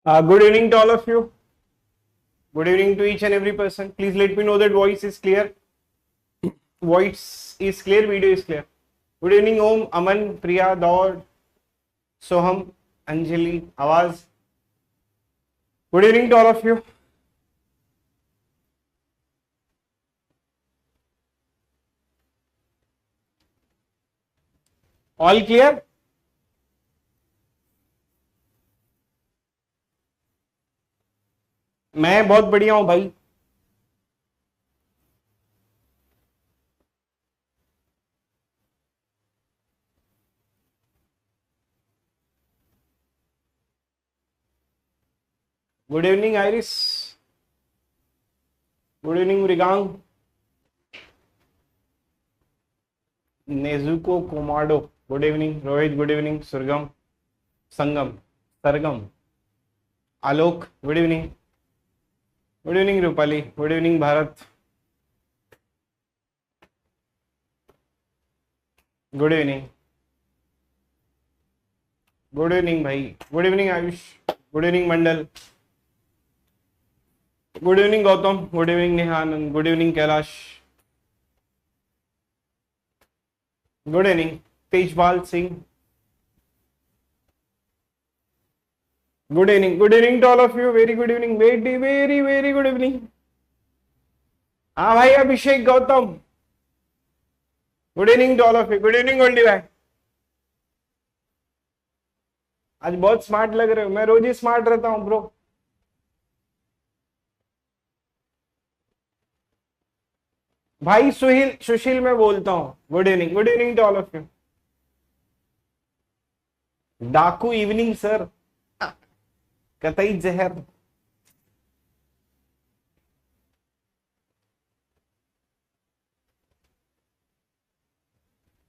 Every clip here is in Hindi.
Good evening to all of you. Good evening to each and every person. Please let me know that voice is clear. Voice is clear, video is clear. Good evening Om, Aman, Priya, Daud, Soham, Anjali, Awaz. Good evening to all of you. All clear? मैं बहुत बढ़िया हूं भाई. Good evening Iris. Good evening Mrigang. Nezuko Kamado. Good evening Rohit. Good evening Surgam, Sangam, Sargam, Alok. Good evening. Good evening Rupali. Good evening Bharat. Good evening. Good evening भाई. Good evening Ayush. Good evening Mandal. Good evening Gautam. Good evening Nehanand. Good evening Kailash. Good evening Tejpal Singh. Good evening. Good evening to all of you. Very good evening. Very very very good evening. हाँ भाई Abhishek Gautam. Good evening to all of you. Good evening Goldie भाई. आज बहुत स्मार्ट लग रहे हो. मैं रोज ही स्मार्ट रहता हूँ ब्रो. भाई सुशील सुशील मैं बोलता हूँ. Good evening. Good evening to all of you. डाकू इवनिंग सर. कतई जहर.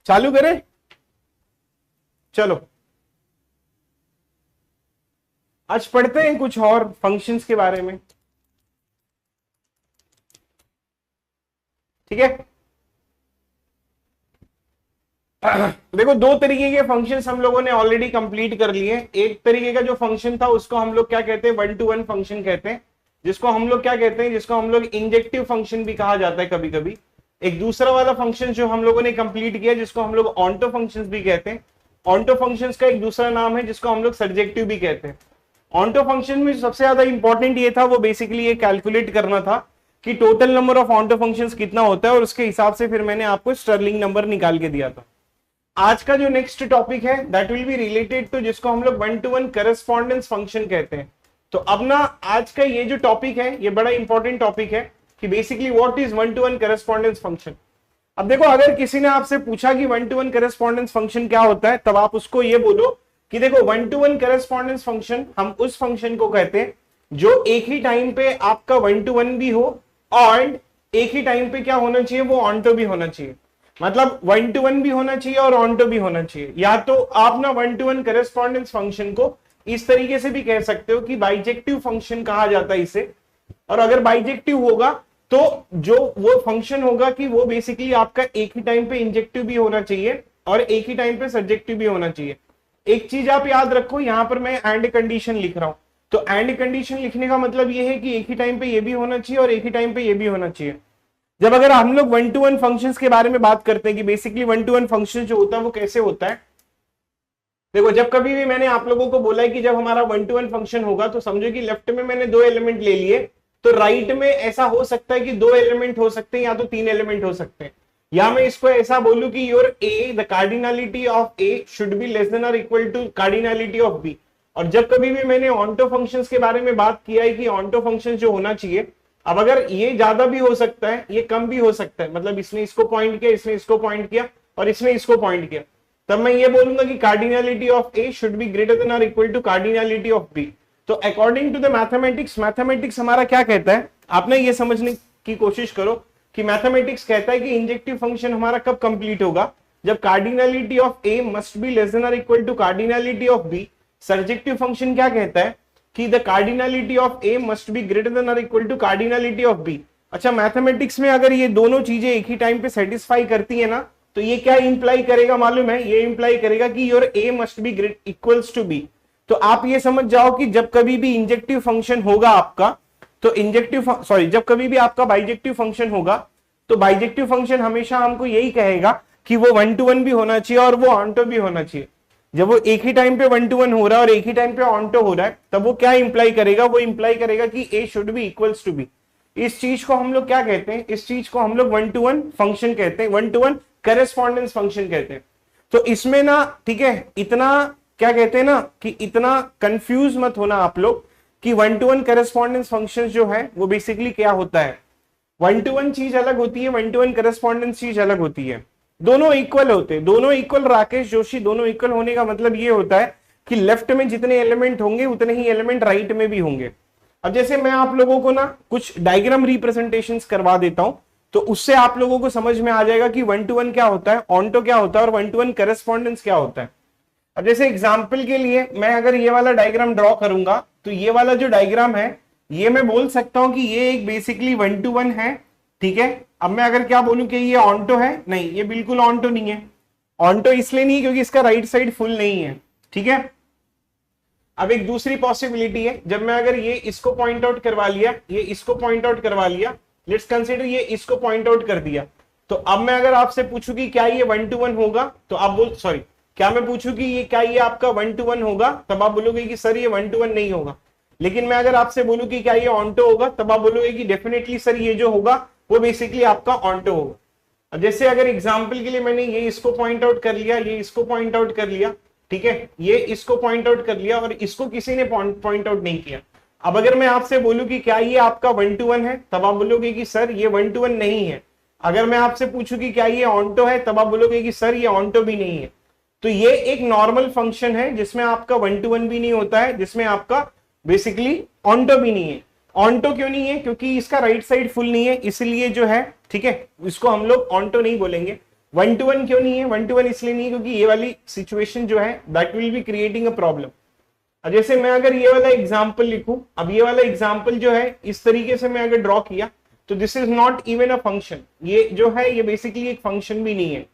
चालू करें. चलो आज पढ़ते हैं कुछ और फंक्शंस के बारे में. ठीक है. देखो दो तरीके के फंक्शंस हम लोगों ने ऑलरेडी कंप्लीट कर लिए. एक तरीके का जो फंक्शन था उसको हम लोग क्या कहते हैं, 1 to 1 फंक्शन कहते हैं, जिसको हम लोग क्या कहते हैं, जिसको हम लोग इंजेक्टिव फंक्शन भी कहा जाता है कभी कभी. एक दूसरा वाला फंक्शन जो हम लोगों ने कंप्लीट किया जिसको हम लोग ऑन्टो फंक्शंस भी कहते हैं. ऑन्टो फंक्शंस का एक दूसरा नाम है जिसको हम लोग सर्जेक्टिव भी कहते हैं. ऑन्टो फंक्शन में सबसे ज्यादा इंपॉर्टेंट ये था, वो बेसिकली ये कैलकुलेट करना था कि total number of onto functions कितना होता है, और उसके हिसाब से फिर मैंने आपको स्टर्लिंग नंबर निकाल के दिया था. आज का जो नेक्स्ट टॉपिक है that will be related to जिसको हम लोग 1 to 1 करस्पॉन्डेंस फंक्शन कहते हैं. तो अब ना आज का ये जो टॉपिक है ये बड़ा इंपॉर्टेंट टॉपिक है कि basically what is 1 to 1 correspondence function. अब देखो अगर किसी ने आपसे पूछा कि 1 to 1 करस्पॉन्डेंस फंक्शन क्या होता है, तब आप उसको ये बोलो कि देखो 1 to 1 करस्पॉन्डेंस फंक्शन हम उस फंक्शन को कहते हैं जो एक ही टाइम पे आपका 1 to 1 भी हो और एक ही टाइम पे क्या होना चाहिए, वो ऑन्टो भी होना चाहिए. मतलब 1 to 1 भी होना चाहिए और ऑन्टो भी होना चाहिए. या तो आप ना 1 to 1 करस्पॉन्डेंस फंक्शन को इस तरीके से भी कह सकते हो कि बाइजेक्टिव फंक्शन कहा जाता है इसे. और अगर बाइजेक्टिव होगा तो जो वो फंक्शन होगा कि वो बेसिकली आपका एक ही टाइम पे इंजेक्टिव भी होना चाहिए और एक ही टाइम पे सब्जेक्टिव भी होना चाहिए. एक चीज आप याद रखो, यहां पर मैं एंड कंडीशन लिख रहा हूं, तो एंड कंडीशन लिखने का मतलब ये है कि एक ही टाइम पे ये भी होना चाहिए और एक ही टाइम पे ये भी होना चाहिए. जब अगर हम लोग 1 to 1 फंक्शंस के बारे में बात करते हैं कि बेसिकली 1 to 1 फंक्शन जो होता है वो कैसे होता है, देखो जब कभी भी मैंने आप लोगों को बोला है कि जब हमारा 1 to 1 फंक्शन होगा तो समझो कि लेफ्ट में मैंने 2 एलिमेंट ले लिए, तो राइट में ऐसा हो सकता है कि 2 एलिमेंट हो सकते हैं या तो 3 एलिमेंट हो सकते हैं. या मैं इसको ऐसा बोलूं कि your A the cardinality of A should be less than और equal to cardinality of B. और जब कभी भी मैंने ऑन्टो फंक्शंस के बारे में बात किया है कि ऑन्टो फंक्शन जो होना चाहिए, अब अगर ये ज्यादा भी हो सकता है ये कम भी हो सकता है, मतलब इसने इसको पॉइंट किया, इसने इसको पॉइंट किया और इसने इसको पॉइंट किया, तब मैं ये बोलूंगा कि cardinality of A should be greater than और equal to cardinality of B. तो अकॉर्डिंग टू द मैथमेटिक्स हमारा क्या कहता है, आपने ये समझने की कोशिश करो कि मैथमेटिक्स कहता है कि इंजेक्टिव फंक्शन हमारा कब कंप्लीट होगा, जब cardinality of A must be less than और equal to cardinality of B. Surjective function क्या कहता है कि the cardinality of A must be greater than और equal to cardinality of B. अच्छा मैथमेटिक्स में अगर ये दोनों चीजें एक ही टाइम पे सेटिस्फाई करती है ना, तो ये क्या इंप्लाई करेगा मालूम है, ये इंप्लाई करेगा कि your a must be equals to b. तो आप ये समझ जाओ कि जब कभी भी इंजेक्टिव फंक्शन होगा आपका, तो जब कभी भी आपका बाइजेक्टिव फंक्शन होगा, तो बाइजेक्टिव फंक्शन हमेशा हमको यही कहेगा कि वो 1 to 1 भी होना चाहिए और वो ऑनटो भी होना चाहिए। जब वो एक ही टाइम पे 1 to 1 हो रहा है और एक ही टाइम पे ऑनटो हो रहा है, तब वो क्या इंप्लाई करेगा, वो इंप्लाई करेगा कि A should be equals to B. इस चीज को हम लोग क्या कहते हैं, इस चीज को हम लोग 1 to 1 फंक्शन कहते हैं, 1 to 1 करेस्पॉन्डेंस फंक्शन कहते हैं। तो इसमें ना, ठीक है, इतना क्या कहते हैं ना कि इतना कंफ्यूज मत होना आप लोग कि 1 to 1 करेस्पॉन्डेंस फंक्शन जो है वो बेसिकली क्या होता है। 1 to 1 चीज अलग होती है, 1 to 1 करेस्पॉन्डेंस चीज अलग होती है। दोनों इक्वल होते हैं, दोनों इक्वल राकेश जोशी, दोनों इक्वल होने का मतलब ये होता है कि लेफ्ट में जितने एलिमेंट होंगे उतने ही एलिमेंट राइट में भी होंगे। अब जैसे मैं आप लोगों को ना कुछ डायग्राम रिप्रेजेंटेशंस करवा देता हूं, तो उससे आप लोगों को समझ में आ जाएगा कि 1 to 1 क्या होता है, ऑनटो क्या होता है और 1 to 1 करेस्पॉन्डेंस क्या होता है। अब जैसे एग्जाम्पल के लिए मैं अगर ये वाला डायग्राम ड्रॉ करूंगा, तो ये वाला जो डायग्राम है ये मैं बोल सकता हूं कि ये एक बेसिकली 1 to 1 है, ठीक है। अब मैं अगर क्या बोलूं कि ये ऑनटो है, नहीं, ये बिल्कुल ऑनटो नहीं है। ऑनटो इसलिए नहीं क्योंकि इसका राइट साइड फुल नहीं है, ठीक है। अब एक दूसरी पॉसिबिलिटी है, जब मैं अगर ये इसको पॉइंट आउट करवा लिया, ये इसको पॉइंट आउट करवा लिया, लेट्स कंसीडर ये इसको पॉइंट आउट कर दिया, तो अब मैं अगर आपसे पूछूं कि क्या ये 1 to 1 होगा, तो आप बोल, सॉरी, क्या मैं पूछूं कि ये क्या ये आपका 1 to 1 होगा, तब आप बोलोगे कि सर ये 1 to 1 नहीं होगा। लेकिन मैं अगर आपसे बोलूं कि क्या ये ऑनटो होगा, तब आप बोलोगे कि डेफिनेटली सर ये जो होगा वो बेसिकली आपका ऑनटो होगा। अब जैसे अगर एग्जांपल के लिए मैंने ये इसको पॉइंट आउट कर लिया, ये इसको पॉइंट आउट कर लिया, ठीक है, ये इसको पॉइंट आउट कर लिया और इसको किसी ने पॉइंट आउट नहीं किया। अब अगर मैं आपसे बोलूं कि क्या ये आपका 1 to 1 है, तब आप बोलोगे कि सर ये 1 to 1 नहीं है। अगर मैं आपसे पूछूं कि क्या ये ऑनटो है, तब आप बोलोगे कि सर ये ऑनटो भी नहीं है। तो ये एक नॉर्मल फंक्शन है जिसमें आपका 1 to 1 भी नहीं होता है, जिसमें आपका बेसिकली ऑनटो भी नहीं है। ऑनटो क्यों नहीं है, क्योंकि इसका राइट साइड फुल नहीं है, इसलिए जो है, ठीक है, इसको हम लोग ऑनटो नहीं बोलेंगे। 1 to 1 क्यों नहीं है, 1 to 1 इसलिए नहीं है क्योंकि ये वाली सिचुएशन जो है that will be creating a problem. अब जैसे मैं अगर ये वाला एग्जांपल लिखूं, अब ये वाला एग्जांपल जो है इस तरीके से मैं अगर ड्रॉ किया, तो this is not even a function. ये जो है ये बेसिकली एक फंक्शन भी नहीं है।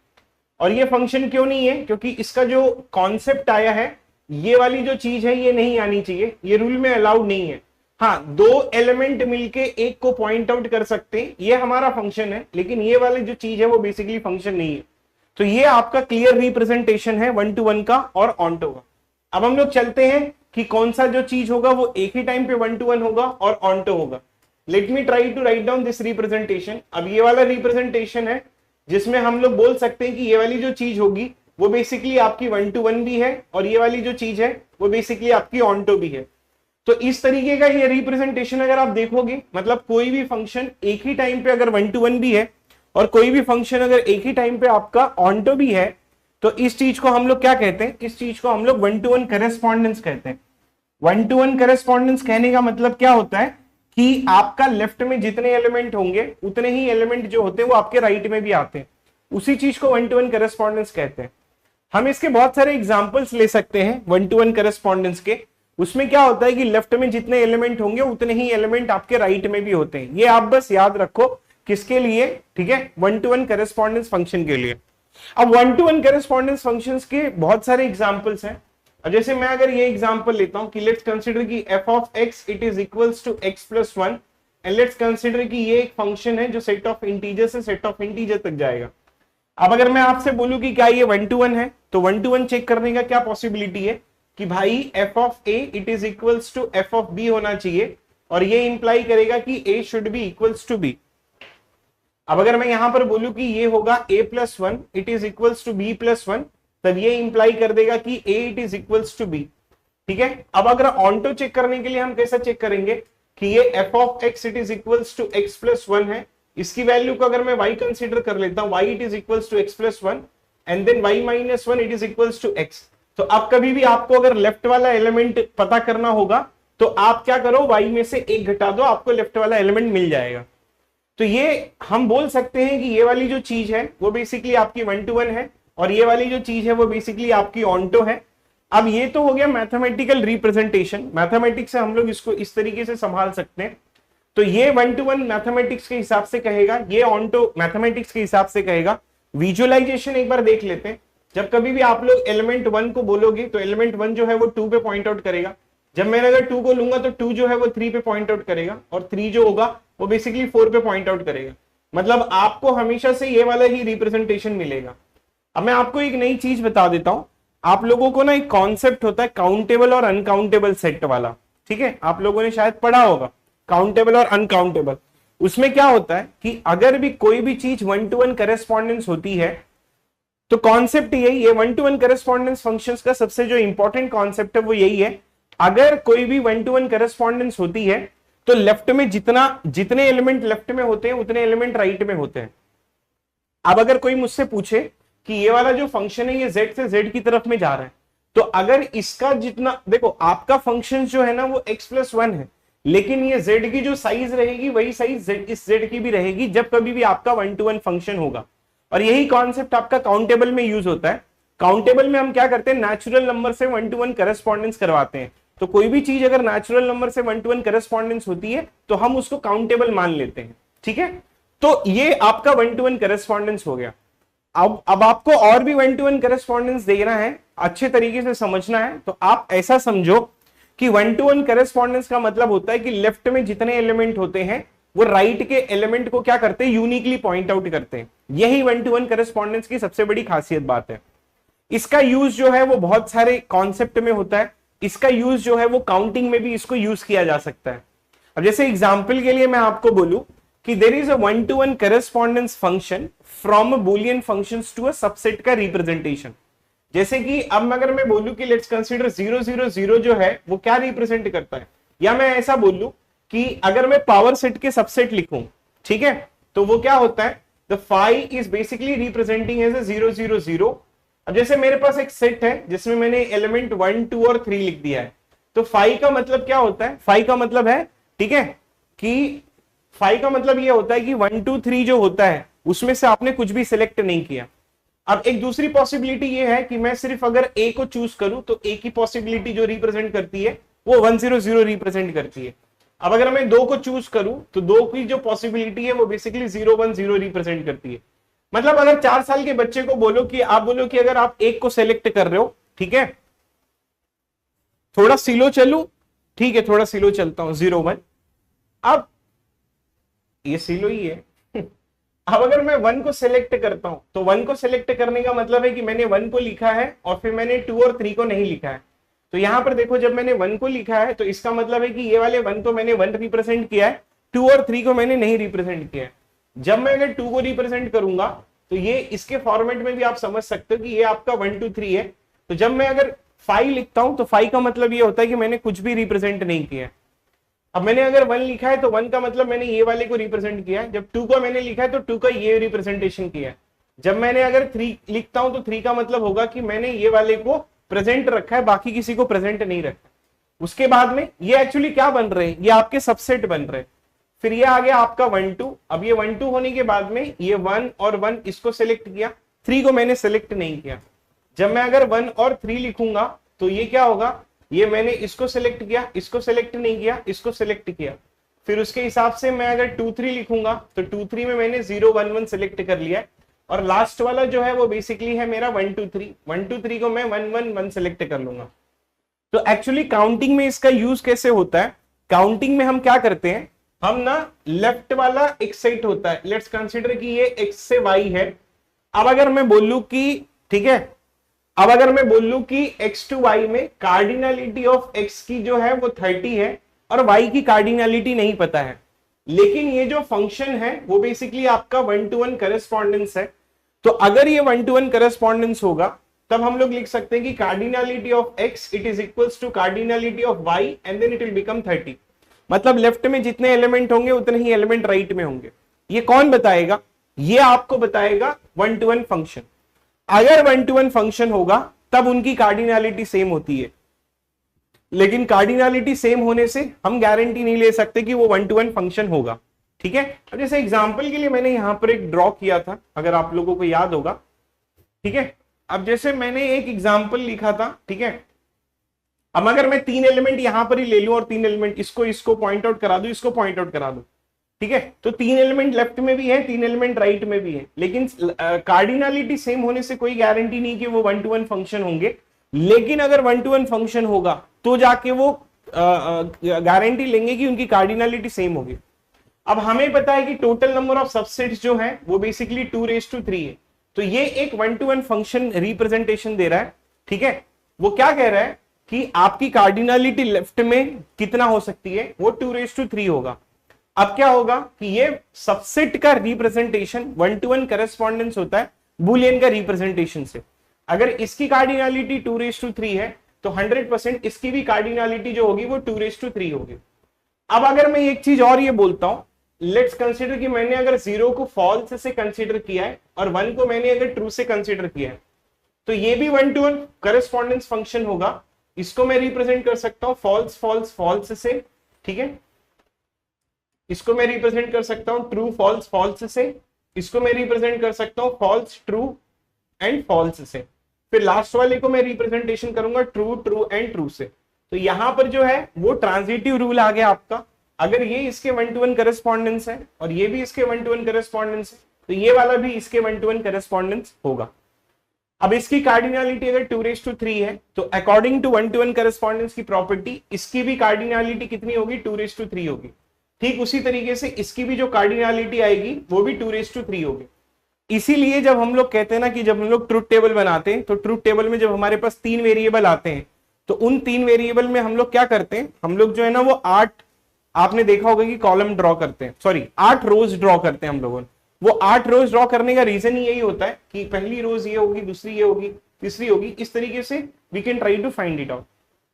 और ये फंक्शन क्यों नहीं है, क्योंकि इसका जो कॉन्सेप्ट आया है, ये वाली जो चीज है ये नहीं आनी चाहिए, ये रूल में अलाउड नहीं है। हाँ, दो एलिमेंट मिलके एक को पॉइंट आउट कर सकते हैं, ये हमारा फंक्शन है, लेकिन ये वाली जो चीज है वो बेसिकली फंक्शन नहीं है। तो ये आपका क्लियर रिप्रेजेंटेशन है 1 to 1 का और ऑनटो का। अब हम लोग चलते हैं कि कौन सा जो चीज होगा वो एक ही टाइम पे 1 to 1 होगा और ऑनटो होगा। Let me try to write down this representation. अब ये वाला रिप्रेजेंटेशन है जिसमें हम लोग बोल सकते हैं कि ये वाली जो चीज होगी वो बेसिकली आपकी 1 to 1 भी है और ये वाली जो चीज है वो बेसिकली आपकी ऑनटो भी है। तो इस तरीके का ये रिप्रेजेंटेशन अगर आप देखोगे, मतलब कोई भी फंक्शन एक ही टाइम पे अगर 1 to 1 भी है और कोई भी फंक्शन अगर एक ही टाइम पे आपका ऑनटो भी है, तो इस चीज को हम लोग क्या कहते हैं, इस चीज को हम लोग 1 to 1 करेस्पॉन्डेंस कहते हैं। 1 to 1 करेस्पॉन्डेंस कहने का मतलब क्या होता है कि आपका लेफ्ट में जितने एलिमेंट होंगे उतने ही एलिमेंट जो होते हैं वो आपके राइट में भी आते हैं, उसी चीज को 1 to 1 करेस्पॉन्डेंस कहते हैं। हम इसके बहुत सारे एग्जांपल्स ले सकते हैं 1 to 1 करेस्पॉन्डेंस के। उसमें क्या होता है कि लेफ्ट में जितने एलिमेंट होंगे उतने ही एलिमेंट आपके राइट में भी होते हैं। ये आप बस याद रखो, किसके लिए, ठीक है, 1 to 1 करेस्पॉन्डेंस फंक्शन के लिए। अब 1 to 1 करेस्पॉन्डेंस फंक्शंस के बहुत सारे एग्जांपल्स हैं। अब जैसे मैं अगर ये एग्जांपल लेता हूं कि लेट्स कंसीडर कि f of x it is equals to x plus 1 and let's consider कि ये एक फंक्शन है जो सेट ऑफ इंटीजर से सेट ऑफ इंटीजर तक जाएगा। अब अगर मैं आपसे बोलूं कि क्या ये 1 to 1 है, तो 1 to 1 चेक करने का क्या पॉसिबिलिटी है कि भाई f of a it is equals to f of b होना चाहिए और ये इंप्लाई करेगा कि a should be equals to b। अब अगर मैं यहां पर बोलूं कि ये होगा a plus 1 it is equals to b plus 1, तब ये इंप्लाई कर देगा कि a it is equals to b, ठीक है। अब अगर ऑनटो चेक करने के लिए हम कैसा चेक करेंगे कि ये f of x it is equals to x plus 1 है, इसकी वैल्यू को अगर मैं y कंसीडर कर लेता हूं, y it is equals to x plus 1 and then y minus 1 it is equals to x। तो अब कभी भी आपको अगर लेफ्ट वाला एलिमेंट पता करना होगा तो आप क्या करो, y में से एक घटा दो, आपको लेफ्ट वाला एलिमेंट मिल जाएगा। तो ये हम बोल सकते हैं कि ये वाली जो चीज है वो बेसिकली आपकी 1 to 1 है और ये वाली जो चीज है वो बेसिकली आपकी ऑनटो है। अब ये तो हो गया मैथमेटिकल रिप्रेजेंटेशन, मैथमेटिक्स से हम लोग इसको इस तरीके से संभाल सकते हैं। तो ये 1 to 1 मैथमेटिक्स के हिसाब से कहेगा, ये ऑनटो मैथमेटिक्स के हिसाब से कहेगा। विजुअलाइजेशन एक बार देख लेते हैं। जब कभी भी आप लोग एलिमेंट 1 को बोलोगे तो एलिमेंट 1 जो है वो 2 पे पॉइंट आउट करेगा। जब मैंने अगर 2 को लूंगा तो 2 जो है वो 3 पे पॉइंट आउट करेगा, और 3 जो होगा वो बेसिकली 4 पे पॉइंट आउट करेगा। मतलब आपको हमेशा से ये वाला ही रिप्रेजेंटेशन मिलेगा। अब मैं आपको एक नई चीज बता देता हूं, आप लोगों को ना एक कॉन्सेप्ट होता है काउंटेबल और अनकाउंटेबल सेट वाला, ठीक है, आप लोगों ने शायद पढ़ा होगा काउंटेबल और अनकाउंटेबल। उसमें क्या होता है कि अगर भी कोई भी चीज 1 to 1 करेस्पॉन्डेंस होती है तो कॉन्सेप्ट यही है, 1 to 1 करेस्पॉन्डेंस फंक्शंस का सबसे जो इंपॉर्टेंट कॉन्सेप्ट है वो यही है, अगर कोई भी 1 to 1 करेस्पॉन्डेंस होती है तो लेफ्ट में जितने एलिमेंट लेफ्ट में होते हैं उतने एलिमेंट राइट में होते हैं। अब अगर कोई मुझसे पूछे कि ये वाला जो फंक्शन है ये z से z की तरफ में जा रहा है, तो अगर इसका जितना, देखो आपका फंक्शन जो है ना वो x+1 है, लेकिन ये z की जो साइज रहेगी वही साइज इस z की भी रहेगी जब कभी भी आपका 1 to 1 फंक्शन होगा। और यही कॉन्सेप्ट आपका काउंटेबल में यूज होता है। काउंटेबल में हम क्या करते हैं, नेचुरल नंबर से 1 to 1 करेस्पॉन्डेंस करवाते हैं। तो कोई भी चीज अगर नेचुरल नंबर से 1 to 1 करेस्पॉन्डेंस होती है तो हम उसको काउंटेबल मान लेते हैं, ठीक है। तो ये आपका 1 to 1 करेस्पॉन्डेंस हो गया। अब आपको और भी 1 to 1 करेस्पॉन्डेंस देना है, अच्छे तरीके से समझना है, तो आप ऐसा समझो कि 1 to 1 करेस्पॉन्डेंस का मतलब होता है कि लेफ्ट में जितने एलिमेंट होते हैं वो राइट के एलिमेंट को क्या करते हैं, यूनिकली पॉइंट आउट करते हैं। यही 1 to 1 करेस्पॉन्डेंस की सबसे बड़ी खासियत बात है। इसका यूज जो है वो बहुत सारे कॉन्सेप्ट में होता है, इसका यूज जो है वो काउंटिंग में भी इसको यूज किया जा सकता है। अब जैसे एग्जांपल के लिए मैं आपको बोलूं कि there is a 1 to 1 correspondence function from boolean functions to a subset का रिप्रेजेंटेशन। जैसे कि अब अगर मैं बोलूं कि लेट्स कंसीडर 0 0 0 जो है वो क्या रिप्रेजेंट करता है, या मैं ऐसा बोल लूं कि अगर मैं पावर सेट के सबसेट लिखूं, ठीक है, तो वो क्या होता है, the five is basically representing as a 0 0 0। अब जैसे मेरे पास एक सेट है जिसमें मैंने एलिमेंट 1 2 और 3 लिख दिया है, तो 5 का मतलब क्या होता है, 5 का मतलब है, ठीक है, कि 5 का मतलब ये होता है कि 1 2 3 जो होता है उसमें से आपने कुछ भी सिलेक्ट नहीं किया। अब एक दूसरी पॉसिबिलिटी ये है कि मैं सिर्फ अगर ए को चूज करूं तो ए की पॉसिबिलिटी जो रिप्रेजेंट करती है वो 1 0 0 रिप्रेजेंट करती है। अब अगर मैं 2 को चूज करूं तो 2 की जो पॉसिबिलिटी है वो बेसिकली 0 1 0 रिप्रेजेंट करती है। मतलब अगर 4 साल के बच्चे को बोलो कि अगर आप एक को सेलेक्ट कर रहे हो, ठीक है, थोड़ा स्लो चलूं, ठीक है, थोड़ा स्लो चलता हूं, 0 1, अब ये स्लो ही है। अब अगर मैं 1 को सिलेक्ट करता हूं तो 1 को सिलेक्ट करने का मतलब है कि मैंने 1 को लिखा है और फिर मैंने 2 और 3 को नहीं लिखा है। तो यहां पर देखो, जब मैंने 1 को लिखा है तो इसका मतलब है कि ये वाले 1 को मैंने 1 रिप्रेजेंट किया है, 2 और 3 को मैंने नहीं रिप्रेजेंट किया है। जब मैं अगर 2 को रिप्रेजेंट करूंगा तो ये इसके फॉर्मेट में भी आप समझ सकते हो कि ये आपका 1 2 3 है। तो जब मैं अगर 5 लिखता हूं तो 5 का मतलब ये होता है कि मैंने कुछ भी रिप्रेजेंट नहीं किया। अब मैंने अगर 1 लिखा है तो 1 का मतलब मैंने ये वाले को रिप्रेजेंट किया है। जब 2 को मैंने लिखा है तो 2 का ये रिप्रेजेंटेशन किया है। जब मैंने अगर 3 लिखता हूं तो 3 का मतलब होगा कि मैंने ये वाले को प्रेजेंट रखा है, बाकी किसी को प्रेजेंट नहीं रखा। उसके बाद में ये एक्चुअली क्या बन रहे हैं, ये आपके सबसेट बन रहे हैं। फिर ये आ गया आपका 1 2। अब ये 1 2 होने के बाद में ये 1 और 1 इसको सिलेक्ट किया, 3 को मैंने सिलेक्ट नहीं किया। जब मैं अगर 1 और 3 लिखूंगा तो ये क्या होगा, ये मैंने इसको सिलेक्ट किया, इसको सिलेक्ट नहीं किया, इसको सिलेक्ट किया। फिर उसके हिसाब से मैं अगर 2 3 लिखूंगा तो 2 3 में मैंने 0 1 1 सिलेक्ट कर लिया है, और लास्ट वाला जो है वो बेसिकली है मेरा 1 2 3। 1 2 3 को मैं 1 1 1 सिलेक्ट कर लूंगा। तो एक्चुअली काउंटिंग में इसका यूज कैसे होता है, काउंटिंग में हम क्या करते हैं, हम ना लेफ्ट वाला एक सेट होता है, लेट्स कंसीडर कि ये x से y है। अब अगर मैं बोलूं कि, ठीक है, अब अगर मैं बोलूं कि x to y में कार्डिनलिटी ऑफ x की जो है वो 30 है और y की कार्डिनलिटी नहीं पता है, लेकिन ये जो फंक्शन है वो बेसिकली आपका 1 to 1 करेस्पॉन्डेंस है। तो अगर ये 1 to 1 करेस्पॉन्डेंस होगा तब हम लोग लिख सकते हैं कि cardinality of x it is equals to cardinality of y and then it will become 30। मतलब लेफ्ट में जितने एलिमेंट होंगे उतने ही एलिमेंट राइट में होंगे। ये कौन बताएगा, ये आपको बताएगा 1 to 1 फंक्शन। अगर 1 to 1 फंक्शन होगा तब उनकी कार्डिनलिटी सेम होती है, लेकिन कार्डिनलिटी सेम होने से हम गारंटी नहीं ले सकते कि वो 1 to 1 फंक्शन होगा, ठीक है। अब जैसे एग्जांपल के लिए मैंने यहां पर एक ड्रॉ किया था, अगर आप लोगों को याद होगा, ठीक है। अब जैसे मैंने एक एग्जांपल लिखा था, ठीक है। अब अगर मैं 3 एलिमेंट यहां पर ही ले लूं और 3 एलिमेंट इसको पॉइंट आउट करा दूं, इसको पॉइंट आउट करा दूं, ठीक है, तो 3 एलिमेंट लेफ्ट में भी है, 3 एलिमेंट राइट में भी है, लेकिन कार्डिनलिटी सेम होने से कोई गारंटी नहीं कि वो 1 to 1 फंक्शन होंगे। लेकिन अगर 1 to 1 फंक्शन होगा तो जाके वो गारंटी लेंगे कि उनकी कार्डिनलिटी सेम होगी। अब हमें पता है कि टोटल नंबर ऑफ सबसेट्स जो है वो बेसिकली 2⁻³ है, तो ये एक 1 to 1 फंक्शन रिप्रेजेंटेशन दे रहा है। ठीक है, वो क्या कह रहा है कि आपकी कार्डिनलिटी लेफ्ट में कितना हो सकती है, वो 2⁻³ होगा। अब क्या होगा कि ये सबसेट का रिप्रेजेंटेशन 1 to 1 करेस्पॉन्डेंस होता है बुलियन का रिप्रेजेंटेशन से। अगर इसकी कार्डिनलिटी 2⁻³ है तो 100% इसकी भी कार्डिनलिटी जो होगी वो 2⁻³ होगी। अब अगर मैं एक चीज और ये बोलता हूं, लेट्स कंसीडर कि मैंने अगर 0 को फॉल्स से कंसीडर किया है और 1 को मैंने अगर ट्रू से कंसीडर किया है, तो ये भी 1 to 1 करेस्पॉन्डेंस फंक्शन होगा। इसको मैं रिप्रेजेंट कर सकता हूं फॉल्स फॉल्स फॉल्स से, ठीक है, इसको मैं रिप्रेजेंट कर सकता हूं ट्रू फॉल्स फॉल्स से, इसको मैं रिप्रेजेंट कर सकता हूं फॉल्स ट्रू एंड फॉल्स से, फिर लास्ट वाले को मैं रिप्रेजेंटेशन करूंगा ट्रू ट्रू एंड ट्रू से। तो यहां पर जो है वो ट्रांजिटिव रूल आ गया आपका। अगर ये इसके 1 to 1 करेस्पॉन्डेंस है और ये भी इसके 1 to 1 करेस्पॉन्डेंस है, तो ये वाला भी इसके 1 to 1 करेस्पॉन्डेंस होगा। अब इसकी कार्डिनलिटी अगर 2⁻³ है तो अकॉर्डिंग टू 1 to 1 करेस्पॉन्डेंस की प्रॉपर्टी इसकी भी कार्डिनलिटी कितनी होगी, 2⁻³ होगी। ठीक उसी तरीके से इसकी भी जो कार्डिनलिटी आएगी वो भी 2⁻³ होगी। इसीलिए जब हम लोग कहते हैं ना कि जब हम लोग ट्रुथ टेबल बनाते हैं तो ट्रुथ टेबल में जब हमारे पास 3 वेरिएबल आते हैं तो उन 3 वेरिएबल में हम लोग क्या करते हैं, हम लोग जो है ना वो 8, आपने देखा होगा कि कॉलम ड्रॉ करते हैं, सॉरी 8 रोज ड्रॉ करते हैं हम लोगों ने। वो 8 रोज ड्रॉ करने का रीजन ही यही होता है कि पहली रोज ये होगी, दूसरी ये होगी, तीसरी होगी, इस तरीके से we can try to find it out.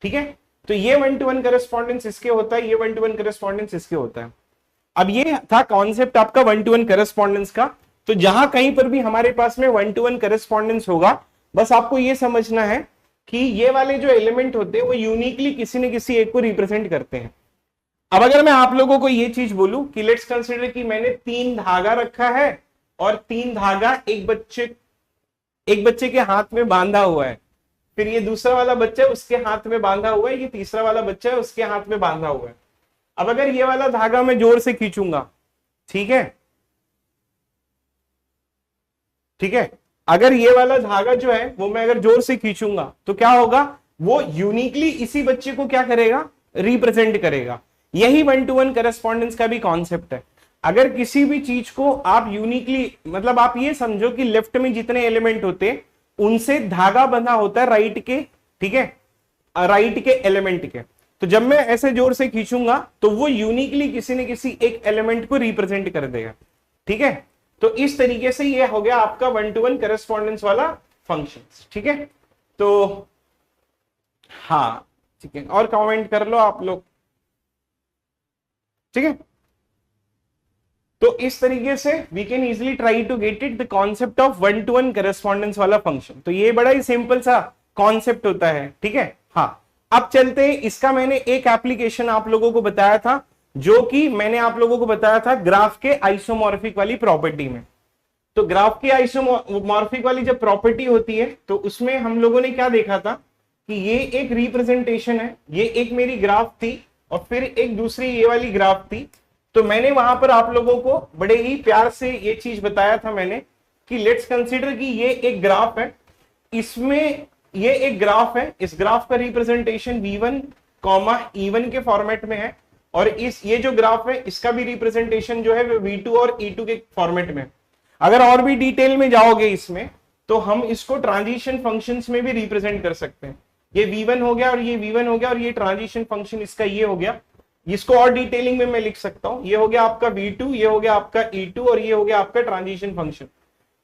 ठीक है, तो ये 1 to 1 करेस्पॉन्डेंस इसके होता है, ये 1 to 1 करेस्पॉन्डेंस इसके होता है। अब ये था कॉन्सेप्ट आपका 1 to 1 करेस्पॉन्डेंस का। तो जहां कहीं पर भी हमारे पास में 1 to 1 करेस्पॉन्डेंस होगा, बस आपको ये समझना है कि ये वाले जो एलिमेंट होते हैं वो यूनिकली किसी न किसी एक को रिप्रेजेंट करते हैं। अब अगर मैं आप लोगों को ये चीज बोलूं कि लेट्स कंसीडर कि मैंने 3 धागा रखा है और 3 धागा एक बच्चे के हाथ में बांधा हुआ है, फिर ये दूसरा वाला बच्चा उसके हाथ में बांधा हुआ है, ये तीसरा वाला बच्चा है उसके हाथ में बांधा हुआ है। अब अगर ये वाला धागा मैं जोर से खींचूंगा, ठीक है, ठीक है, अगर ये वाला धागा जो है वो मैं अगर जोर से खींचूंगा तो क्या होगा, वो यूनिकली इसी बच्चे को क्या करेगा, रिप्रेजेंट करेगा। यही 1 to 1 करेस्पॉन्डेंस का भी कॉन्सेप्ट है। अगर किसी भी चीज को आप यूनिकली, मतलब आप ये समझो कि लेफ्ट में जितने एलिमेंट होते हैं उनसे धागा बंधा होता है राइट के, ठीक है, राइट के एलिमेंट के। तो जब मैं ऐसे जोर से खींचूंगा तो वो यूनिकली किसी न किसी एक एलिमेंट को रिप्रेजेंट कर देगा। ठीक है, तो इस तरीके से ये हो गया आपका 1 to 1 करेस्पॉन्डेंस वाला फंक्शन। ठीक है, तो हाँ ठीक है, और कमेंट कर लो आप लोग। ठीक है, तो इस तरीके से we can easily try to get it the concept of 1 to 1 correspondence वाला फंक्शन। तो ये बड़ा ही सिंपल सा कॉन्सेप्ट होता है। ठीक है, हाँ अब चलते हैं, इसका मैंने एक एप्लीकेशन आप लोगों को बताया था, जो कि मैंने आप लोगों को बताया था ग्राफ के आइसोमॉर्फिक वाली प्रॉपर्टी में। तो ग्राफ की आइसोमॉर्फिक वाली जब प्रॉपर्टी होती है तो उसमें हम लोगों ने क्या देखा था कि ये एक रिप्रेजेंटेशन है, ये एक मेरी ग्राफ थी और फिर एक दूसरी ये वाली ग्राफ थी। तो मैंने वहां पर आप लोगों को बड़े ही प्यार से ये चीज बताया था मैंने कि लेट्स कंसीडर कि ये एक ग्राफ है, इसमें ये एक ग्राफ है, इस ग्राफ का रिप्रेजेंटेशन v1, e1 के फॉर्मेट में है, और ये जो ग्राफ है इसका भी रिप्रेजेंटेशन जो है वो v2 और e2 के फॉर्मेट में। अगर और भी डिटेल में जाओगे इसमें तो हम इसको ट्रांजिशन फंक्शंस में भी रिप्रेजेंट कर सकते हैं। ये v1 हो गया और ये v1 हो गया और ये ट्रांजिशन फंक्शन इसका ये हो गया। इसको और डिटेलिंग में मैं लिख सकता हूं, ये हो गया आपका v2, ये हो गया आपका e2 और ये हो गया आपका ट्रांजिशन फंक्शन।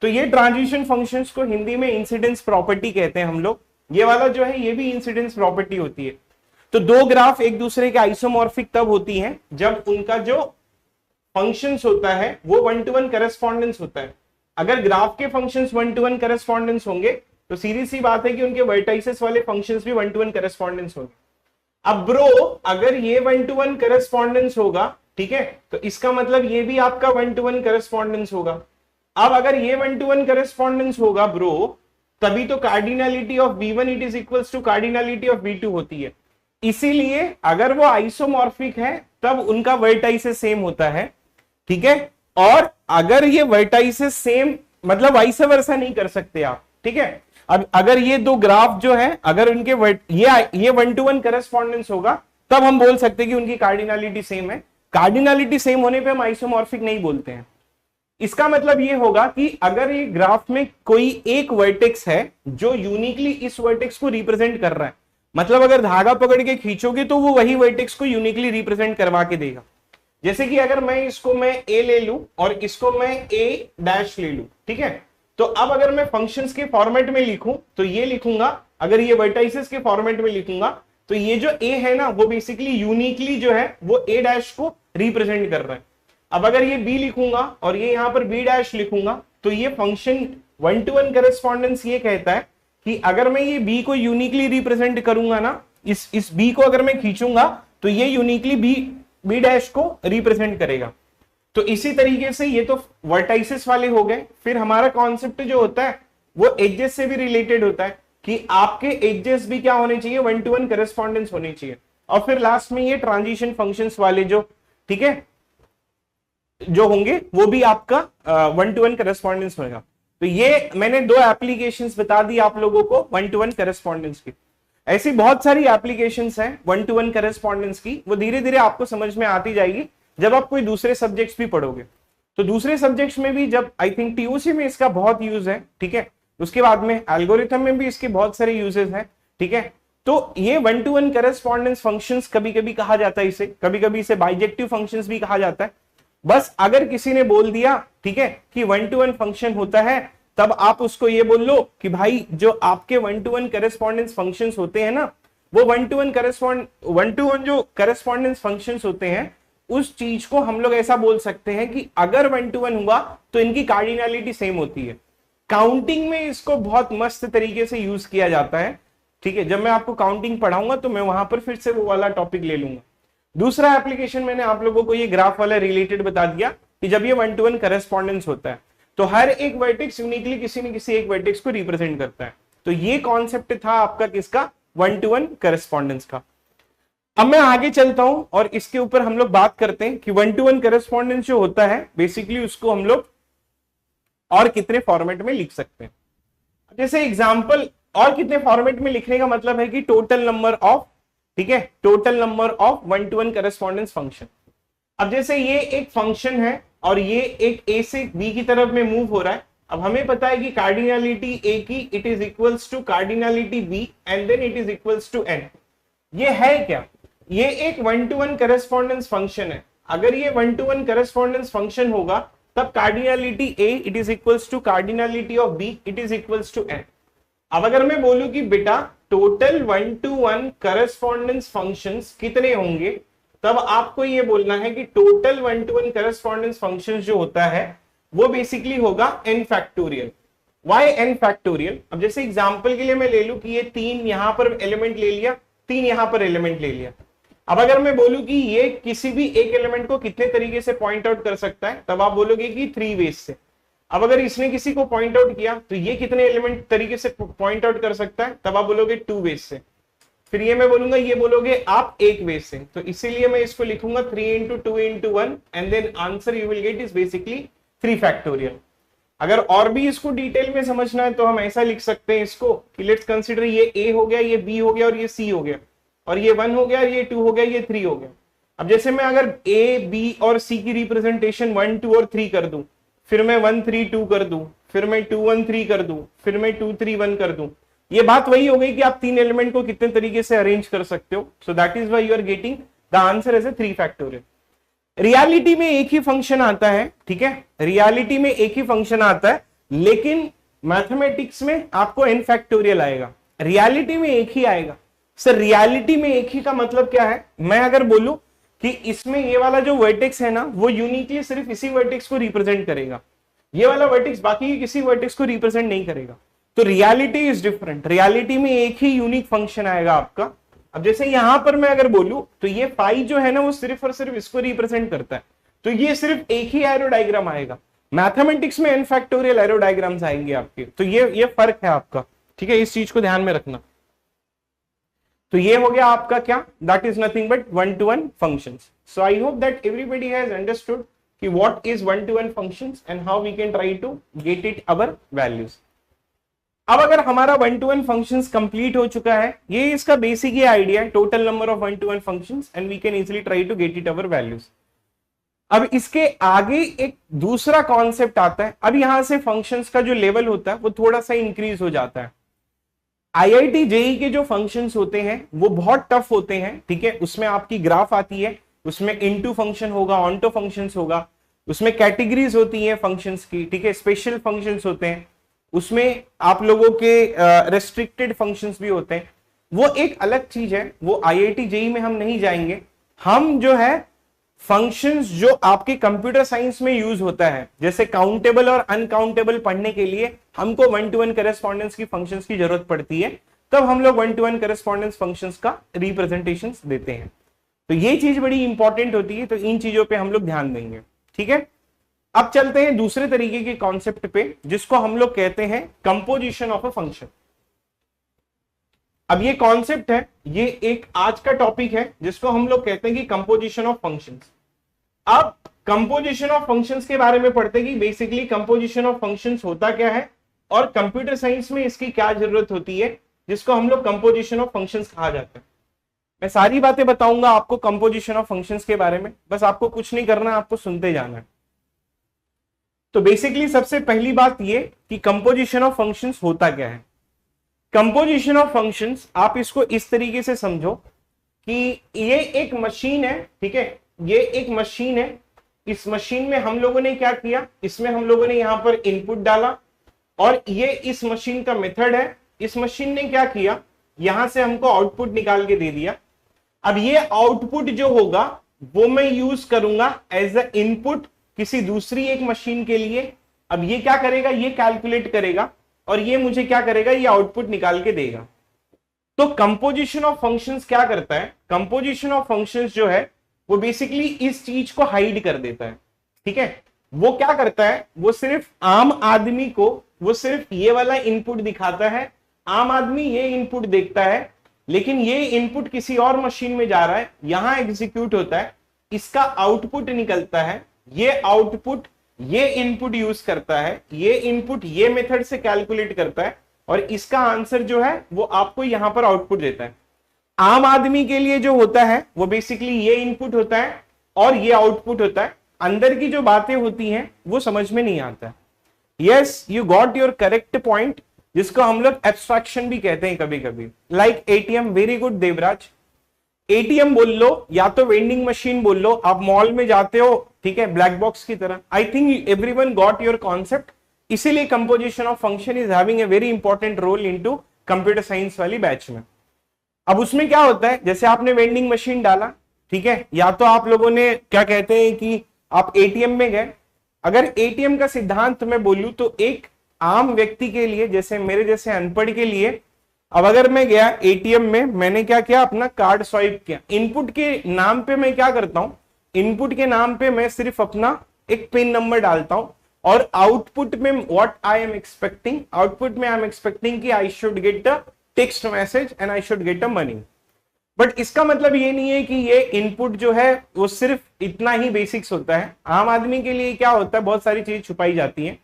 तो ये ट्रांजिशन फंक्शंस को हिंदी में इंसिडेंस प्रॉपर्टी कहते हैं हम लोग। ये वाला जो है ये भी इंसिडेंस प्रॉपर्टी होती है। तो दो ग्राफ एक दूसरे के आइसोमॉर्फिक तब होती हैं जब उनका जो फंक्शंस होता है वो 1 to 1 करेस्पॉन्डेंस होता है। अगर ग्राफ के फंक्शंस 1 to 1 करेस्पॉन्डेंस होंगे तो सीधी सी बात है कि उनके वर्टाइसेस वाले फंक्शंस भी 1 to 1 करेस्पॉन्डेंस होंगे। अब ब्रो अगर ये 1 to 1 करेस्पॉन्डेंस होगा, ठीक है, तो इसका मतलब ये भी आपका 1 to 1 करेस्पॉन्डेंस होगा। अब अगर ये 1 to 1 करेस्पॉन्डेंस होगा ब्रो, तभी तो cardinality of v1 it is equals to cardinality of v2 होती है। इसीलिए अगर वो आइसोमॉर्फिक है तब उनका वर्टाइसेस सेम होता है, ठीक है। और अगर ये वर्टाइसेस सेम, मतलब वाइस वर्सा नहीं कर सकते आप, ठीक है। अब अगर ये दो ग्राफ जो है, अगर उनके ये 1-to-1 करस्पॉन्डेंस होगा, तब हम बोल सकते हैं कि उनकी कार्डिनलिटी सेम है। कार्डिनलिटी सेम होने पे हम आइसोमॉर्फिक नहीं बोलते हैं। इसका मतलब ये होगा कि अगर ये ग्राफ में कोई एक वर्टेक्स है जो यूनिकली इस वर्टेक्स को रिप्रेजेंट कर रहा है, मतलब अगर धागा पकड़ के खींचोगे तो वो वही वर्टेक्स को यूनिकली रिप्रेजेंट करवा के देगा। जैसे कि अगर मैं ए ले लूं और इसको मैं ए डैश ले लूं, ठीक है। तो अब अगर मैं फंक्शंस के फॉर्मेट में लिखूं तो ये लिखूंगा, अगर ये वर्टाइसेस के फॉर्मेट में लिखूंगा तो ये जो ए है ना वो बेसिकली यूनिकली जो है वो ए डैश को रिप्रेजेंट कर रहा है। अब अगर ये बी लिखूंगा और ये यहां पर बी डैश लिखूंगा तो ये फंक्शन 1-to-1 करस्पॉन्डेंस ये कहता है कि अगर मैं ये बी को यूनिकली रिप्रेजेंट करूंगा ना, इस बी को अगर मैं खींचूंगा तो ये यूनिकली बी डैश को रिप्रेजेंट करेगा। तो इसी तरीके से ये तो वर्टाइसेस वाले हो गए। फिर हमारा कॉन्सेप्ट जो होता है वो एजेस से भी रिलेटेड होता है कि आपके एजेस भी क्या होने चाहिए, 1-to-1 करस्पॉन्डेंस होनी चाहिए। और फिर लास्ट में ये ट्रांजिशन फंक्शंस वाले जो, ठीक है, जो होंगे वो भी आपका 1-to-1 करस्पॉन्डेंस होगा। तो ये मैंने दो एप्लीकेशंस बता दी आप लोगों को 1-to-1 करस्पॉन्डेंस की। ऐसी बहुत सारी एप्लीकेशंस हैं 1-to-1 करस्पॉन्डेंस की, वो धीरे धीरे आपको समझ में आती जाएगी जब आप कोई दूसरे सब्जेक्ट्स भी पढ़ोगे। तो दूसरे सब्जेक्ट्स में भी, जब आई थिंक टीओसी में इसका बहुत यूज है, ठीक है, उसके बाद में एल्गोरिथम में भी इसके बहुत सारे यूजेस हैं, ठीक है। तो ये 1-to-1 करस्पॉन्डेंस फंक्शंस कभी कभी कहा जाता है इसे, कभी कभी इसे बाइजेक्टिव फंक्शंस भी कहा जाता है। बस अगर किसी ने बोल दिया, ठीक है, कि 1-to-1 फंक्शन होता है, तब आप उसको ये बोल लो कि भाई जो आपके 1-to-1 करस्पॉन्डेंस फंक्शंस होते हैं ना, वो 1-to-1 जो करस्पॉन्डेंस फंक्शंस होते हैं, उस चीज को हम लोग ऐसा बोल सकते हैं कि अगर 1-to-1 हुआ तो इनकी कार्डिनलिटी सेम होती है। काउंटिंग में इसको बहुत मस्त तरीके से यूज किया जाता है, ठीक है। जब मैं आपको काउंटिंग पढ़ाऊंगा तो मैं वहां पर फिर से वो वाला टॉपिक ले लूंगा। दूसरा एप्लीकेशन मैंने आप लोगों को ये ग्राफ वाला रिलेटेड बता दिया कि जब ये 1-to-1 करस्पॉन्डेंस होता है तो हर एक वर्टेक्स यूनिकली किसी न किसी एक वर्टेक्स को रिप्रेजेंट करता है। तो ये कॉन्सेप्ट था आपका किसका, 1-to-1 करस्पॉन्डेंस का। अब मैं आगे चलता हूं और इसके ऊपर हम लोग बात करते हैं कि 1-to-1 करस्पॉन्डेंस जो होता है बेसिकली उसको हम लोग और कितने फॉर्मेट में लिख सकते हैं। जैसे एग्जांपल, और कितने फॉर्मेट में लिखने का मतलब है कि टोटल नंबर ऑफ, ठीक है, total number of 1-to-1 correspondence function. अब जैसे ये एक फंक्शन है और ये एक ए से बी की तरफ में मूव हो रहा है। अब हमें पता है कि कार्डिनलिटी ए की it is equals to cardinality B and then it is equals to N. ये है क्या, ये एक 1-to-1 करस्पॉन्डेंस फंक्शन है। अगर ये 1-to-1 करस्पॉन्डेंस फंक्शन होगा तब cardinality A it is equals to cardinality of B it is equals to N. अब अगर मैं बोलूं कि बेटा टोटल 1-to-1 करस्पॉन्डेंस फंक्शंस कितने होंगे, तब आपको ये बोलना है कि टोटल 1-to-1 करस्पॉन्डेंस फंक्शंस जो होता है वो बेसिकली होगा n factorial. Why n factorial? अब जैसे एग्जांपल के लिए मैं ले लूं कि ये 3 यहां पर एलिमेंट ले लिया, 3 यहां पर एलिमेंट ले लिया। अब अगर मैं बोलूं कि ये किसी भी एक एलिमेंट को कितने तरीके से पॉइंट आउट कर सकता है, तब आप बोलोगे कि 3 वेज से। अब अगर इसने किसी को पॉइंट आउट किया तो ये कितने एलिमेंट तरीके से पॉइंट आउट कर सकता है, तब आप बोलोगे 2 वेज से। फिर ये मैं बोलूंगा, ये बोलोगे आप 1 वेज से। तो इसीलिए मैं इसको लिखूंगा 3 × 2 × 1 and then answer you will get is basically 3 factorial. अगर और भी इसको डिटेल में समझना है तो हम ऐसा लिख सकते हैं इसको कि लेट्स कंसीडर ये a हो गया, ये b हो गया और ये c हो गया, और ये 1 हो गया, ये 2 हो गया, ये 3 हो गया। अब जैसे मैं अगर a, b और c की रिप्रेजेंटेशन 1, 2 और 3 कर दूं, फिर मैं 1, 3, 2 कर दूं, फिर मैं 2, 1, 3 कर दूं, फिर मैं 2, 3, 1 कर दूं, ये बात वही हो गई कि आप 3 एलिमेंट को कितने तरीके से अरेंज कर सकते हो। So that is why you are getting the answer as a 3 factorial. Reality में एक ही फंक्शन आता है, ठीक है, रियलिटी में एक ही फंक्शन आता है, लेकिन मैथमेटिक्स में आपको n फैक्टोरियल आएगा। रियलिटी में एक ही आएगा। सर रियलिटी में एक ही का मतलब क्या है? मैं अगर बोलूं कि इसमें ये वाला जो वर्टेक्स है ना वो यूनिकली सिर्फ इसी वर्टेक्स को रिप्रेजेंट करेगा, ये वाला वर्टेक्स बाकी किसी वर्टेक्स को रिप्रेजेंट नहीं करेगा, तो रियलिटी इज डिफरेंट। रियलिटी में एक ही यूनिक फंक्शन आएगा आपका। अब जैसे यहां पर मैं अगर बोलूं तो ये फाई जो है ना वो सिर्फ और सिर्फ इसको रिप्रेजेंट करता है, तो ये सिर्फ एक ही एरो डायग्राम आएगा। मैथमेटिक्स में n फैक्टोरियल एरो डायग्राम्स आएंगे आपके, तो ये फर्क है आपका, ठीक है, इस चीज को ध्यान में रखना। तो ये हो गया आपका क्या, that is nothing but 1-to-1 functions. So I hope that everybody has understood कि what is one to one functions and how we can try to get it our values. अब अगर हमारा one to one functions complete हो चुका है, ये इसका बेसिक ही आइडिया है, total number of one to one functions and we can easily try to get it our values. अब इसके आगे एक दूसरा कॉन्सेप्ट आता है। अब यहां से फंक्शंस का जो लेवल होता है वो थोड़ा सा इंक्रीज हो जाता है। आईआईटी जेई के जो फंक्शंस होते हैं वो बहुत टफ होते हैं, ठीक है। उसमें आपकी ग्राफ आती है, उसमें इनटू फंक्शन होगा, ऑनटू फंक्शंस होगा, उसमें कैटेगरीज होती हैं फंक्शंस की, ठीक है, स्पेशल फंक्शंस होते हैं, उसमें आप लोगों के रेस्ट्रिक्टेड फंक्शंस भी होते हैं। वो एक अलग चीज है, वो आईआईटी जेई में हम नहीं जाएंगे। हम जो है फंक्शंस जो आपके कंप्यूटर साइंस में यूज होता है, जैसे काउंटेबल और अनकाउंटेबल पढ़ने के लिए हमको वन टू वन करेस्पॉन्डेंस की फंक्शंस की जरूरत पड़ती है, तब हम लोग one to one correspondence functions का रिप्रेजेंटेशन देते हैं। तो ये चीज बड़ी इंपॉर्टेंट होती है, तो इन चीजों पे हम लोग ध्यान देंगे, ठीक है। अब चलते हैं दूसरे तरीके के कॉन्सेप्ट पे, जिसको हम लोग कहते हैं कंपोजिशन ऑफ अ फंक्शन। अब ये कॉन्सेप्ट है, ये एक आज का टॉपिक है जिसको हम लोग कहते हैं कि कंपोजिशन ऑफ फंक्शंस। अब कंपोजिशन ऑफ फंक्शंस के बारे में पढ़ते हैं कि बेसिकली कंपोजिशन ऑफ फंक्शंस होता क्या है और कंप्यूटर साइंस में इसकी क्या जरूरत होती है, जिसको हम लोग कंपोजिशन ऑफ फंक्शंस कहा जाता है। मैं सारी बातें बताऊंगा आपको कंपोजिशन ऑफ फंक्शंस के बारे में, बस आपको कुछ नहीं करना, आपको सुनते जाना है। तो बेसिकली सबसे पहली बात ये कि कंपोजिशन ऑफ फंक्शंस होता क्या है। कंपोजिशन ऑफ फंक्शंस आप इसको इस तरीके से समझो कि ये एक मशीन है, ठीक है, ये एक मशीन है। इस मशीन में हम लोगों ने क्या किया, इसमें हम लोगों ने यहां पर इनपुट डाला और ये इस मशीन का मेथड है। इस मशीन ने क्या किया, यहां से हमको आउटपुट निकाल के दे दिया। अब ये आउटपुट जो होगा वो मैं यूज करूंगा एज अ इनपुट किसी दूसरी एक मशीन के लिए। अब ये क्या करेगा, ये कैलकुलेट करेगा और ये मुझे क्या करेगा, ये आउटपुट निकाल के देगा। तो कंपोजिशन ऑफ फंक्शंस क्या करता है, कंपोजिशन ऑफ फंक्शंस जो है वो बेसिकली इस चीज को हाइड कर देता है, ठीक है। वो क्या करता है, वो सिर्फ आम आदमी को वो सिर्फ ये वाला इनपुट दिखाता है। आम आदमी ये इनपुट देखता है, लेकिन ये इनपुट किसी और मशीन में जा रहा है, यहां एग्जीक्यूट होता है, इसका आउटपुट निकलता है। ये आउटपुट ये इनपुट यूज करता है, ये इनपुट ये मेथड से कैलकुलेट करता है और इसका आंसर जो है वो आपको यहां पर आउटपुट देता है। आम आदमी के लिए जो होता है वो बेसिकली ये इनपुट होता है और ये आउटपुट होता है। अंदर की जो बातें होती हैं वो समझ में नहीं आता। Yes, you got your correct point, जिसको हम लोग एब्स्ट्रैक्शन भी कहते हैं कभी कभी। Like ATM, very good Devraj. ATM बोल लो या तो वेंडिंग मशीन बोल लो, आप मॉल में जाते हो, ठीक है, ब्लैक बॉक्स की तरह। I think everyone got your concept. इसीलिए composition of function is having a very important role into computer science वाली बैच में। अब उसमें क्या होता है, जैसे आपने वेंडिंग मशीन डाला, ठीक है, या तो आप लोगों ने क्या कहते हैं कि आप एटीएम में गए। अगर एटीएम का सिद्धांत मैं बोलूं तो एक आम व्यक्ति के लिए, जैसे मेरे जैसे अनपढ़ के लिए, अब अगर मैं गया एटीएम में, मैंने क्या किया, अपना कार्ड स्वाइप किया। इनपुट के नाम पे मैं क्या करता हूं, इनपुट के नाम पे मैं सिर्फ अपना एक पिन नंबर डालता हूं और आउटपुट में what I am expecting, output में आई एम एक्सपेक्टिंग कि I should get a text message and I should get a money. But इसका मतलब ये नहीं है कि ये इनपुट जो है वो सिर्फ इतना ही बेसिक्स होता है। आम आदमी के लिए क्या होता है, बहुत सारी चीज छुपाई जाती है।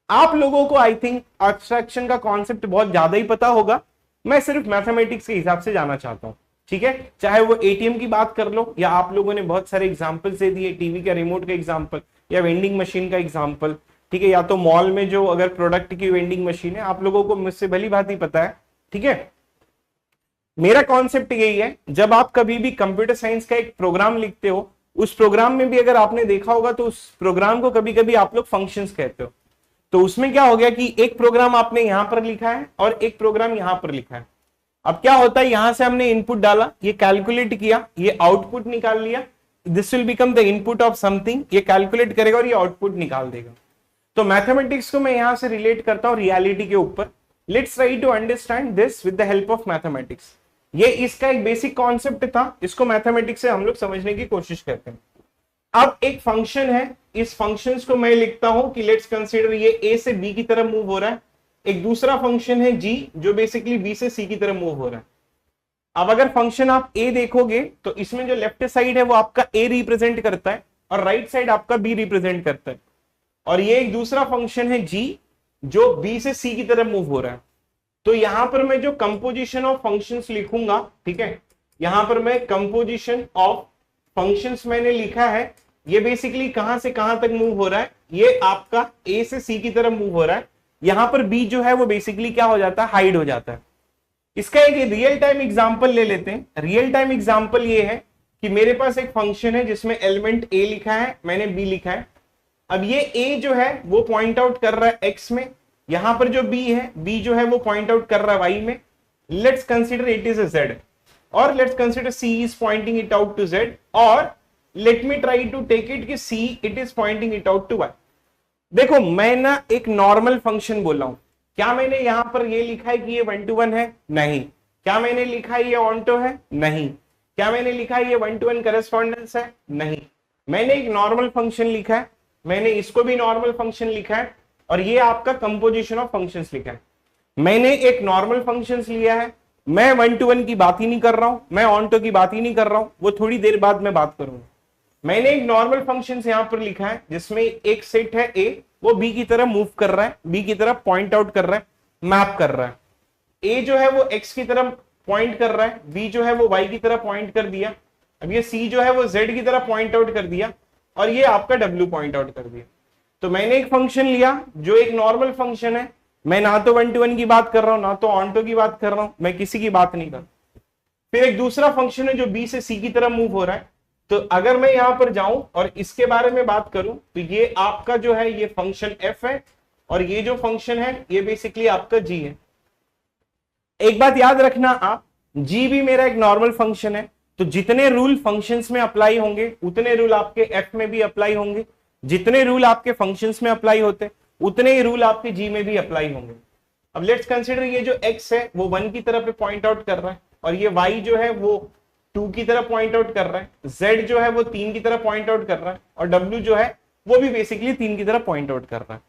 आप लोगों को आई थिंक एब्स्ट्रैक्शन का कॉन्सेप्ट बहुत ज्यादा ही पता होगा, मैं सिर्फ मैथमेटिक्स के हिसाब से जाना चाहता हूं, ठीक है। चाहे वो एटीएम की बात कर लो या आप लोगों ने बहुत सारे एग्जांपल्स दे दिए, टीवी का रिमोट का एग्जांपल या वेंडिंग मशीन का एग्जांपल, ठीक है, या तो मॉल में जो अगर प्रोडक्ट की वेंडिंग मशीन है, आप लोगों को मुझसे भली भांति पता है, ठीक है। मेरा कॉन्सेप्ट यही है, जब आप कभी भी कंप्यूटर साइंस का एक प्रोग्राम लिखते हो, उस प्रोग्राम में भी अगर आपने देखा होगा तो उस प्रोग्राम को कभी कभी आप लोग फंक्शंस कहते हो। तो उसमें क्या हो गया कि एक प्रोग्राम आपने यहां पर लिखा है और एक प्रोग्राम यहां पर लिखा है। अब क्या होता है, यहां से हमने इनपुट डाला, ये कैलकुलेट किया, ये आउटपुट निकाल लिया, this will become the input of something, ये कैलकुलेट करेगा और ये आउटपुट निकाल देगा। तो मैथमेटिक्स को मैं यहां से रिलेट करता हूं रियलिटी के ऊपर। Let's try to understand this with the help of mathematics. ये इसका एक बेसिक कॉन्सेप्ट था, इसको मैथमेटिक्स से हम लोग समझने की कोशिश करते हैं। अब एक फंक्शन है, इस फंक्शन को मैं लिखता हूं कि लेट्स कंसीडर ये ए से बी की तरफ मूव हो रहा है। एक दूसरा फंक्शन है जी, जो बेसिकली बी से सी की तरफ मूव हो रहा है। अब अगर फंक्शन आप ए देखोगे तो इसमें जो लेफ्ट साइड है वो आपका ए रिप्रेजेंट करता है और राइट साइड आपका बी रिप्रेजेंट करता है। और ये एक दूसरा फंक्शन है जी, जो बी से सी की तरफ मूव हो रहा है। तो यहां पर मैं जो कंपोजिशन ऑफ फंक्शंस लिखूंगा, ठीक है, यहां पर मैं कंपोजिशन ऑफ फंक्शंस मैंने लिखा है, ये बेसिकली कहां से कहां तक मूव हो रहा है, ये आपका ए से सी की तरफ मूव हो रहा है। यहां पर बी जो है वो बेसिकली क्या हो जाता है, हाइड हो जाता है। इसका एक रियल टाइम एग्जांपल ले लेते हैं। रियल टाइम एग्जांपल ये है कि मेरे पास एक फंक्शन है जिसमें एलिमेंट ए लिखा है, मैंने बी लिखा है। अब ये ए जो है वो पॉइंट आउट कर रहा है एक्स में, यहां पर जो बी है, बी जो है वो पॉइंट आउट कर रहा है वाई में। Let's consider it is a Z, और let's consider C is pointing it out to Z, और let me try to take it कि C it is pointing it out to Y. देखो मैं ना एक नॉर्मल फंक्शन बोल रहा हूं, क्या मैंने यहां पर ये लिखा है कि ये 1 to 1 है? नहीं। क्या मैंने लिखा है ये ऑनटो है? नहीं। क्या मैंने लिखा है ये 1 to 1 करस्पॉन्डेंस है? नहीं। मैंने एक नॉर्मल फंक्शन लिखा है, मैंने इसको भी नॉर्मल फंक्शन लिखा है, और ये आपका कंपोजिशन ऑफ फंक्शंस लिखा है। मैंने एक नॉर्मल फंक्शंस लिया है, मैं 1 to 1 की बात ही नहीं कर रहा हूं, मैं ऑनटो की बात ही नहीं कर रहा हूं, वो थोड़ी देर बाद मैं बात करूंगा। मैंने एक नॉर्मल फंक्शन यहां पर लिखा है जिसमें एक सेट है ए, वो बी की तरफ मूव कर रहा है, बी की तरफ पॉइंट आउट कर रहा है, मैप कर रहा है। ए जो है वो एक्स की तरफ पॉइंट कर रहा है, बी जो है वो वाई की तरफ पॉइंट कर दिया, अब ये सी जो है वो जेड की तरफ पॉइंट आउट कर दिया, और ये आपका डब्ल्यू पॉइंट आउट कर दिया। तो मैंने एक फंक्शन लिया जो एक नॉर्मल फंक्शन है, मैं ना तो 1 to 1 की बात कर रहा हूं, ना तो ऑनटो की बात कर रहा हूं, मैं किसी की बात नहीं कर रहा। फिर एक दूसरा फंक्शन है जो बी से सी की तरफ मूव हो रहा है। तो अगर मैं यहां पर जाऊं और इसके बारे में बात करूं तो ये आपका जो है ये फंक्शन एफ है, और ये जो फंक्शन है ये बेसिकली आपका जी है। एक बात याद रखना आप, जी भी मेरा एक नॉर्मल फंक्शन है, तो जितने रूल फंक्शंस में अप्लाई होंगे उतने रूल आपके एफ में भी अप्लाई होंगे, जितने रूल आपके फंक्शंस में अप्लाई होते उतने ही रूल आपके जी में भी अप्लाई होंगे। अब लेट्स कंसीडर ये जो एक्स है वो 1 की तरफ पॉइंट आउट कर रहा है, और ये वाई जो है वो 2 की तरफ पॉइंट आउट कर रहा है, z जो है वो 3 की तरफ पॉइंट आउट कर रहा है, और w जो है वो भी बेसिकली 3 की तरफ पॉइंट आउट कर रहा है।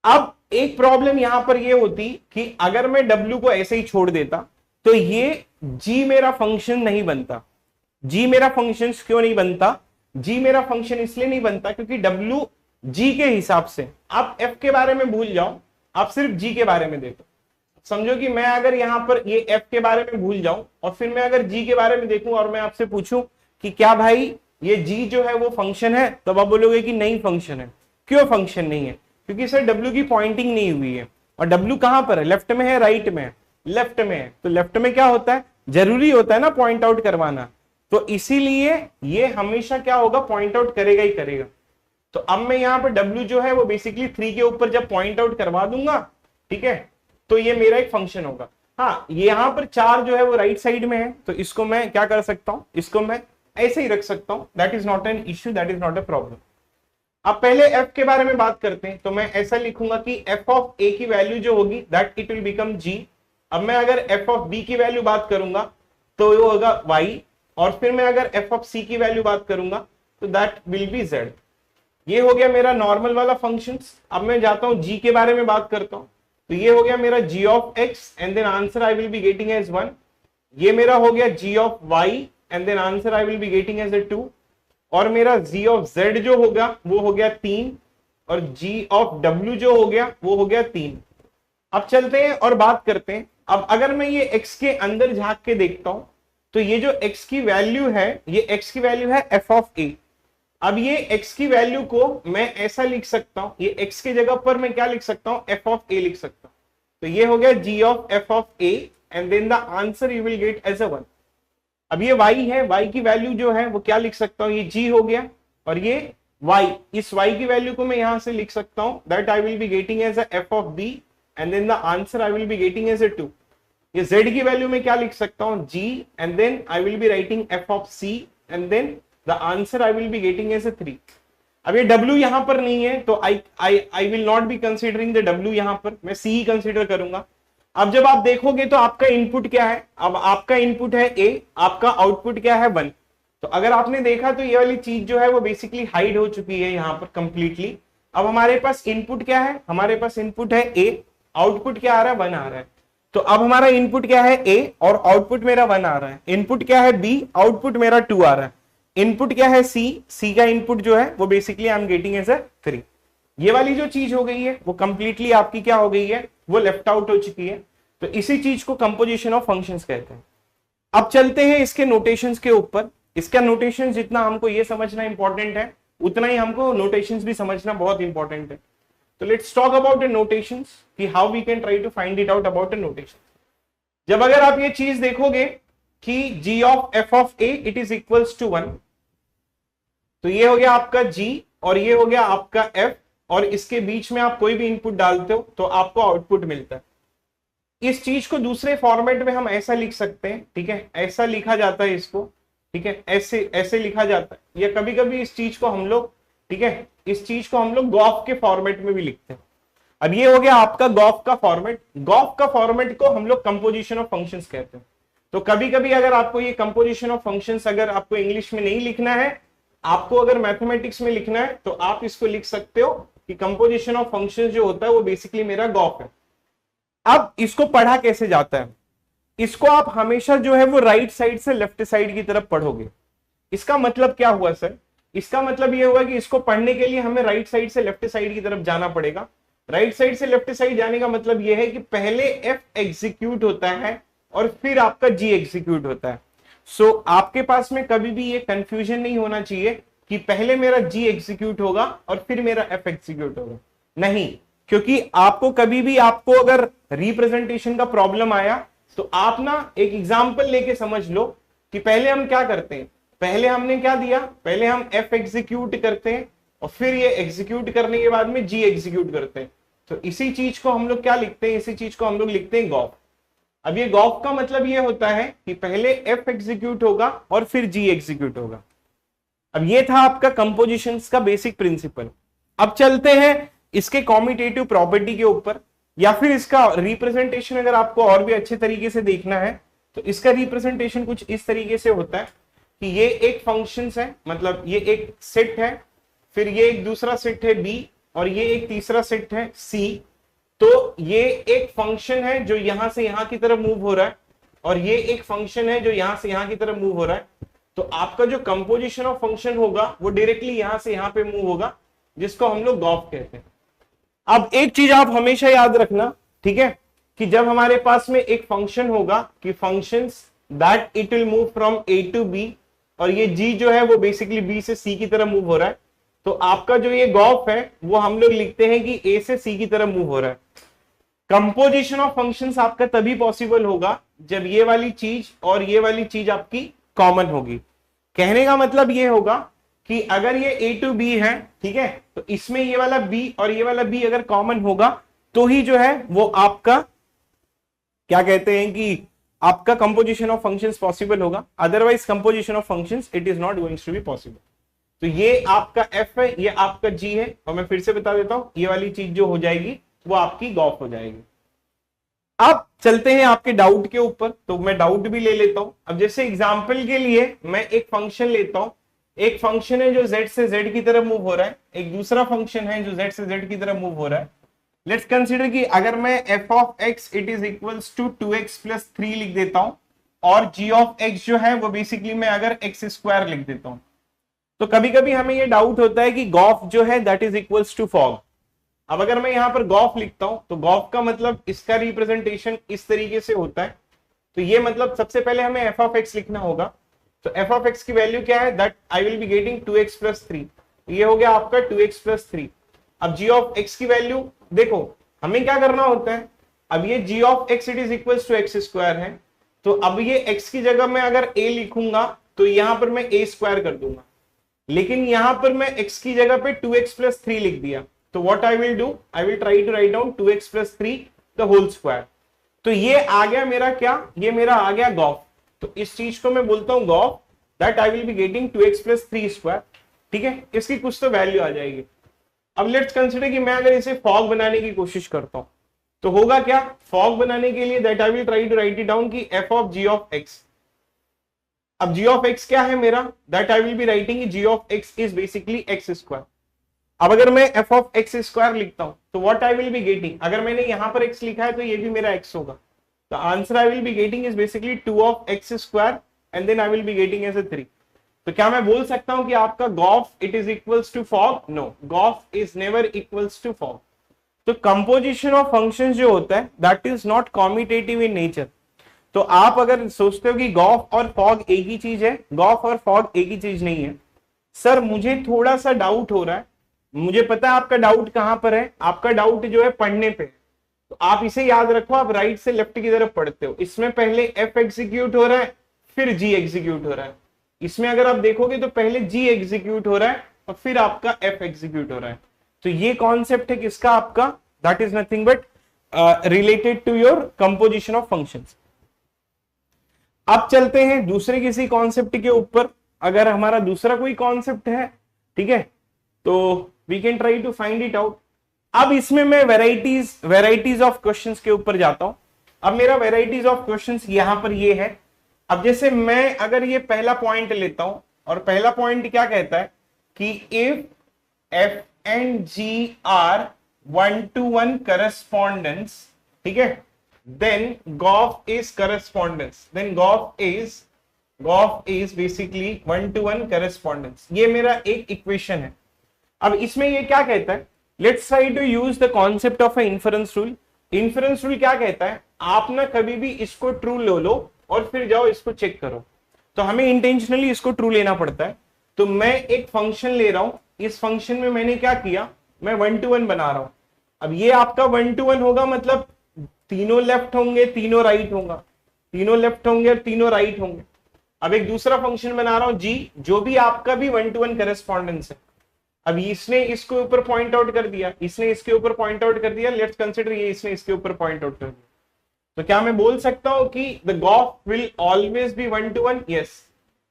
अब एक प्रॉब्लम यहां पर ये होती कि अगर मैं w को ऐसे ही छोड़ देता तो ये g मेरा फंक्शन नहीं बनता। g मेरा फंक्शन क्यों नहीं बनता? g मेरा फंक्शन इसलिए नहीं बनता क्योंकि w g के हिसाब से, आप f के बारे में भूल जाओ, आप सिर्फ g के बारे में देखो। समझो कि मैं अगर यहां पर ये f के बारे में भूल जाऊं और फिर मैं अगर g के बारे में देखूं और मैं आपसे पूछूं कि क्या भाई ये g जो है वो फंक्शन है, तब आप बोलोगे कि नहीं फंक्शन है। क्यों फंक्शन नहीं है? क्योंकि सर w की पॉइंटिंग नहीं हुई है, और w कहां पर है? लेफ्ट में है, राइट में है? लेफ्ट में है। तो लेफ्ट में क्या होता है? जरूरी होता है ना पॉइंट आउट करवाना, तो इसीलिए ये हमेशा क्या होगा, पॉइंट आउट करेगा ही करेगा। तो अब मैं यहाँ पर w जो है वो बेसिकली 3 के ऊपर जब पॉइंट आउट करवा दूंगा, ठीक है, तो ये मेरा एक फंक्शन होगा। हाँ, यहाँ पर 4 जो है वो राइट साइड में है, तो इसको मैं क्या कर सकता हूं, इसको मैं ऐसे ही रख सकता हूं, that is not an issue, that is not a problem. अब पहले f के बारे में बात करते हैं, तो मैं ऐसा लिखूंगा कि f ऑफ a की वैल्यू जो होगी that it will become g। अब मैं अगर f ऑफ b की वैल्यू बात करूंगा तो वो होगा y, और फिर मैं अगर f ऑफ c की वैल्यू बात करूंगा तो दैट विल बी z। ये हो गया मेरा नॉर्मल वाला फंक्शंस। अब मैं जाता हूं g के बारे में बात करता हूं, तो ये हो गया मेरा g of x and then answer I will be getting as 1। ये मेरा हो गया g of y and then answer I will be getting as 2। और मेरा g ऑफ z जो होगा वो हो गया 3, और g ऑफ w जो हो गया वो हो गया 3। अब चलते हैं और बात करते हैं। अब अगर मैं ये x के अंदर झांक के देखता हूं तो ये जो x की वैल्यू है, ये x की वैल्यू है f ऑफ a। अब ये x की वैल्यू को मैं ऐसा लिख सकता हूं, ये x की जगह पर मैं क्या लिख सकता हूं, f ऑफ a लिख सकता हूं। तो ये हो गया g of f of a and then the answer you will get as a 1। अब ये y है, y की वैल्यू जो है वो क्या लिख सकता हूं, ये g हो गया, और ये y, इस y की वैल्यू को मैं यहां से लिख सकता हूं that I will be getting as a f of b and then the answer I will be getting as a 2। ये z की वैल्यू में क्या लिख सकता हूं, g and then I will be writing f of c and then the answer I will be getting as a 3। अब ये w यहां पर नहीं है तो I will not be considering the w, यहां पर मैं c ही कंसीडर करूंगा। अब जब आप देखोगे तो आपका इनपुट क्या है, अब आपका इनपुट है a, आपका आउटपुट क्या है 1। तो अगर आपने देखा तो ये वाली चीज जो है वो बेसिकली हाइड हो चुकी है यहाँ पर कंप्लीटली। अब हमारे पास इनपुट क्या है, हमारे पास इनपुट है a, आउटपुट क्या आ रहा है, 1 आ रहा है। तो अब हमारा इनपुट क्या है a और आउटपुट मेरा 1 आ रहा है। इनपुट क्या है b, आउटपुट मेरा 2 आ रहा है। इनपुट क्या है सी का इनपुट जो है वो basically I am getting as a 3। ये वाली जो चीज हो गई है वो कंप्लीटली आपकी क्या हो गई है, वो लेफ्ट आउट हो चुकी है। तो इसी चीज को कंपोजिशन ऑफ फंक्शंस कहते हैं। अब चलते हैं इसके नोटेशंस के ऊपर। इसका नोटेशन जितना हमको ये समझना इंपॉर्टेंट है उतना ही हमको नोटेशंस भी समझना बहुत इंपॉर्टेंट है। तो let's talk about the notations कि how we can try to find it out about the notation. जब अगर आप ये चीज देखोगे कि g of f of a it is equals to 1, तो ये हो गया आपका g और ये हो गया आपका f, और इसके बीच में आप कोई भी इनपुट डालते हो तो आपको आउटपुट मिलता है। इस चीज को दूसरे फॉर्मेट में हम ऐसा लिख सकते हैं, ठीक है, ऐसा लिखा जाता है इसको, ठीक है, ऐसे ऐसे लिखा जाता है, या कभी कभी इस चीज को हम लोग, ठीक है, इस चीज को हम लोग गॉफ के फॉर्मेट में भी लिखते हैं। अब ये हो गया आपका गॉफ का फॉर्मेट। गॉफ का फॉर्मेट को हम लोग कंपोजिशन ऑफ फंक्शंस कहते हैं। तो कभी कभी अगर आपको ये कंपोजिशन ऑफ फंक्शंस अगर आपको इंग्लिश में नहीं लिखना है, आपको अगर मैथमेटिक्स में लिखना है, तो आप इसको लिख सकते हो कि कंपोजिशन ऑफ फंक्शंस जो होता है वो बेसिकली मेरा गॉफ है। अब इसको पढ़ा कैसे जाता है, इसको आप हमेशा जो है वो राइट साइड से लेफ्ट साइड की तरफ पढ़ोगे। इसका मतलब क्या हुआ सर, इसका मतलब ये हुआ कि इसको पढ़ने के लिए हमें राइट साइड से लेफ्ट साइड की तरफ जाना पड़ेगा। राइट साइड से लेफ्ट साइड जाने का मतलब ये है कि पहले एफ एग्जीक्यूट होता है और फिर आपका जी एग्जीक्यूट होता है। सो आपके पास में कभी भी ये कंफ्यूजन नहीं होना चाहिए कि पहले मेरा जी एग्जीक्यूट होगा और फिर मेरा एफ एग्जीक्यूट होगा, नहीं, क्योंकि आपको कभी भी आपको अगर रिप्रेजेंटेशन का प्रॉब्लम आया तो आप ना एक एग्जांपल लेके समझ लो कि पहले हम क्या करते हैं, पहले हमने क्या दिया, पहले हम एफ एग्जीक्यूट करते हैं और फिर ये एग्जीक्यूट करने के बाद में जी एग्जीक्यूट करते हैं। तो इसी चीज को हम लोग क्या लिखते हैं, इसी चीज को हम लोग लिखते हैं गॉफ। अब ये गॉफ का मतलब ये होता है कि पहले एफ एग्जीक्यूट होगा और फिर जी एग्जीक्यूट होगा। अब ये था आपका कंपोजिशंस का बेसिक प्रिंसिपल। अब चलते हैं इसके कॉम्यूटेटिव प्रॉपर्टी के ऊपर, या फिर इसका रिप्रेजेंटेशन अगर आपको और भी अच्छे तरीके से देखना है तो इसका रिप्रेजेंटेशन कुछ इस तरीके से होता है कि ये एक फंक्शंस है, मतलब ये एक सेट है, फिर ये एक दूसरा सेट है बी और ये एक तीसरा सेट है सी। तो ये एक फंक्शन है जो यहां से यहां की तरफ मूव हो रहा है और ये एक फंक्शन है जो यहां से यहां की तरफ मूव हो रहा है। तो आपका जो कंपोजिशन ऑफ फंक्शन होगा वो डायरेक्टली यहां से यहां पे मूव होगा, जिसको हम लोग गॉफ कहते हैं। अब एक चीज आप हमेशा याद रखना, ठीक है, कि जब हमारे पास में एक फंक्शन होगा कि functions that it will move from A to B, और ये जी जो है वो बेसिकली बी से सी की तरफ मूव हो रहा है, तो आपका जो ये गॉफ है वो हम लोग लिखते हैं कि ए से सी की तरफ मूव हो रहा है। कंपोजिशन ऑफ फंक्शंस आपका तभी पॉसिबल होगा जब ये वाली चीज और ये वाली चीज आपकी कॉमन होगी। कहने का मतलब ये होगा कि अगर ये ए टू बी है, ठीक है, तो इसमें ये वाला बी और ये वाला बी अगर कॉमन होगा तो ही जो है वो आपका क्या कहते हैं कि आपका कंपोजिशन ऑफ फंक्शंस पॉसिबल होगा। Otherwise composition of functions it is not going to be possible. तो ये आपका एफ है, ये आपका जी है, और मैं फिर से बता देता हूं ये वाली चीज जो हो जाएगी वो आपकी गॉफ हो जाएगी। अब चलते हैं आपके डाउट के ऊपर, तो मैं डाउट भी ले लेता हूं। अब जैसे एग्जांपल के लिए मैं एक फंक्शन लेता हूं, एक फंक्शन है जो z से z की तरफ मूव हो रहा है, एक दूसरा फंक्शन है जो z से z की तरफ मूव हो रहा है। लेट्स कंसीडर कि अगर मैं f of x it is equals to 2x plus 3 लिख देता हूं और g ऑफ x जो है वो बेसिकली मैं अगर x स्क्वायर लिख देता हूं, तो कभी कभी हमें ये डाउट होता है कि गॉफ जो है that is equals to fog. अब अगर मैं यहां पर गॉफ लिखता हूं तो गॉफ का मतलब इसका रिप्रेजेंटेशन इस तरीके से होता है। तो ये मतलब सबसे पहले हमें f ऑफ x लिखना होगा। तो f ऑफ x की वैल्यू क्या है, that I will be getting 2x plus 3। ये हो गया आपका 2x प्लस 3। अब g ऑफ x की वैल्यू देखो हमें क्या करना होता है, अब ये g of x it is equals to x square है, तो अब ये x की जगह में अगर a लिखूंगा तो यहां पर मैं a स्क्वायर कर दूंगा, लेकिन यहां पर मैं x की जगह पे 2x प्लस 3 लिख दिया। तो what I will do, I will try to write down 2x plus 3 the whole square. तो ये आ गया मेरा क्या, ये मेरा आ गया गॉफ। तो इस चीज को मैं बोलता हूं gof, that I will be getting 2x plus 3 square, ठीक है, इसकी कुछ तो वैल्यू आ जाएगी। अब लेट्स कंसीडर कि मैं अगर इसे फॉग बनाने की कोशिश करता हूं तो होगा क्या, फॉग बनाने के लिए that I will try to write it down की f of g of x। अब g ऑफ x क्या है मेरा, that I will be writing g of x is basically x square. अब अगर मैं f ऑफ x स्क्वायर लिखता हूं तो what I will be getting, अगर मैंने यहां पर x लिखा है तो ये भी मेरा x होगा। तो answer I will be getting is basically 2 of x square and then I will be getting as a 3। तो क्या मैं बोल सकता हूं कि आपका gof it is equals to fog? No, gof is never equals to fog. तो कंपोजिशन ऑफ फंक्शंस जो होता है that is not commutative in nature. तो आप अगर सोचते हो कि गॉफ और फॉग एक ही चीज है, गॉफ और फॉग एक ही चीज नहीं है। सर मुझे थोड़ा सा डाउट हो रहा है, मुझे पता है आपका डाउट कहां पर है, आपका डाउट जो है पढ़ने पे। तो आप इसे याद रखो, आप राइट से लेफ्ट की तरफ पढ़ते हो, इसमें पहले एफ एग्जीक्यूट हो रहा है फिर जी एग्जीक्यूट हो रहा है। इसमें अगर आप देखोगे तो पहले जी एग्जीक्यूट हो रहा है और फिर आपका एफ एग्जीक्यूट हो रहा है। तो ये कॉन्सेप्ट है किसका? आपका, that is nothing but related to your composition of functions. अब चलते हैं दूसरे किसी कॉन्सेप्ट के ऊपर। अगर हमारा दूसरा कोई कॉन्सेप्ट है, ठीक है, तो we can try to find it out. अब इसमें मैं वेराइटीज ऑफ क्वेश्चंस के ऊपर जाता हूं। अब मेरा वेराइटीज ऑफ क्वेश्चंस यहां पर ये है। अब जैसे मैं अगर ये पहला पॉइंट लेता हूं, और पहला पॉइंट क्या कहता है कि if F and G are 1-to-1 correspondence, ठीक है, then gof is correspondence, then gof is basically 1-to-1 correspondence. ये मेरा एक इक्वेशन है। अब इसमें ये क्या कहता है, let's try to use the concept of a inference rule. Inference rule क्या कहता है, आप ना कभी भी इसको ट्रू ले लो और फिर जाओ इसको चेक करो। तो हमें इंटेंशनली इसको ट्रू लेना पड़ता है। तो मैं एक फंक्शन ले रहा हूं, इस फंक्शन में मैंने क्या किया, मैं 1-to-1 बना रहा हूं। अब ये आपका 1-to-1 होगा, मतलब तीनों लेफ्ट होंगे तीनों राइट होगा, तीनों लेफ्ट होंगे और तीनों राइट होंगे। अब एक दूसरा फंक्शन बना रहा हूं जी, जो भी आपका भी 1-to-1 करस्पॉन्डेंस है। अब इसने इसके ऊपर पॉइंट आउट कर दिया, इसने इसके ऊपर पॉइंट आउट कर दिया, लेट्स कंसीडर ये इसने इसके ऊपर पॉइंट आउट कर दिया। तो क्या मैं बोल सकता हूं कि the gof will always be 1-to-1? Yes,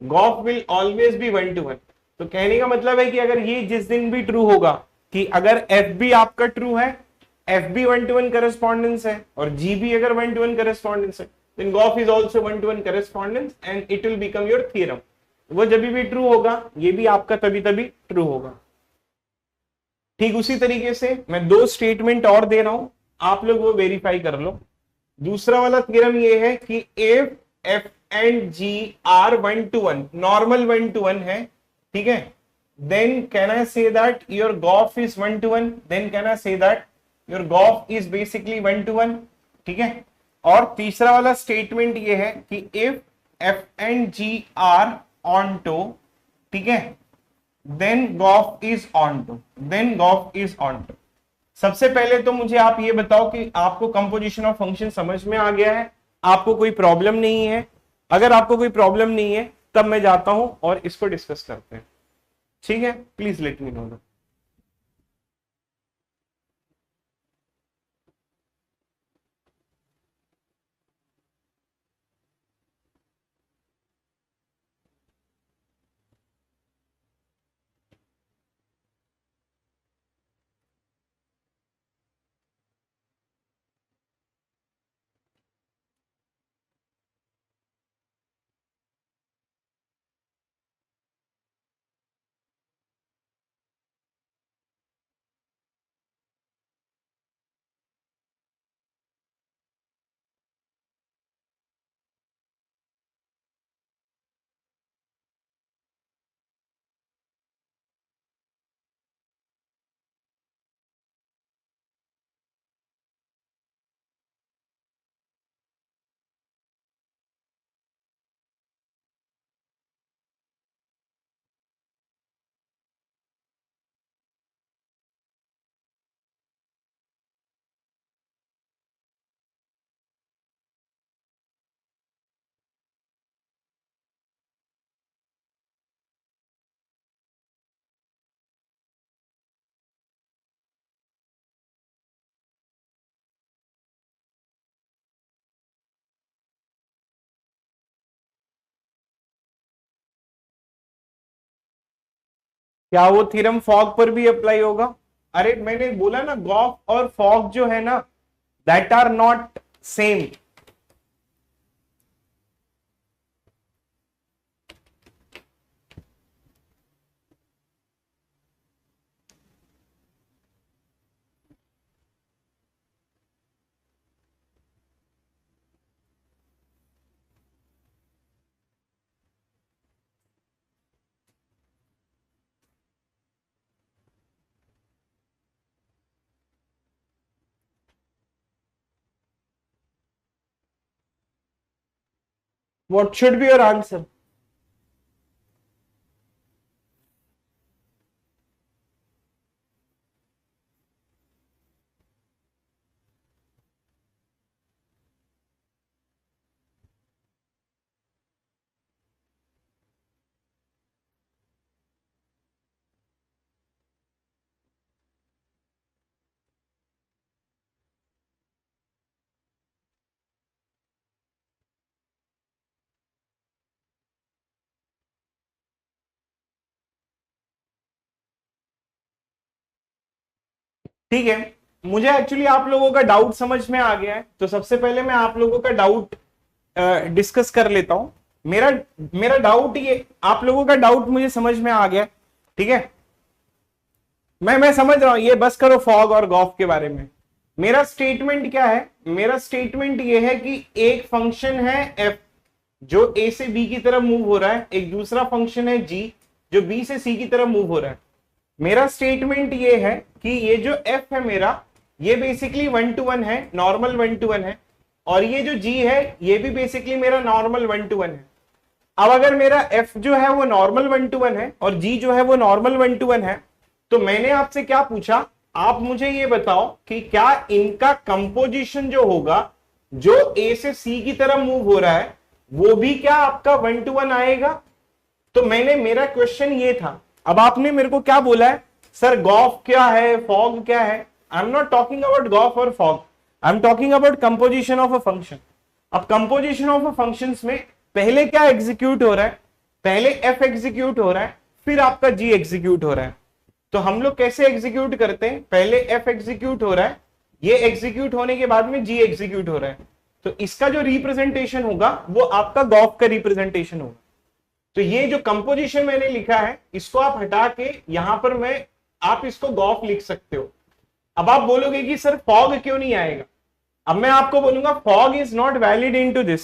gof will always be 1-to-1। तो कहने का मतलब है कि अगर ये जिस दिन भी ट्रू होगा, कि अगर एफ बी आपका ट्रू है, एफ बी 1-to-1 करस्पॉन्डेंस है, और जी भी अगर 1-to-1 करस्पॉन्डेंस है, then golf is also 1-to-1 correspondence and it will become your theorem। वो जब भी ट्रू होगा, ये भी आपका तभी तभी ट्रू होगा। ठीक उसी तरीके से मैं दो स्टेटमेंट और दे रहा हूं, आप लोग वो वेरीफाई कर लो। दूसरा वाला थ्योरम ये है कि if F and G are 1-to-1, normal 1-to-1 है, ठीक है, then can I say that your gof is 1-to-1, then can I say that your gof is basically 1-to-1, ठीक है। और तीसरा वाला स्टेटमेंट ये है कि if F and G are onto, ठीक है, then gof is onto, then gof is onto. सबसे पहले तो मुझे आप ये बताओ कि आपको कंपोजिशन ऑफ फंक्शन समझ में आ गया है, आपको कोई प्रॉब्लम नहीं है? अगर आपको कोई प्रॉब्लम नहीं है तब मैं जाता हूं और इसको डिस्कस करते हैं, ठीक है? Please let me no. क्या वो थ्योरम फॉग पर भी अप्लाई होगा? अरे मैंने बोला ना, गॉफ और फॉग जो है ना, that are not same. What should be your answer? ठीक है, मुझे एक्चुअली आप लोगों का डाउट समझ में आ गया है, तो सबसे पहले मैं आप लोगों का डाउट डिस्कस कर लेता हूं। मेरा मेरा डाउट ये, आप लोगों का डाउट मुझे समझ में आ गया, ठीक है। मैं समझ रहा हूं, ये बस करो फॉग और गॉफ के बारे में। मेरा स्टेटमेंट क्या है? मेरा स्टेटमेंट ये है कि एक फंक्शन है एफ जो ए से बी की तरफ मूव हो रहा है, एक दूसरा फंक्शन है जी जो बी से सी की तरफ मूव हो रहा है। मेरा स्टेटमेंट ये है कि ये जो एफ है मेरा, ये बेसिकली 1 to 1 है, नॉर्मल 1 to 1 है, और ये जो जी है ये भी बेसिकली मेरा नॉर्मल 1 to 1 है। अब अगर मेरा एफ जो है वो नॉर्मल 1 to 1 है और जी जो है वो नॉर्मल 1 to 1 है, तो मैंने आपसे क्या पूछा? आप मुझे ये बताओ कि क्या इनका कंपोजिशन जो होगा, जो ए से सी की तरफ मूव हो रहा है, वो भी क्या आपका 1 to 1 आएगा? तो मेरा क्वेश्चन ये था। अब आपने मेरे को क्या बोला है, सर गॉफ क्या है, फॉग क्या है? I am not talking about gof और fog, I am talking about composition of a function. अब कंपोजिशन ऑफ अ फंक्शन में पहले क्या एग्जीक्यूट हो रहा है? पहले एफ एग्जीक्यूट हो रहा है, फिर आपका जी एग्जीक्यूट हो रहा है। तो हम लोग कैसे एग्जीक्यूट करते हैं? पहले एफ एग्जीक्यूट हो रहा है, ये एग्जीक्यूट होने के बाद में जी एग्जीक्यूट हो रहा है, तो इसका जो रिप्रेजेंटेशन होगा वो आपका गॉफ का रिप्रेजेंटेशन होगा। तो ये जो कंपोजिशन मैंने लिखा है, इसको आप हटा के यहां पर आप इसको गॉफ लिख सकते हो। अब आप बोलोगे कि सर फॉग क्यों नहीं आएगा? अब मैं आपको बोलूंगा fog is not valid into this.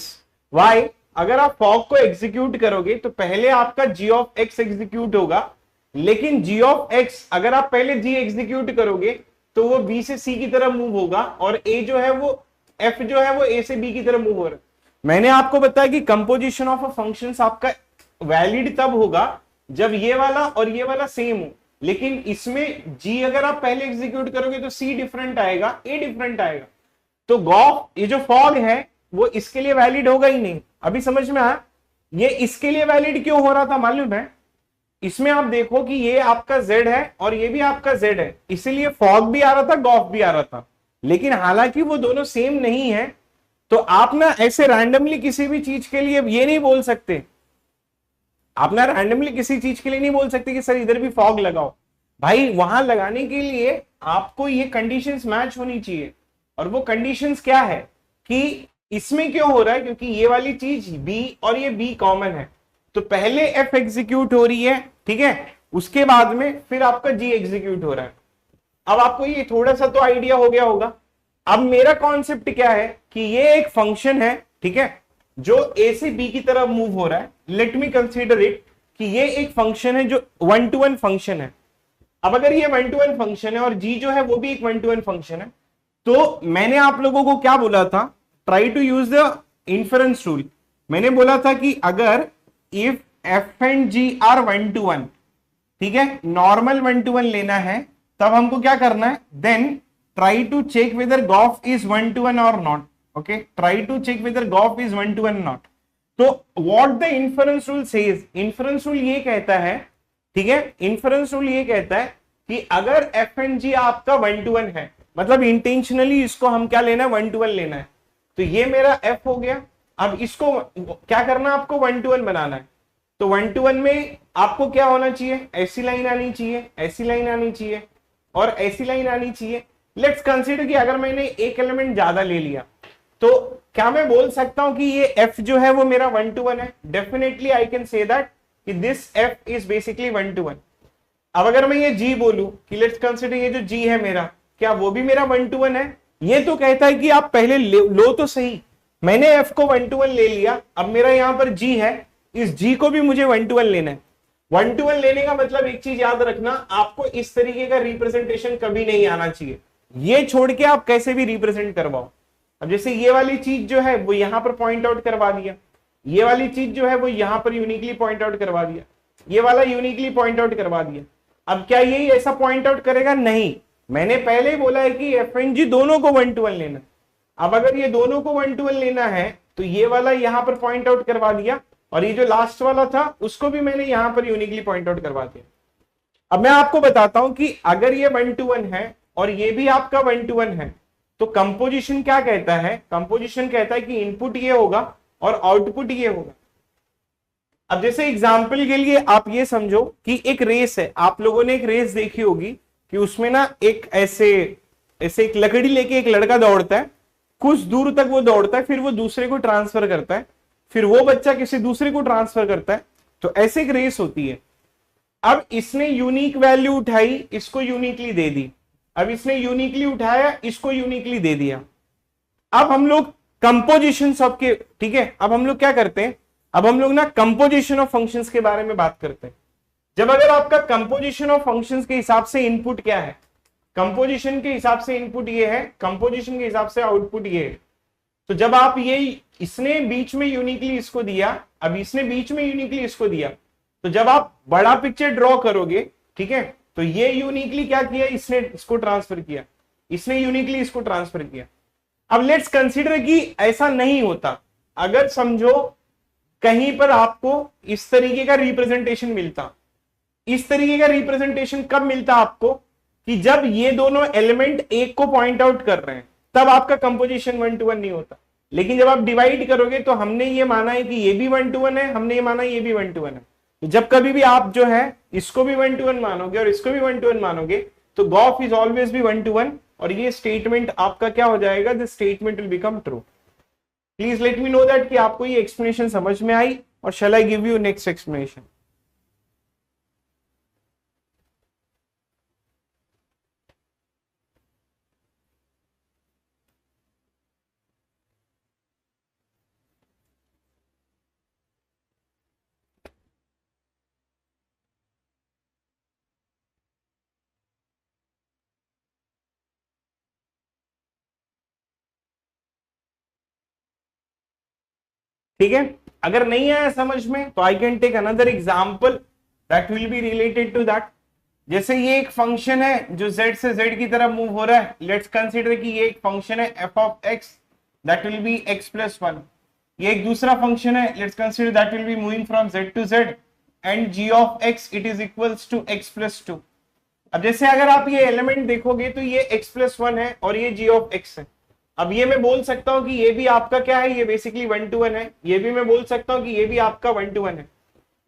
Why? अगर आप फॉग को एग्जीक्यूट करोगे तो पहले आपका जी ऑफ एक्स एग्जीक्यूट होगा, लेकिन जी ऑफ एक्स अगर आप पहले जी एग्जीक्यूट करोगे तो वो बी से सी की तरफ मूव होगा, और ए जो है वो एफ जो है वो ए से बी की तरफ मूव हो रहा है। मैंने आपको बताया कि कंपोजिशन ऑफ अ फंक्शंस आपका वैलिड तब होगा जब ये वाला और ये वाला सेम हो, लेकिन इसमें जी अगर आप पहले एग्जीक्यूट करोगे तो सी डिफरेंट आएगा, ए डिफरेंट आएगा। तो गॉफ, ये जो फॉग है वो इसके लिए वैलिड होगा ही नहीं। अभी समझ में आया? ये इसके लिए वैलिड क्यों हो रहा था मालूम है? इसमें आप देखो कि ये आपका z है और ये भी आपका z है, इसीलिए फॉग भी आ रहा था, गॉफ भी आ रहा था। लेकिन हालांकि वो दोनों सेम नहीं है, तो आप ना ऐसे रैंडमली किसी भी चीज के लिए ये नहीं बोल सकते, आप ना रैंडमली किसी चीज के लिए नहीं बोल सकते कि सर इधर भी फॉग लगाओ। भाई वहां लगाने के लिए आपको ये कंडीशंस मैच होनी चाहिए, और वो कंडीशंस क्या है कि इसमें क्यों हो रहा है? क्योंकि ये वाली चीज b और ये b कॉमन है, तो पहले f एग्जीक्यूट हो रही है, ठीक है, उसके बाद में फिर आपका g एग्जीक्यूट हो रहा है। अब आपको ये थोड़ा सा तो आइडिया हो गया होगा। अब मेरा कॉन्सेप्ट क्या है कि ये एक फंक्शन है, ठीक है, जो a से b की तरफ मूव हो रहा है। लेट मी कंसीडर इट कि ये एक फंक्शन है जो 1 to 1 फंक्शन है। अब अगर ये 1 to 1 फंक्शन है और g जो है वो भी एक 1 to 1 फंक्शन है, तो मैंने आप लोगों को क्या बोला था? Try to use the inference rule. मैंने बोला था कि अगर इफ f एंड g आर 1 to 1, ठीक है, नॉर्मल 1 to 1 लेना है, तब हमको क्या करना है? Then try to check whether gof is 1 to 1 और not. Okay, try to check whether gof is 1 to 1 not. तो what the inference rule says, inference rule ये कहता है, ठीक है, इन्फरेंस रूल ये कहता है कि अगर f एंड g आपका 1 to 1 है, मतलब इंटेंशनली इसको हम क्या लेना है? 1 to 1 लेना है। तो ये मेरा f हो गया। अब इसको क्या करना है? आपको 1 to 1 बनाना है। तो 1 to 1 में आपको क्या होना चाहिए? ऐसी लाइन आनी चाहिए, ऐसी लाइन आनी चाहिए और ऐसी लाइन आनी चाहिए। लेट्स कंसीडर कि अगर मैंने एक एलिमेंट ज्यादा ले लिया, तो क्या मैं बोल सकता हूं कि ये f जो है वो मेरा 1 to 1 है? Definitely I can say that कि this f is basically 1 to 1। अब अगर मैं ये g बोलूं कि लेट्स कंसीडर ये जो g है मेरा, क्या वो भी मेरा 1 to 1 है? ये तो कहता है कि आप पहले लो तो सही। मैंने f को 1 to 1 ले लिया, अब मेरा यहां पर g है, इस g को भी मुझे 1 to 1 लेना है। 1 to 1 लेने का मतलब एक चीज याद रखना, आपको इस तरीके का रिप्रेजेंटेशन कभी नहीं आना चाहिए। ये छोड़ के आप कैसे भी रिप्रेजेंट करवाओ। अब जैसे ये वाली चीज जो है वो यहां पर पॉइंट आउट करवा दिया, ये वाली चीज जो है वो यहां पर यूनिकली पॉइंट आउट करवा दिया, ये वाला यूनिकली पॉइंट आउट करवा दिया। अब क्या यही ऐसा पॉइंट आउट करेगा? नहीं, मैंने पहले ही बोला है कि एफ एंड जी दोनों को 1 to 1 लेना। अब अगर ये दोनों को 1 to 1 लेना है तो ये वाला यहां पर पॉइंट आउट करवा दिया, और ये जो लास्ट वाला था उसको भी मैंने यहां पर यूनिकली पॉइंट आउट करवा दिया। अब मैं आपको बताता हूं कि अगर ये 1 to 1 है और ये भी आपका 1 to 1 है, तो कंपोजिशन क्या कहता है? कंपोजिशन कहता है कि इनपुट ये होगा और आउटपुट ये होगा। अब जैसे एग्जाम्पल के लिए आप ये समझो कि एक रेस है, आप लोगों ने एक रेस देखी होगी कि उसमें ना एक ऐसे ऐसे एक लकड़ी लेके एक लड़का दौड़ता है, कुछ दूर तक वो दौड़ता है, फिर वो दूसरे को ट्रांसफर करता है, फिर वो बच्चा किसी दूसरे को ट्रांसफर करता है। तो ऐसे एक रेस होती है। अब इसने यूनिक वैल्यू उठाई, इसको यूनिकली दे दी, अब इसने यूनिकली उठाया, इसको यूनिकली दे दिया। अब हम लोग कंपोजिशन सबके, ठीक है, अब हम लोग क्या करते हैं, अब हम लोग ना कंपोजिशन ऑफ फंक्शंस के बारे में बात करते हैं। जब अगर आपका कंपोजिशन ऑफ फंक्शंस के हिसाब से इनपुट क्या है, कंपोजिशन के हिसाब से इनपुट ये है, कंपोजिशन के हिसाब से आउटपुट ये है। तो जब आप ये, इसने बीच में यूनिकली इसको दिया, अब इसने बीच में यूनिकली इसको दिया, तो जब आप बड़ा पिक्चर ड्रॉ करोगे, ठीक है, तो ये यूनिकली क्या किया, इसने इसको ट्रांसफर किया, इसने यूनिकली इसको ट्रांसफर किया। अब लेट्स कंसीडर कि ऐसा नहीं होता, अगर समझो कहीं पर आपको इस तरीके का रिप्रेजेंटेशन मिलता, इस तरीके का रिप्रेजेंटेशन कब मिलता आपको, कि जब ये दोनों एलिमेंट एक को पॉइंट आउट कर रहे हैं, तब आपका कंपोजिशन 1 to 1 नहीं होता। लेकिन जब आप डिवाइड करोगे तो हमने ये माना है कि ये भी 1 to 1 है, हमने ये माना ये भी 1 to 1 है। तो जब कभी भी आप जो है इसको भी 1 to 1 मानोगे और इसको भी 1 to 1 मानोगे, तो गॉफ इज ऑलवेज भी 1 to 1, और ये स्टेटमेंट आपका क्या हो जाएगा, this statement will become true. Please let me know that कि आपको ये एक्सप्लेनेशन समझ में आई, और shall I give you next explanation. ठीक है, अगर नहीं आया समझ में तो I can take another example that will be related to that. जैसे ये एक फंक्शन है जो z से z की तरफ मूव हो रहा है, लेट्स कंसीडर कि ये एक फंक्शन है f of x that will be x plus 1। ये एक दूसरा फंक्शन है, let's consider that will be moving from z to z and g of x it is equals to x plus 2। अब जैसे अगर आप ये एलिमेंट देखोगे तो ये x प्लस 1 है और ये g ऑफ x है। अब ये मैं बोल सकता हूं कि ये भी आपका क्या है, ये बेसिकली 1 to 1 है, ये भी मैं बोल सकता हूं कि ये भी आपका 1 to 1 है।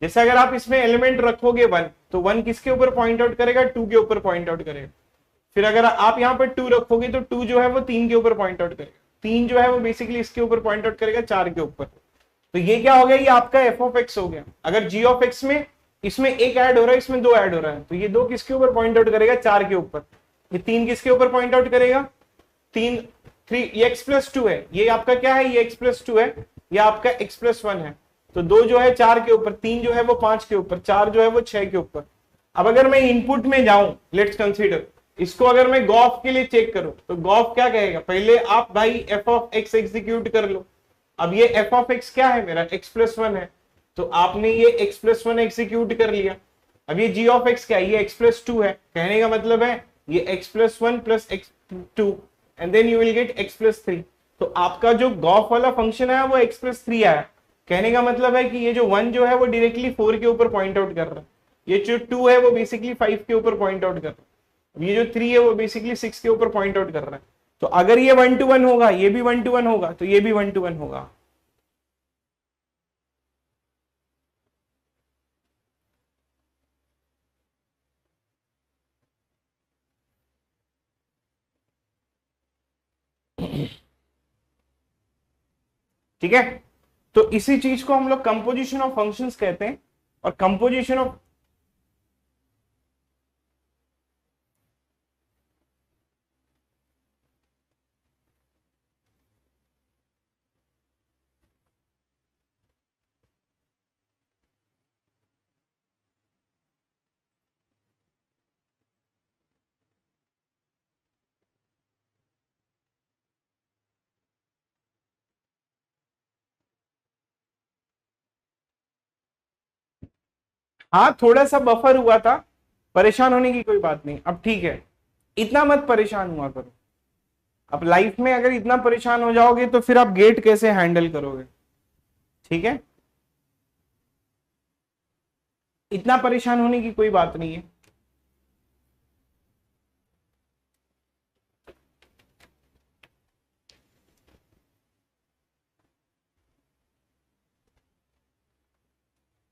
जैसे अगर आप इसमें एलिमेंट रखोगे 1, तो 1 किसके ऊपर पॉइंट आउट करेगा, 2 के ऊपर पॉइंट आउट करेगा। फिर अगर आप यहाँ पर 2 रखोगे तो 2 जो है वो 3 के ऊपर पॉइंट आउट करेगा, 3 जो है वो बेसिकली इसके ऊपर पॉइंट आउट करेगा 4 के ऊपर। तो ये क्या हो गया, ये आपका एफ ऑफ एक्स हो गया। अगर जी ऑफ एक्स में इसमें एक ऐड हो रहा है, इसमें 2 ऐड हो रहा है, तो ये 2 किसके ऊपर पॉइंट आउट करेगा, 4 के ऊपर। ये 3 किसके ऊपर पॉइंट आउट करेगा, 3 ये x प्लस 2 है, ये आपका क्या है, ये x प्लस 2 है, ये आपका x प्लस 1 है। तो 2 जो है 4 के ऊपर, 3 जो है वो 5 के ऊपर, 4 जो है वो 6 के ऊपर। अब अगर मैं इनपुट में जाऊं, लेट्स कंसीडर इसको, अगर मैं गॉफ के लिए चेक करूं तो गॉफ क्या कहेगा, पहले आप भाई एफ ऑफ एक्स एग्जीक्यूट कर लो। अब ये एफ ऑफ एक्स क्या है मेरा, x प्लस 1 है, तो आपने ये x प्लस 1 एग्जीक्यूट कर लिया। अब ये g ऑफ x क्या है, ये x प्लस 2 है, कहने का मतलब है ये x plus 1 plus x 2 and then you will get x plus 3। तो आपका जो गॉफ वाला फंक्शन है वो x प्लस 3 आया, कहने का मतलब है कि ये जो 1 जो है वो डायरेक्टली 4 के ऊपर पॉइंट आउट कर रहा है, ये जो 2 है वो बेसिकली 5 के ऊपर पॉइंट आउट कर रहा है, अब ये जो 3 है वो बेसिकली 6 के ऊपर पॉइंट आउट कर रहा है। तो अगर ये 1 to 1 होगा, ये भी 1 to 1 होगा, तो ये भी 1 to 1 होगा। ठीक है, तो इसी चीज को हम लोग कंपोजिशन ऑफ फंक्शंस कहते हैं। और कंपोजिशन ऑफ हाँ थोड़ा सा बफर हुआ था, परेशान होने की कोई बात नहीं, अब ठीक है। इतना मत परेशान हुआ करो। अब लाइफ में अगर इतना परेशान हो जाओगे तो फिर आप गेट कैसे हैंडल करोगे? ठीक है, इतना परेशान होने की कोई बात नहीं है।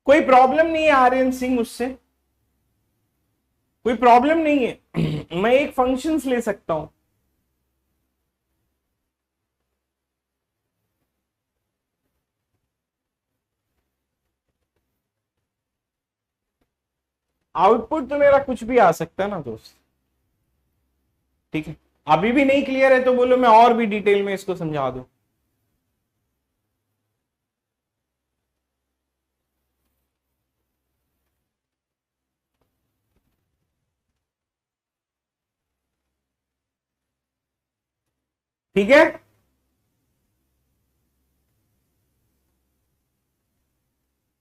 कोई प्रॉब्लम नहीं है आर्यन सिंह, उससे कोई प्रॉब्लम नहीं है। मैं एक फंक्शंस ले सकता हूं। आउटपुट तो मेरा कुछ भी आ सकता है ना दोस्त, ठीक है। अभी भी नहीं क्लियर है तो बोलो, मैं और भी डिटेल में इसको समझा दूं। ठीक है,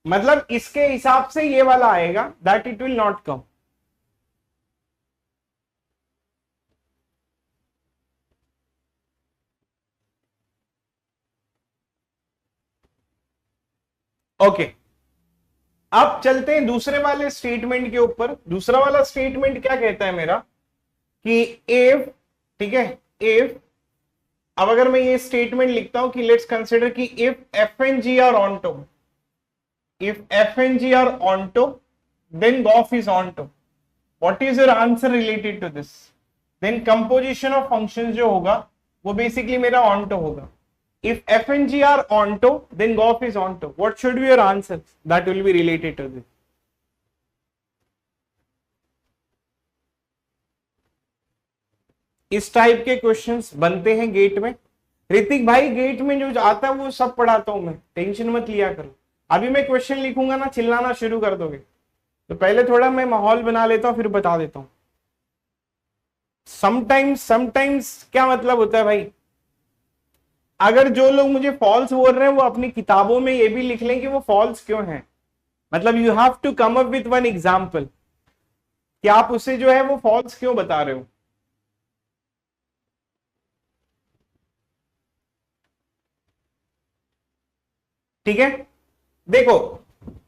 मतलब इसके हिसाब से ये वाला आएगा, that it will not come. Okay, अब चलते हैं दूसरे वाले स्टेटमेंट के ऊपर। दूसरा वाला स्टेटमेंट क्या कहता है मेरा कि इफ, ठीक है, इफ, अब अगर मैं ये स्टेटमेंट लिखता हूं कि लेट्स कंसिडर कि if F and G are onto, if f and g are onto, then goff is onto. What is your answer related to this? Then composition of functions जो होगा वो basically मेरा onto होगा। If f and g are onto, then goff is onto. What should be your answer that will be related to this? इस टाइप के क्वेश्चंस बनते हैं गेट में। ऋतिक भाई गेट में जो आता है वो सब पढ़ाता हूं मैं, टेंशन मत लिया करो। अभी मैं क्वेश्चन लिखूंगा ना, चिल्लाना शुरू कर दोगे, तो पहले थोड़ा मैं माहौल बना लेता हूं फिर बता देता हूं। समटाइम्स क्या मतलब होता है भाई, अगर जो लोग मुझे फॉल्स बोल रहे हैं वो अपनी किताबों में ये भी लिख लें कि वो फॉल्स क्यों है। मतलब you have to come up with one example कि आप उसे जो है वो फॉल्स क्यों बता रहे हो। ठीक है, देखो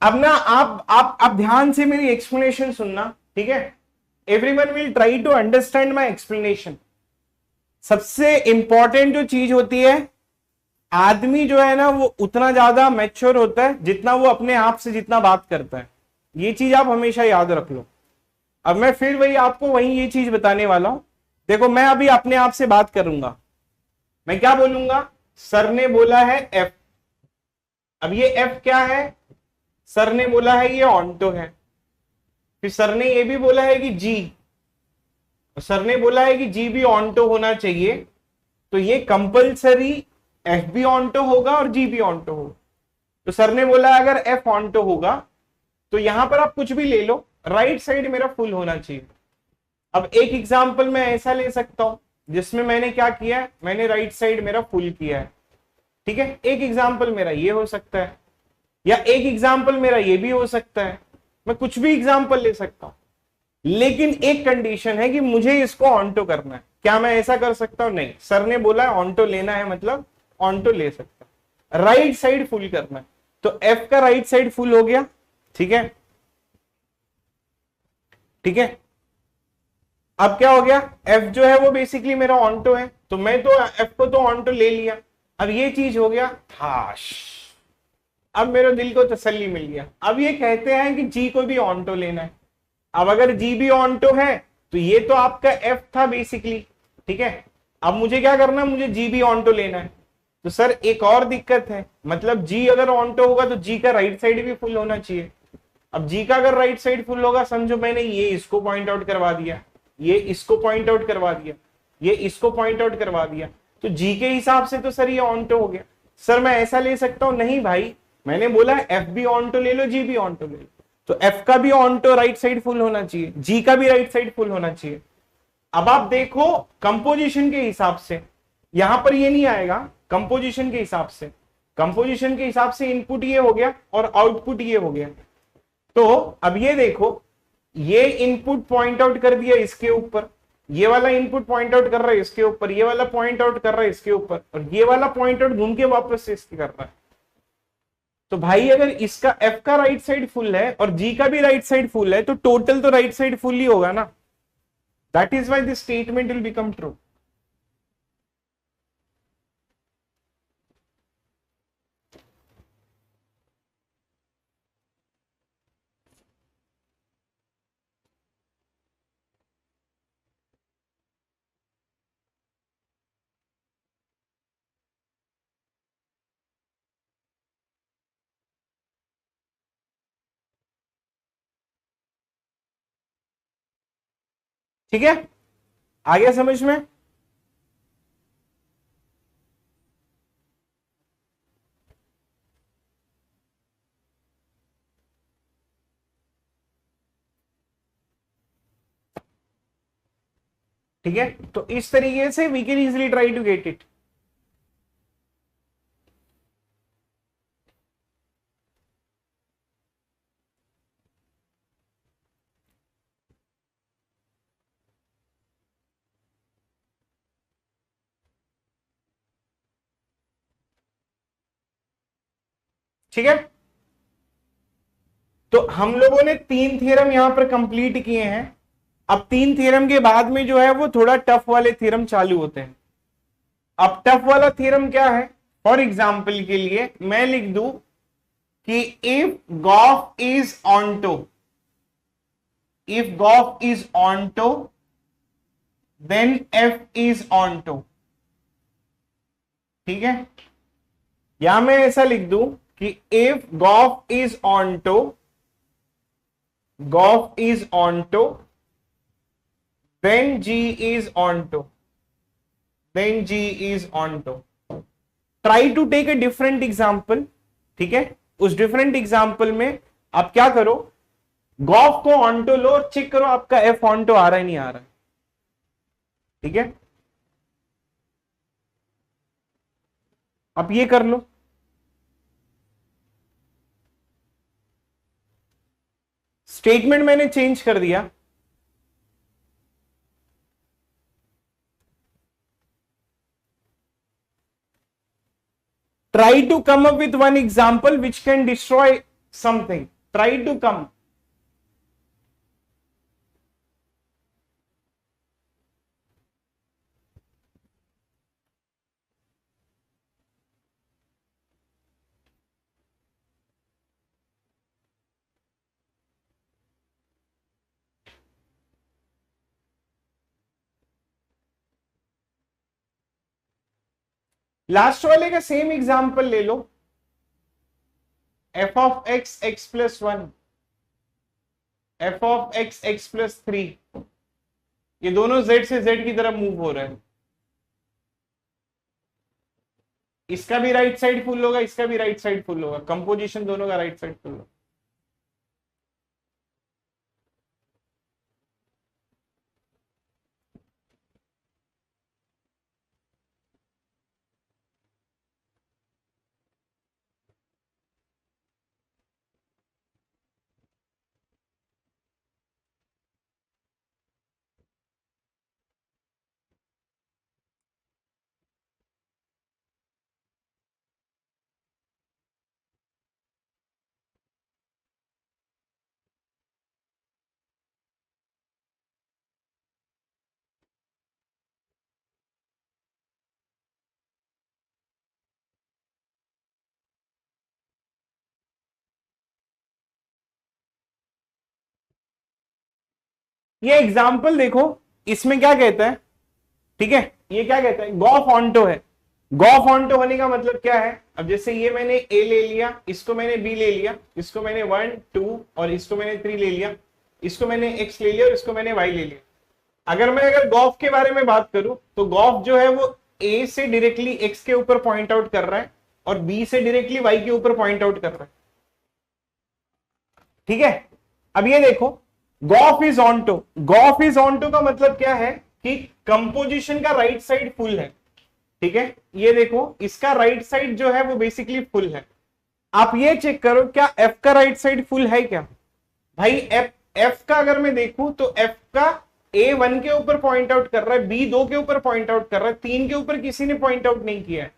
अब ना आप ध्यान से मेरी एक्सप्लेनेशन सुनना, ठीक है। Everyone will try to understand my explanation. सबसे इंपॉर्टेंट जो चीज होती है, आदमी जो है ना वो उतना ज्यादा मैच्योर होता है जितना वो अपने आप से जितना बात करता है। ये चीज आप हमेशा याद रख लो। अब मैं फिर वही आपको वही ये चीज बताने वाला हूं। देखो मैं अभी अपने आप से बात करूंगा, मैं क्या बोलूंगा, सर ने बोला है एफ। अब ये एफ क्या है, सर ने बोला है ये ऑन्टो है। फिर सर ने ये भी बोला है कि जी, सर ने बोला है कि जी भी ऑन्टो होना चाहिए। तो ये कंपलसरी एफ भी ऑन्टो होगा और जी भी ऑन्टो होगा। तो सर ने बोला अगर एफ ऑन्टो होगा तो यहां पर आप कुछ भी ले लो, राइट साइड मेरा फुल होना चाहिए। अब एक एग्जांपल मैं ऐसा ले सकता हूं जिसमें मैंने क्या किया है, मैंने राइट साइड मेरा फुल किया है। ठीक है, एक एग्जांपल मेरा ये हो सकता है, या एक एग्जांपल मेरा ये भी हो सकता है। मैं कुछ भी एग्जांपल ले सकता हूं, लेकिन एक कंडीशन है कि मुझे इसको ऑन्टो करना है। क्या मैं ऐसा कर सकता हूं? नहीं, सर ने बोला है ऑन्टो लेना है, मतलब ऑन्टो ले सकता है। राइट साइड फुल करना है, तो एफ का राइट साइड फुल हो गया। ठीक है, ठीक है। अब क्या हो गया, एफ जो है वो बेसिकली मेरा ऑन्टो है, तो मैं तो एफ को तो ऑन्टो ले लिया। अब ये चीज हो गया हाश, अब मेरे दिल को तसल्ली मिल गया। अब ये कहते हैं कि जी को भी ऑन्टो लेना है। अब अगर जी भी ऑन्टो है तो ये तो आपका एफ था बेसिकली, ठीक है। अब मुझे क्या करना है, मुझे जी भी ऑन्टो लेना है। तो सर एक और दिक्कत है, मतलब जी अगर ऑन्टो होगा तो जी का राइट साइड भी फुल होना चाहिए। अब जी का अगर राइट साइड फुल होगा, समझो मैंने ये इसको पॉइंट आउट करवा दिया, ये इसको पॉइंट आउट करवा दिया, ये इसको पॉइंट आउट करवा दिया, तो जी के हिसाब से तो सर ये ऑन्टो हो गया। सर मैं ऐसा ले सकता हूं? नहीं भाई, मैंने बोला एफ भी ऑन्टो ले लो, जी भी ऑन्टो ले लो। तो एफ का भी ऑन्टो राइट साइड फुल होना चाहिए, जी का भी राइट साइड फुल होना चाहिए। अब आप देखो कंपोजिशन के हिसाब से, यहां पर ये नहीं आएगा। कंपोजिशन के हिसाब से, कंपोजिशन के हिसाब से इनपुट ये हो गया और आउटपुट ये हो गया। तो अब ये देखो, ये इनपुट पॉइंट आउट कर दिया इसके ऊपर, ये वाला इनपुट पॉइंट आउट कर रहा है इसके ऊपर, ये वाला पॉइंट आउट कर रहा है इसके ऊपर, और ये वाला पॉइंट आउट घूम के वापस से इसके कर रहा है। तो भाई अगर इसका एफ का राइट साइड फुल है और जी का भी राइट साइड फुल है, तो टोटल तो राइट साइड फुल ही होगा ना। That is why this statement will become true. ठीक है, आ गया समझ में। ठीक है, तो इस तरीके से we can easily try to get it. ठीक है, तो हम लोगों ने 3 थ्योरम यहां पर कंप्लीट किए हैं। अब 3 थ्योरम के बाद में जो है वो थोड़ा टफ वाले थ्योरम चालू होते हैं। अब टफ वाला थ्योरम क्या है, फॉर एग्जाम्पल के लिए मैं लिख दूं कि if Gauff is onto, if Gauff is onto then F is onto. ठीक है, या मैं ऐसा लिख दूं कि if Gauff is onto, gof is onto then G is onto, then G is onto. Try to take a different example. ठीक है, उस different example में आप क्या करो, गॉफ को onto लो और चेक करो आपका F onto आ रहा है नहीं आ रहा है। ठीक है, आप ये कर लो। स्टेटमेंट मैंने चेंज कर दिया। Try to come up with one example which can destroy something. Try to come. Last वाले का सेम एग्जांपल ले लो, F of X X plus 1, F of X X plus 3, ये दोनों z से z की तरफ मूव हो रहे हैं। इसका भी राइट साइड फुल होगा, इसका भी राइट साइड फुल होगा, कंपोजिशन दोनों का राइट साइड फुल होगा। ये एग्जाम्पल देखो, इसमें क्या कहता है, ठीक है, ये क्या कहता है, गॉफ ऑन्टो है। गॉफ ऑन्टो होने का मतलब क्या है, अब जैसे ये मैंने ए ले लिया, इसको मैंने बी ले लिया, इसको मैंने 1 2 और इसको मैंने 3 ले लिया, इसको मैंने एक्स ले लिया और इसको मैंने वाई ले लिया। अगर गॉफ के बारे में बात करूं तो गॉफ जो है वो ए से डायरेक्टली एक्स के ऊपर पॉइंट आउट कर रहा है और बी से डायरेक्टली वाई के ऊपर पॉइंट आउट कर रहा है। ठीक है, अब ये देखो, Gauff is onto, gof is onto का मतलब क्या है कि कंपोजिशन का राइट साइड फुल है। ठीक है, ये देखो, इसका राइट साइड जो है वो बेसिकली फुल है। आप ये चेक करो क्या एफ का राइट साइड फुल है क्या, भाई एफ एफ का अगर मैं देखूं तो एफ का ए 1 के ऊपर पॉइंट आउट कर रहा है, बी 2 के ऊपर पॉइंट आउट कर रहा है, 3 के ऊपर किसी ने पॉइंट आउट नहीं किया है,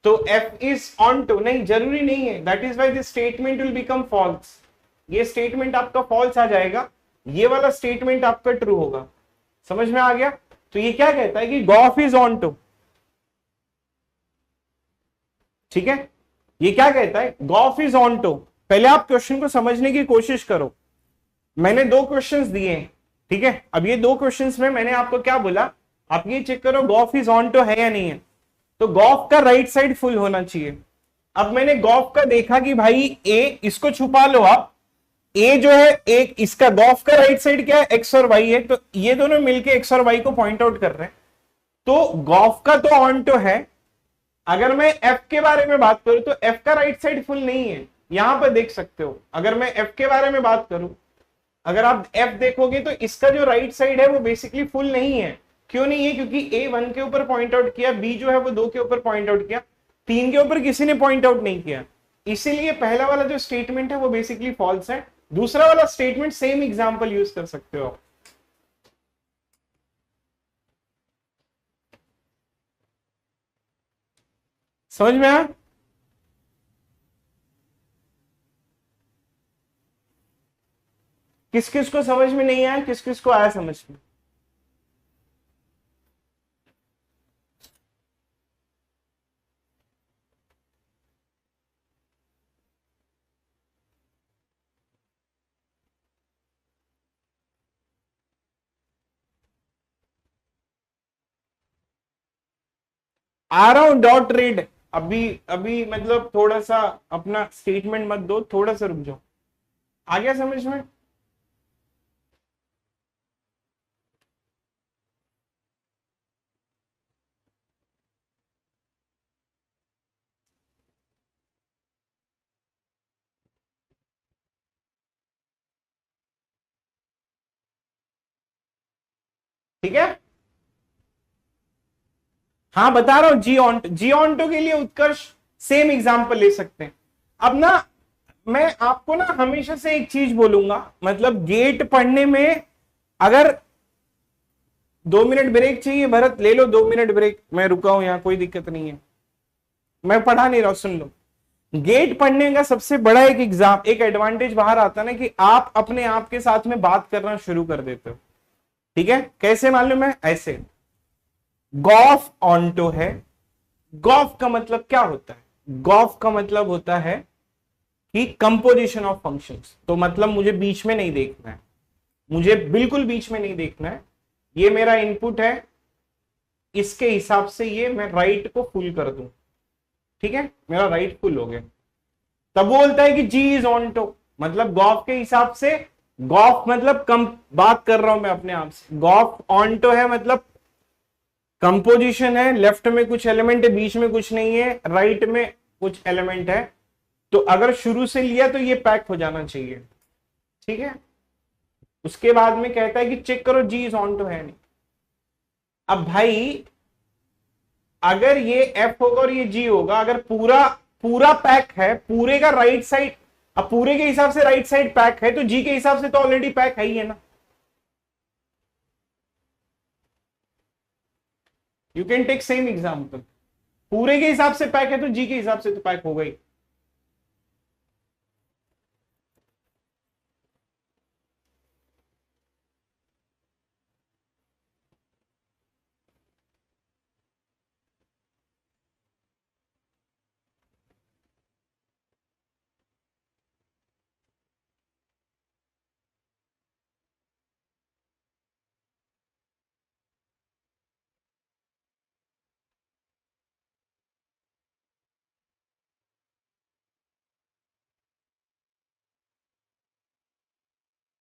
तो एफ इज ऑन टू, नहीं जरूरी नहीं है, that is why this statement will become false. ये स्टेटमेंट आपका फॉल्स आ जाएगा, ये वाला स्टेटमेंट आपका ट्रू होगा। समझ में आ गया? तो ये क्या कहता है कि गॉफ इज ऑन टू, ठीक है, ये क्या कहता है, गॉफ इज ऑन टू। पहले आप क्वेश्चन को समझने की कोशिश करो। मैंने 2 क्वेश्चंस दिए, ठीक है, अब ये 2 क्वेश्चंस में मैंने आपको क्या बोला, आप ये चेक करो गॉफ इज ऑन टू है या नहीं है। तो गॉफ का राइट साइड फुल होना चाहिए। अब मैंने गॉफ का देखा कि भाई ए, इसको छुपा लो आप, ए जो है एक, इसका गॉफ का राइट साइड क्या है, एक्स और वाई है, तो ये दोनों मिलके एक्स और वाई को पॉइंट आउट कर रहे हैं, तो गॉफ का तो ऑन टू है। अगर मैं एफ के बारे में बात करूं तो एफ का राइट साइड फुल नहीं है, यहां पर देख सकते हो। अगर मैं एफ के बारे में बात करूं, अगर आप एफ देखोगे तो इसका जो राइट साइड है वो बेसिकली फुल नहीं है। क्यों नहीं है? क्योंकि ए 1 के ऊपर पॉइंट आउट किया, बी जो है वो 2 के ऊपर पॉइंट आउट किया, 3 के ऊपर किसी ने पॉइंट आउट नहीं किया, इसीलिए पहला वाला जो स्टेटमेंट है वो बेसिकली फॉल्स है। दूसरा वाला स्टेटमेंट सेम एग्जांपल यूज कर सकते हो आप। समझ में आया? किस किस को समझ में नहीं आया, किस किस को आया समझ में? आ रहा हूं, डॉट रीड। अभी अभी मतलब थोड़ा सा अपना स्टेटमेंट मत दो, थोड़ा सा रुक जाओ। आ गया समझ में? ठीक है, हाँ बता रहा हूं, जी ऑन्टो के लिए उत्कर्ष सेम एग्जांपल ले सकते हैं। अब ना मैं आपको ना हमेशा से एक चीज बोलूंगा, मतलब गेट पढ़ने में अगर 2 मिनट ब्रेक चाहिए, भरत ले लो 2 मिनट ब्रेक, मैं रुका हूं यहाँ, कोई दिक्कत नहीं है, मैं पढ़ा नहीं रहा, सुन लो। गेट पढ़ने का सबसे बड़ा एक एडवांटेज बाहर आता है ना कि आप अपने आप के साथ में बात करना शुरू कर देते हो। ठीक है, कैसे मालूम है? ऐसे, गॉफ ऑन्टो है। गॉफ का मतलब क्या होता है? गॉफ का मतलब होता है कि कंपोजिशन ऑफ फंक्शंस। तो मतलब मुझे बीच में नहीं देखना है, मुझे बिल्कुल बीच में नहीं देखना है। ये मेरा इनपुट है, इसके हिसाब से ये मैं राइट को फुल कर दूं, ठीक है, मेरा राइट फुल हो गया। तब वो बोलता है कि जी इज ऑन्टो, मतलब गॉफ के हिसाब से, गॉफ मतलब कम बात कर रहा हूं मैं अपने आप से, गॉफ ऑन्टो है मतलब कंपोजिशन है, लेफ्ट में कुछ एलिमेंट है, बीच में कुछ नहीं है, राइट में कुछ एलिमेंट है। तो अगर शुरू से लिया तो ये पैक हो जाना चाहिए, ठीक है। उसके बाद में कहता है कि चेक करो जी इज ऑन टू है नहीं। अब भाई अगर ये एफ होगा और ये जी होगा, अगर पूरा पूरा पैक है, पूरे का राइट साइड, अब पूरे के हिसाब से राइट साइड पैक है, तो जी के हिसाब से तो ऑलरेडी पैक है ही है ना। You can take same example, पूरे के हिसाब से पैक है तो जी के हिसाब से तो पैक हो गई।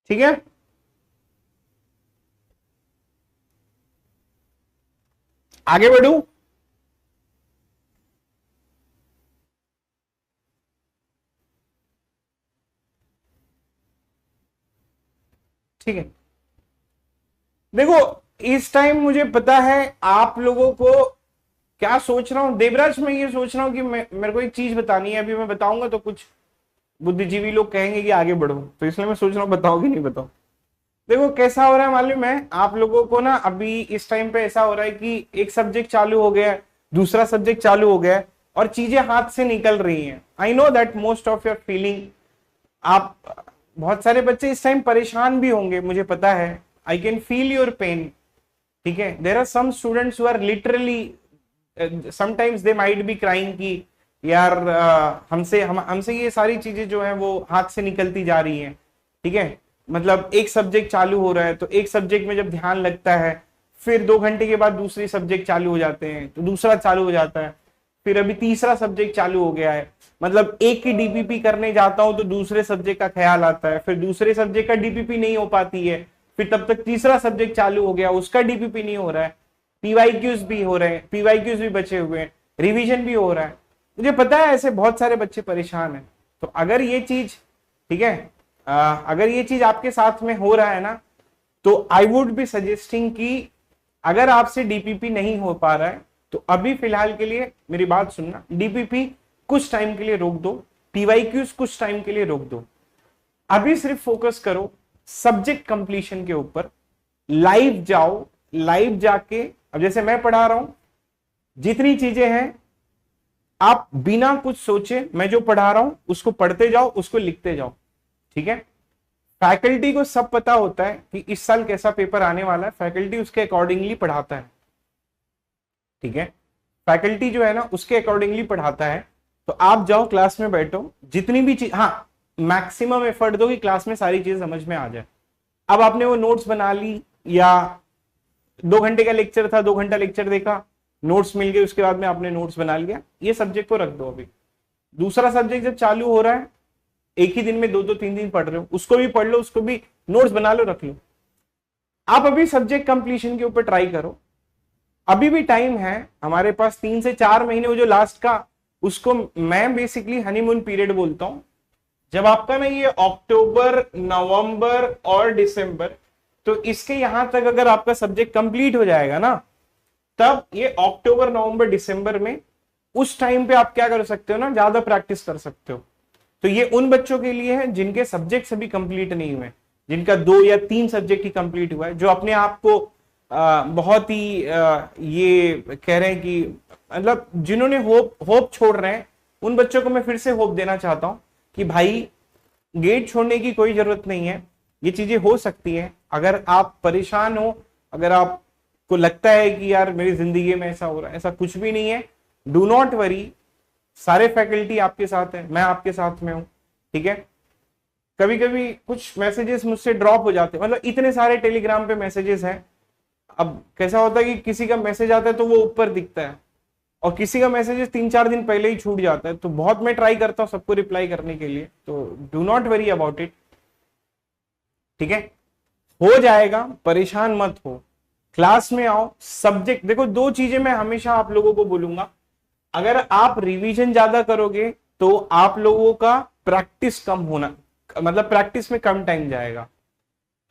ठीक है, आगे बढ़ू। ठीक है, देखो इस टाइम मुझे पता है आप लोगों को क्या सोच रहा हूं। देवराज मैं ये सोच रहा हूं कि मेरे को एक चीज बतानी है, अभी मैं बताऊंगा तो कुछ बुद्धिजीवी लोग कहेंगे कि आगे बढ़ो, तो इसलिए मैं सोच रहा हूँ बताओ कि नहीं बताओ। देखो कैसा हो रहा है मालूम है आप लोगों को ना, अभी इस टाइम पे ऐसा हो रहा है कि एक सब्जेक्ट चालू हो गया है, दूसरा सब्जेक्ट चालू हो गया है और चीजें हाथ से निकल रही हैं। I know that most of your feeling, आप बहुत सारे बच्चे इस टाइम परेशान भी होंगे, मुझे पता है, I can feel your pain. ठीक है, there are some students who are literally sometimes they might be crying कि यार हमसे ये सारी चीजें जो है वो हाथ से निकलती जा रही हैं। ठीक है, मतलब एक सब्जेक्ट चालू हो रहा है तो एक सब्जेक्ट में जब ध्यान लगता है, फिर 2 घंटे के बाद दूसरे सब्जेक्ट चालू हो जाते हैं, तो दूसरा चालू हो जाता है, फिर अभी तीसरा सब्जेक्ट चालू हो गया है। मतलब एक की डीपीपी करने जाता हूं तो दूसरे सब्जेक्ट का ख्याल आता है, फिर दूसरे सब्जेक्ट का डीपीपी नहीं हो पाती है, फिर तब तक तीसरा सब्जेक्ट चालू हो गया, उसका डीपीपी नहीं हो रहा है, पीवाईक्यूज भी हो रहे हैं, पीवाईक्यूज भी बचे हुए हैं, रिवीजन भी हो रहा है। मुझे पता है ऐसे बहुत सारे बच्चे परेशान हैं। तो अगर ये चीज, ठीक है, अगर ये चीज आपके साथ में हो रहा है ना, तो आई वुड बी सजेस्टिंग कि अगर आपसे डीपीपी नहीं हो पा रहा है तो अभी फिलहाल के लिए मेरी बात सुनना, डीपीपी कुछ टाइम के लिए रोक दो, पीवाईक्यूज कुछ टाइम के लिए रोक दो, अभी सिर्फ फोकस करो सब्जेक्ट कंप्लीशन के ऊपर। लाइव जाओ, लाइव जाके, अब जैसे मैं पढ़ा रहा हूं, जितनी चीजें हैं आप बिना कुछ सोचे मैं जो पढ़ा रहा हूं उसको पढ़ते जाओ, उसको लिखते जाओ। ठीक है, फैकल्टी को सब पता होता है कि इस साल कैसा पेपर आने वाला है, फैकल्टी उसके अकॉर्डिंगली पढ़ाता है। ठीक है, फैकल्टी जो है ना उसके अकॉर्डिंगली पढ़ाता है। तो आप जाओ क्लास में बैठो, जितनी भी चीज, हाँ मैक्सिमम एफर्ट दो कि क्लास में सारी चीजें समझ में आ जाए। अब आपने वो नोट्स बना ली, या 2 घंटे का लेक्चर था, 2 घंटा लेक्चर देखा, नोट्स मिल गए, उसके बाद में आपने नोट्स बना लिया, ये सब्जेक्ट को रख दो। अभी दूसरा सब्जेक्ट जब चालू हो रहा है, एक ही दिन में 2-2 3 दिन पढ़ रहे हो, उसको भी पढ़ लो, उसको भी नोट्स बना लो, रख लो। आप अभी सब्जेक्ट कंप्लीशन के ऊपर ट्राई करो, अभी भी टाइम है हमारे पास, 3 से 4 महीने। वो जो लास्ट का, उसको मैं बेसिकली हनीमून पीरियड बोलता हूं। जब आपका ना ये अक्टूबर, नवंबर और दिसंबर, तो इसके यहां तक अगर आपका सब्जेक्ट कंप्लीट हो जाएगा ना, तब ये अक्टूबर, नवंबर, दिसंबर में, उस टाइम पे आप क्या कर सकते हो ना, ज्यादा प्रैक्टिस कर सकते हो। तो ये उन बच्चों के लिए है जिनके सब्जेक्ट अभी कंप्लीट नहीं हुए, जिनका 2 या 3 सब्जेक्ट ही कंप्लीट हुआ है, जो अपने आप को बहुत ही ये कह रहे हैं कि मतलब जिन्होंने होप छोड़ रहे हैं, उन बच्चों को मैं फिर से होप देना चाहता हूं कि भाई गेट छोड़ने की कोई जरूरत नहीं है, ये चीजें हो सकती हैं। अगर आप परेशान हो, अगर आपको लगता है कि यार मेरी जिंदगी में ऐसा हो रहा है, ऐसा कुछ भी नहीं है, डू नॉट वरी, सारे फैकल्टी आपके साथ है, मैं आपके साथ में हूं। ठीक है, कभी कभी कुछ मैसेजेस मुझसे ड्रॉप हो जाते हैं, मतलब इतने सारे टेलीग्राम पे मैसेजेस हैं। अब कैसा होता है कि किसी का मैसेज आता है तो वो ऊपर दिखता है, और किसी का मैसेज 3-4 दिन पहले ही छूट जाता है। तो बहुत मैं ट्राई करता हूं सबको रिप्लाई करने के लिए, तो do not worry about it. ठीक है, हो जाएगा, परेशान मत हो, क्लास में आओ, सब्जेक्ट देखो। 2 चीजें मैं हमेशा आप लोगों को बोलूंगा, अगर आप रिवीजन ज्यादा करोगे तो आप लोगों का प्रैक्टिस कम होना, मतलब प्रैक्टिस में कम टाइम जाएगा।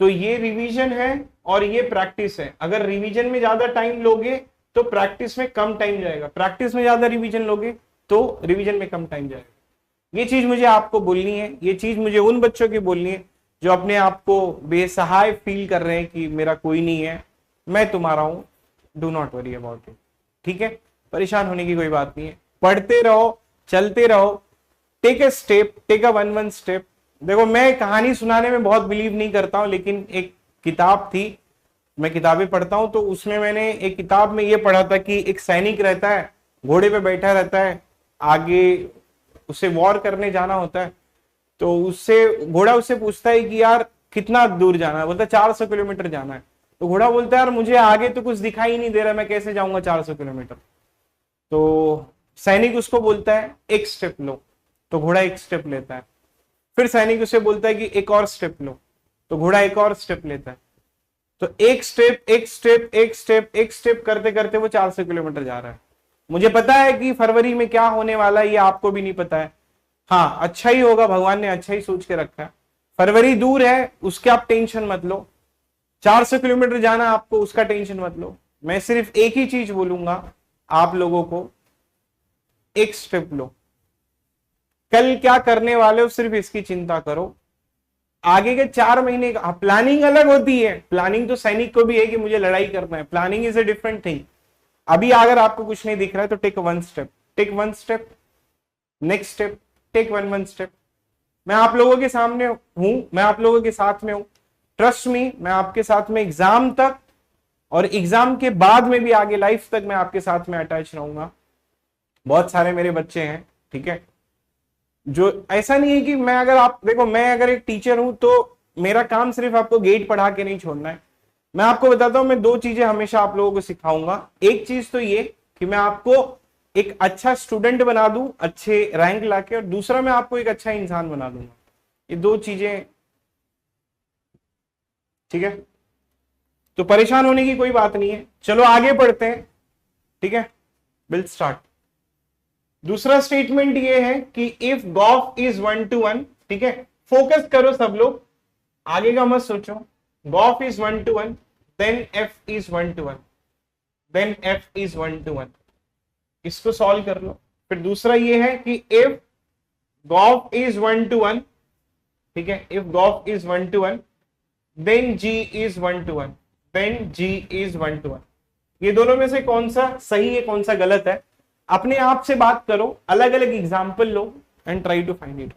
तो ये रिवीजन है और ये प्रैक्टिस है। अगर रिवीजन में ज्यादा टाइम लोगे तो प्रैक्टिस में कम टाइम जाएगा, प्रैक्टिस में ज्यादा रिवीजन लोगे तो रिवीजन में कम टाइम जाएगा। ये चीज मुझे आपको बोलनी है, ये चीज मुझे उन बच्चों की बोलनी है जो अपने आप को बेसहाय फील कर रहे हैं कि मेरा कोई नहीं है, मैं तुम्हारा हूं। Do not worry about it. ठीक है, परेशान होने की कोई बात नहीं है, पढ़ते रहो, चलते रहो, take a step, take a one step. देखो मैं कहानी सुनाने में बहुत बिलीव नहीं करता हूं, लेकिन एक किताब थी, मैं किताबें पढ़ता हूं, तो उसमें मैंने एक किताब में ये पढ़ा था कि एक सैनिक रहता है, घोड़े पे बैठा रहता है, आगे उसे वॉर करने जाना होता है। तो उससे घोड़ा उससे पूछता है कि यार कितना दूर जाना है, बोलता है 400 किलोमीटर जाना है। तो घोड़ा बोलता है यार मुझे आगे तो कुछ दिखाई नहीं दे रहा, मैं कैसे जाऊंगा 400 किलोमीटर। तो सैनिक उसको बोलता है एक स्टेप लो, तो घोड़ा एक स्टेप लेता है। फिर सैनिक उसे बोलता है कि एक और स्टेप लो, तो घोड़ा एक और स्टेप लेता है। तो एक स्टेप एक स्टेप एक स्टेप एक स्टेप करते करते वो 400 किलोमीटर जा रहा है। मुझे पता है कि फरवरी में क्या होने वाला है ये आपको भी नहीं पता है। हाँ, अच्छा ही होगा, भगवान ने अच्छा ही सोच के रखा है। फरवरी दूर है, उसके आप टेंशन मत लो। 400 किलोमीटर जाना आपको, उसका टेंशन मत लो। मैं सिर्फ एक ही चीज बोलूंगा आप लोगों को, एक स्टेप लो, कल क्या करने वाले हो सिर्फ इसकी चिंता करो। आगे के 4 महीने का प्लानिंग अलग होती है। प्लानिंग तो सैनिक को भी है कि मुझे लड़ाई करना है, planning is a different thing. अभी अगर आपको कुछ नहीं दिख रहा है तो take one step, take one step, next step, take one step. मैं आप लोगों के सामने हूं, मैं आप लोगों के साथ में हूं, ट्रस्ट मी, मैं आपके साथ में एग्जाम तक और एग्जाम के बाद में भी आगे लाइफ तक मैं आपके साथ में अटैच रहूंगा। बहुत सारे मेरे बच्चे हैं, ठीक है, जो ऐसा नहीं है कि मैं अगर आप देखो, मैं अगर एक टीचर हूं तो मेरा काम सिर्फ आपको गेट पढ़ा के नहीं छोड़ना है। मैं आपको बताता हूं, मैं 2 चीजें हमेशा आप लोगों को सिखाऊंगा। एक चीज तो ये कि मैं आपको एक अच्छा स्टूडेंट बना दूं अच्छे रैंक लाके, और दूसरा मैं आपको एक अच्छा इंसान बना दूंगा। ये 2 चीजें, ठीक है, तो परेशान होने की कोई बात नहीं है। चलो आगे बढ़ते हैं, ठीक है, विल स्टार्ट। दूसरा स्टेटमेंट ये है कि इफ गॉफ इज 1 to 1, ठीक है, फोकस करो सब लोग, आगे का मत सोचो। G o f is 1 to 1, then F is 1 to 1, then F is 1 to 1, इसको सॉल्व कर लो। फिर दूसरा ये है कि इफ गॉफ इज 1 to 1, ठीक है, if Gauff is 1 to 1, then g is 1 to 1, then g is 1 to 1। ये दोनों में से कौन सा सही है कौन सा गलत है, अपने आप से बात करो, अलग अलग एग्जाम्पल लो and try to find it.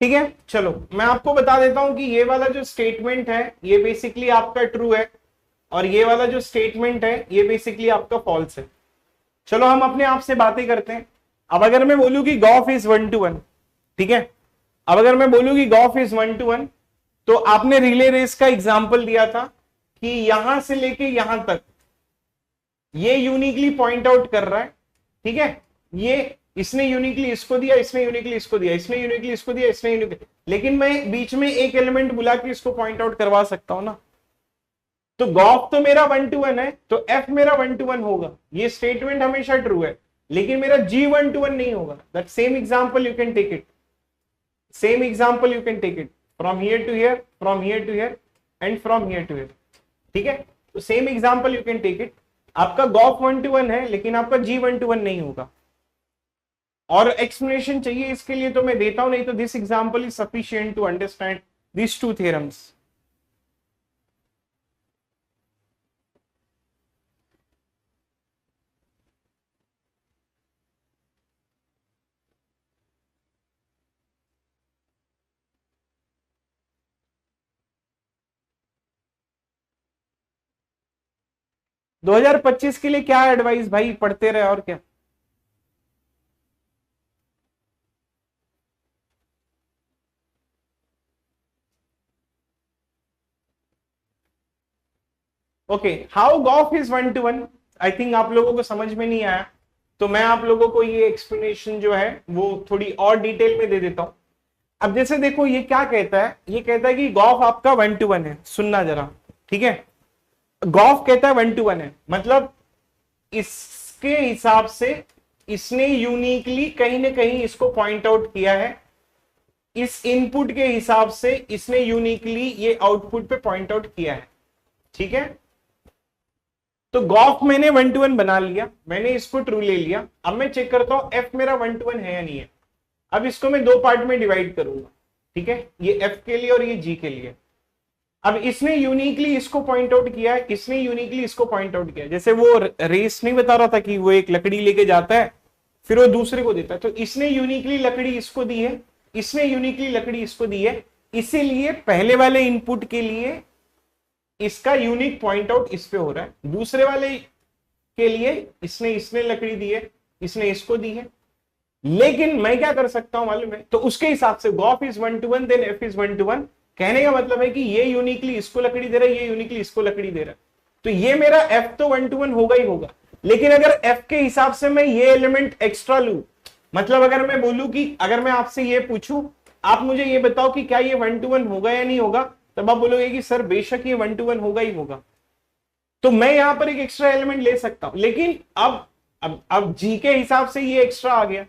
ठीक है, चलो मैं आपको बता देता हूं कि ये वाला जो स्टेटमेंट है ये बेसिकली आपका ट्रू है, और ये वाला जो स्टेटमेंट है ये बेसिकली आपका फॉल्स है। चलो हम अपने आप से बातें करते हैं। अब अगर मैं बोलूं कि गॉफ इज 1 to 1, ठीक है, अब अगर मैं बोलूं कि गॉफ इज 1 to 1, तो आपने रिले रेस का एग्जाम्पल दिया था कि यहां से लेके यहां तक ये यूनिकली पॉइंट आउट कर रहा है, ठीक है, ये इसने यूनिकली इसको दिया, इसने यूनिकली इसको दिया, इसने यूनिकली इसको दिया, इसने यूनिकली, लेकिन मैं बीच में एक एलिमेंट बुला के इसको पॉइंट आउट करवा सकता हूं ना। तो गॉफ तो मेरा 1 to 1 है, तो एफ मेरा 1 to 1 होगा, ये स्टेटमेंट हमेशा ट्रू है, लेकिन मेरा जी 1 to 1 नहीं होगा। That same example you can take it, same example you can take it from here to here, from here to here and from here to here, ठीक है, तो same example you can take it. आपका गॉफ 1 to 1 है लेकिन आपका जी 1 to 1 नहीं होगा। और एक्सप्लेनेशन चाहिए इसके लिए तो मैं देता हूं, नहीं तो this example is sufficient to understand this 2 theorems. दो 2025 के लिए क्या एडवाइस भाई, पढ़ते रहे और क्या। Okay, how Gauff is 1 to 1, I think आप लोगों को समझ में नहीं आया, तो मैं आप लोगों को ये एक्सप्लेनेशन जो है वो थोड़ी और डिटेल में दे देता हूं। अब जैसे देखो ये क्या कहता है, ये कहता है कि गॉफ आपका 1 to 1 है, सुनना जरा, ठीक है, गॉफ कहता है 1 to 1 है, मतलब इसके हिसाब से इसने यूनिकली कहीं ना कहीं इसको पॉइंट आउट किया है, इस इनपुट के हिसाब से इसने यूनिकली ये आउटपुट पे पॉइंट आउट किया है, ठीक है। तो गॉफ मैंने 1 to 1 बना लिया, मैंने इसको ट्रू ले लिया। अब मैं चेक करता हूं एफ मेरा 1 to 1 है या नहीं है। अब इसको मैं 2 पार्ट में डिवाइड करूंगा, ठीक है, ये एफ के लिए और ये जी के लिए। अब इसने यूनिकली इसको पॉइंट आउट किया है, इसने यूनिकली इसको पॉइंट आउट किया है। जैसे वो रेस नहीं बता रहा था कि वो एक लकड़ी लेके जाता है, फिर वो दूसरे को देता है। तो इसने यूनिकली लकड़ी इसको दी है, इसने यूनिकली लकड़ी इसको दी है, इसीलिए पहले वाले इनपुट के लिए इसका यूनिक पॉइंट आउट इस पे हो रहा है, दूसरे वाले के लिए इसने लकड़ी दी है, इसने इसको दी है। लेकिन मैं क्या कर सकता हूं मालूम है, तो उसके हिसाब से g o f is 1 to 1 then F is 1 to 1। कहने का मतलब है कि ये यूनिकली इसको लकड़ी दे रहा है, ये यूनिकली इसको लकड़ी दे रहा है, तो ये मेरा एफ तो 1 to 1 होगा ही होगा। लेकिन अगर एफ के हिसाब से मैं ये एलिमेंट एक्स्ट्रा लू, मतलब अगर मैं बोलूं कि अगर मैं आपसे ये पूछूं, आप मुझे ये बताओ कि क्या ये 1 to 1 होगा या नहीं होगा, तब आप बोलोगे कि सर बेशक ये 1 to 1 होगा ही होगा। तो मैं यहां पर एक एक्स्ट्रा एलिमेंट ले सकता हूं, लेकिन अब जी के हिसाब से ये एक्स्ट्रा आ गया,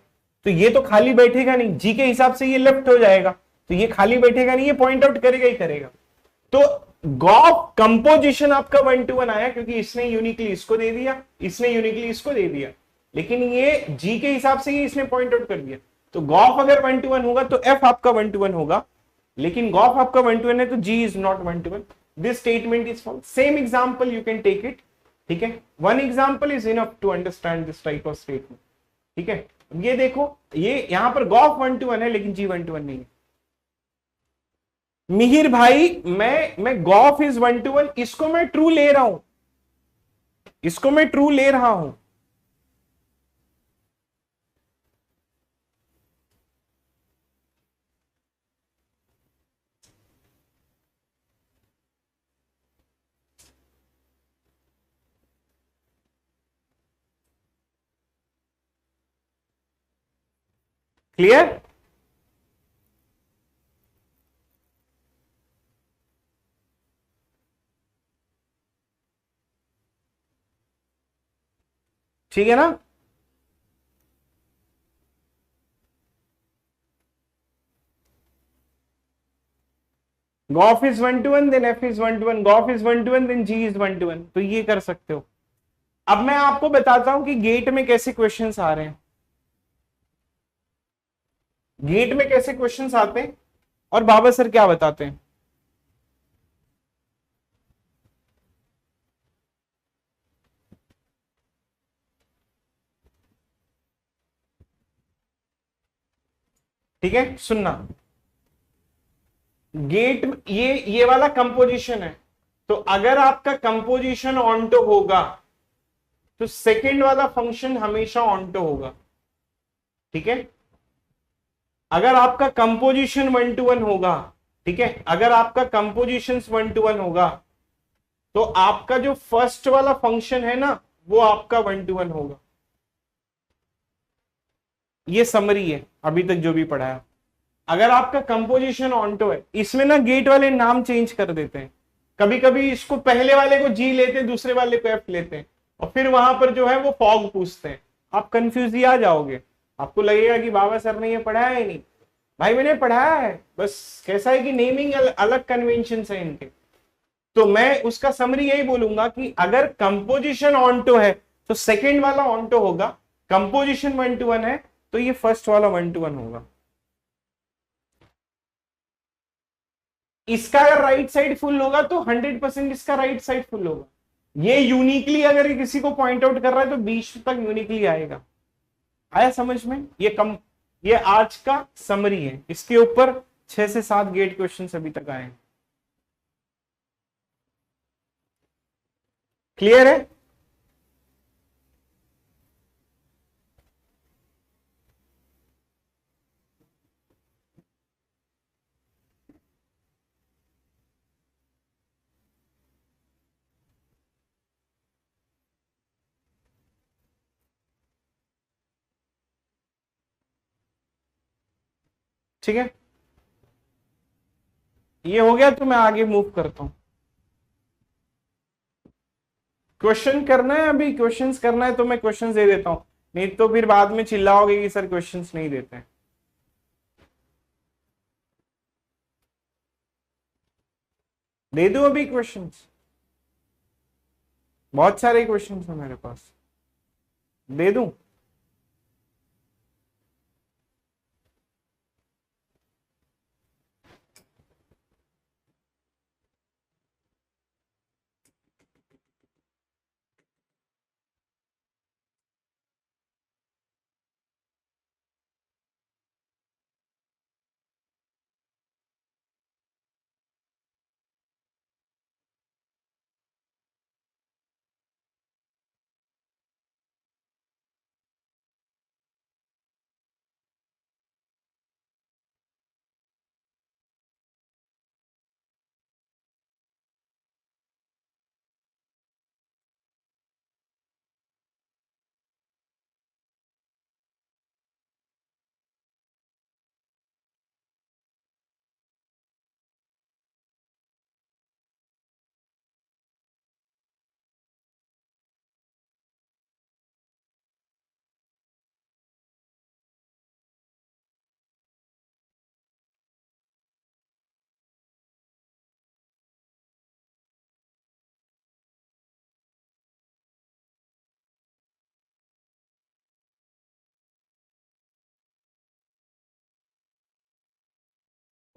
तो ये तो खाली बैठेगा नहीं, जी के हिसाब से ये लेफ्ट हो जाएगा, तो ये खाली बैठेगा नहीं, ये पॉइंट आउट करेगा ही करेगा। तो गॉफ कंपोजिशन आपका 1 to 1 आया, क्योंकि इसने यूनिकली इसको दे दिया, इसने यूनिकली इसको दे दिया, लेकिन ये जी के हिसाब से ये इसने पॉइंट आउट कर दिया। तो गॉफ अगर 1 to 1 होगा तो एफ आपका 1 to 1 होगा, लेकिन गॉफ आपका 1 to 1 है तो G is not 1 to 1। This statement is false. Same example you can take it, ठीक है, one example is enough to understand this type of statement, ठीक है। ये देखो, ये यहां पर गॉफ 1 to 1 है लेकिन जी 1 to 1 नहीं है। मिहिर भाई मैं गॉफ इज 1 to 1, इसको मैं ट्रू ले रहा हूं, इसको मैं ट्रू ले रहा हूं। क्लियर? ठीक है ना? G o f is 1 to 1 then F is 1 to 1, g o f is 1 to 1 then g is 1 to 1, तो ये कर सकते हो। अब मैं आपको बताता हूं कि गेट में कैसे क्वेश्चंस आ रहे हैं, गेट में कैसे क्वेश्चंस आते हैं और बाबा सर क्या बताते हैं। ठीक है, सुनना, गेट ये वाला कंपोजिशन है, तो अगर आपका कंपोजिशन ऑन्टो होगा तो सेकंड वाला फंक्शन हमेशा ऑन्टो होगा, ठीक है। अगर आपका कंपोजिशन 1 to 1 होगा, ठीक है, अगर आपका कंपोजिशन 1 to 1 होगा तो आपका जो फर्स्ट वाला फंक्शन है ना वो आपका 1 to 1 होगा। ये समरी है अभी तक जो भी पढ़ा है। अगर आपका कंपोजिशन ऑन्टो है, इसमें ना गेट वाले नाम चेंज कर देते हैं, कभी कभी इसको पहले वाले को जी लेते हैं, दूसरे वाले को एफ लेते हैं, और फिर वहां पर जो है वो फॉग पूछते हैं। आप कंफ्यूज ही आ जाओगे, आपको लगेगा कि बाबा सर ने ये पढ़ाया ही नहीं। भाई मैंने पढ़ाया है, बस कैसा है कि नेमिंग अलग कन्वेंशन है इनके। तो मैं उसका समरी यही बोलूंगा कि अगर कंपोजिशन ऑन्टो है तो सेकेंड वाला ऑन्टो होगा, कंपोजिशन 1 to 1 है तो ये फर्स्ट वाला 1 to 1 होगा। इसका अगर राइट साइड फुल होगा तो 100% इसका राइट साइड फुल होगा। ये यूनिकली अगर किसी को पॉइंट आउट कर रहा है तो बीच तक यूनिकली आएगा। आया समझ में? ये आज का समरी है, इसके ऊपर 6 से 7 गेट क्वेश्चन अभी तक आए। क्लियर है? ठीक है, ये हो गया तो मैं आगे मूव करता हूं। क्वेश्चन करना है, अभी क्वेश्चंस करना है तो मैं क्वेश्चंस दे देता हूं, नहीं तो फिर बाद में चिल्लाओगे कि सर क्वेश्चंस नहीं देते हैं। दे दूं अभी क्वेश्चंस? बहुत सारे क्वेश्चंस हैं मेरे पास, दे दूं?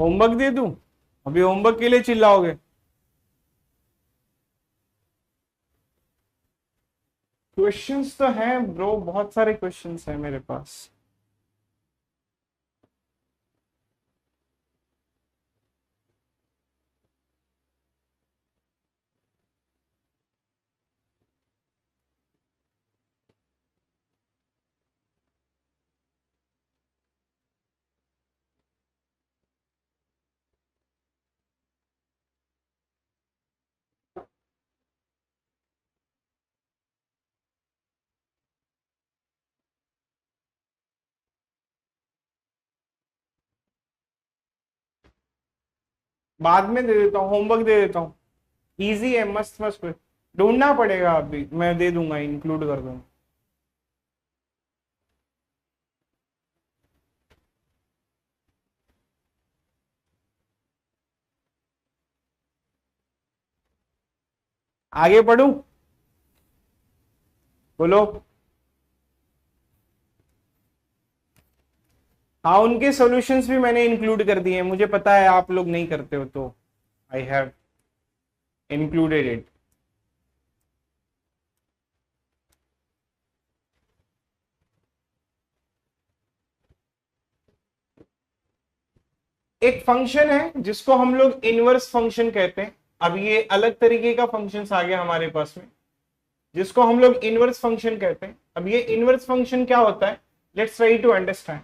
होमवर्क दे दूं? अभी होमवर्क के लिए चिल्लाओगे? क्वेश्चंस तो हैं ब्रो, बहुत सारे क्वेश्चंस हैं मेरे पास। बाद में दे देता हूँ, होमवर्क दे देता हूँ। इजी है, मस्त मस्त ढूंढना पड़ेगा, अभी मैं दे दूंगा, इंक्लूड कर दूंगा। आगे पढ़ूं? बोलो। हाँ, उनके सॉल्यूशंस भी मैंने इंक्लूड कर दिए हैं, मुझे पता है आप लोग नहीं करते हो, तो आई हैव इंक्लूडेड इट। एक फंक्शन है जिसको हम लोग इनवर्स फंक्शन कहते हैं। अब ये अलग तरीके का फंक्शन आ गया हमारे पास में, जिसको हम लोग इनवर्स फंक्शन कहते हैं। अब ये इनवर्स फंक्शन क्या होता है, लेट्स ट्राई टू अंडरस्टैंड।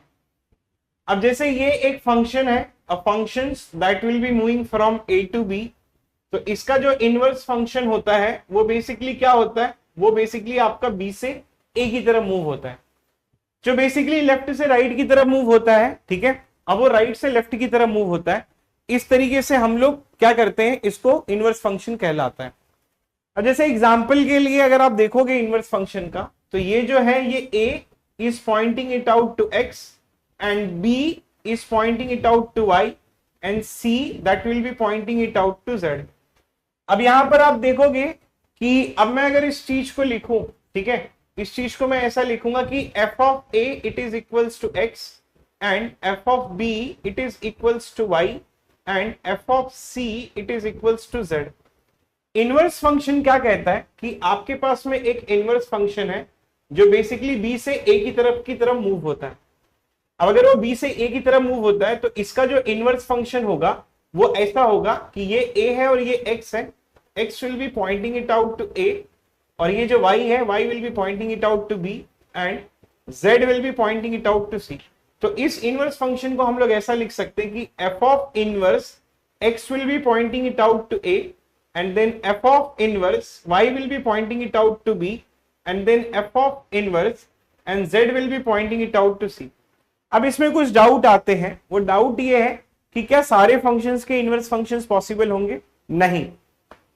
अब जैसे ये एक फंक्शन है, a function that will be moving from A to b, तो इसका जो इनवर्स फंक्शन होता है वो बेसिकली क्या होता है, वो बेसिकली आपका बी से ए की तरफ मूव होता है, जो बेसिकली लेफ्ट से राइट की तरफ मूव होता है। ठीक है, अब वो राइट से लेफ्ट की तरफ मूव होता है। इस तरीके से हम लोग क्या करते हैं, इसको इनवर्स फंक्शन कहलाता है। अब जैसे एग्जांपल के लिए अगर आप देखोगे इनवर्स फंक्शन का, तो ये जो है ये a is pointing it out to x and b is pointing it out to y and c that will be pointing it out to z। अब यहां पर आप देखोगे कि अब मैं अगर इस चीज को लिखूं, ठीक है, इस चीज को मैं ऐसा लिखूंगा कि f of a it is equals to x and f of b it is equals to y and f of c it is equals to z। Inverse function क्या कहता है कि आपके पास में एक इनवर्स फंक्शन है जो बेसिकली b से a की तरफ मूव होता है। अब अगर वो b से a की तरफ मूव होता है तो इसका जो इनवर्स फंक्शन होगा वो ऐसा होगा कि ये a है और ये x है, x will be pointing it out to a, और ये जो y है y will be pointing it out to b and z will be pointing it out to c। तो इस इनवर्स फंक्शन को हम लोग ऐसा लिख सकते हैं कि f of inverse x will be pointing it out to a and then f of inverse y will be pointing it out to b and then f of inverse and z will be pointing it out to c। अब इसमें कुछ डाउट आते हैं, वो डाउट ये है कि क्या सारे फंक्शंस के इनवर्स फंक्शंस पॉसिबल होंगे? नहीं,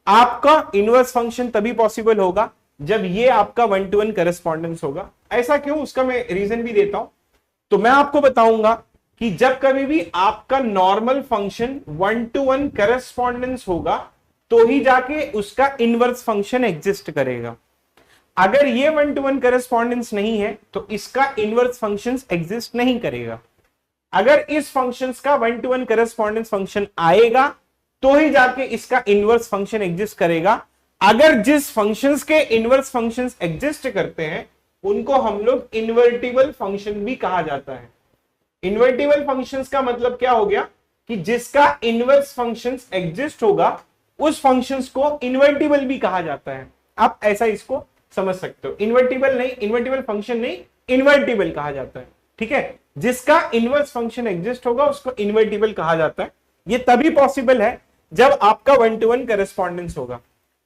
आपका इनवर्स फंक्शन तभी पॉसिबल होगा जब ये आपका 1-to-1 करेस्पॉन्डेंस होगा। ऐसा क्यों, उसका मैं रीजन भी देता हूं। तो मैं आपको बताऊंगा कि जब कभी भी आपका नॉर्मल फंक्शन 1-to-1 करेस्पॉन्डेंस होगा तो ही जाके उसका इनवर्स फंक्शन एग्जिस्ट करेगा। अगर ये 1-to-1 करेस्पॉन्डेंस नहीं है तो इसका इनवर्स फंक्शन एग्जिस्ट नहीं करेगा। अगर इस फंक्शंस का 1-to-1 करेस्पॉन्डेंस फंक्शन आएगा तो ही जाके इसका इनवर्स फंक्शन एग्जिस्ट करेगा। अगर जिस फंक्शंस के इनवर्स फंक्शंस एग्जिस्ट करते हैं उनको हम लोग इन्वर्टिबल फंक्शन भी कहा जाता है। इन्वर्टिबल फंक्शंस का मतलब क्या हो गया कि जिसका इनवर्स फंक्शंस एग्जिस्ट होगा उस फंक्शंस को इन्वर्टिबल भी कहा जाता है। आप ऐसा इसको समझ सकते हो, इन्वर्टिबल नहीं, इन्वर्टिबल फंक्शन नहीं, इन्वर्टिबल कहा जाता है। ठीक है, जिसका इनवर्स फंक्शन एग्जिस्ट होगा उसको इन्वर्टिबल कहा जाता है। ये तभी पॉसिबल है जब आपका 1-to-1 करेस्पॉन्डेंस होगा।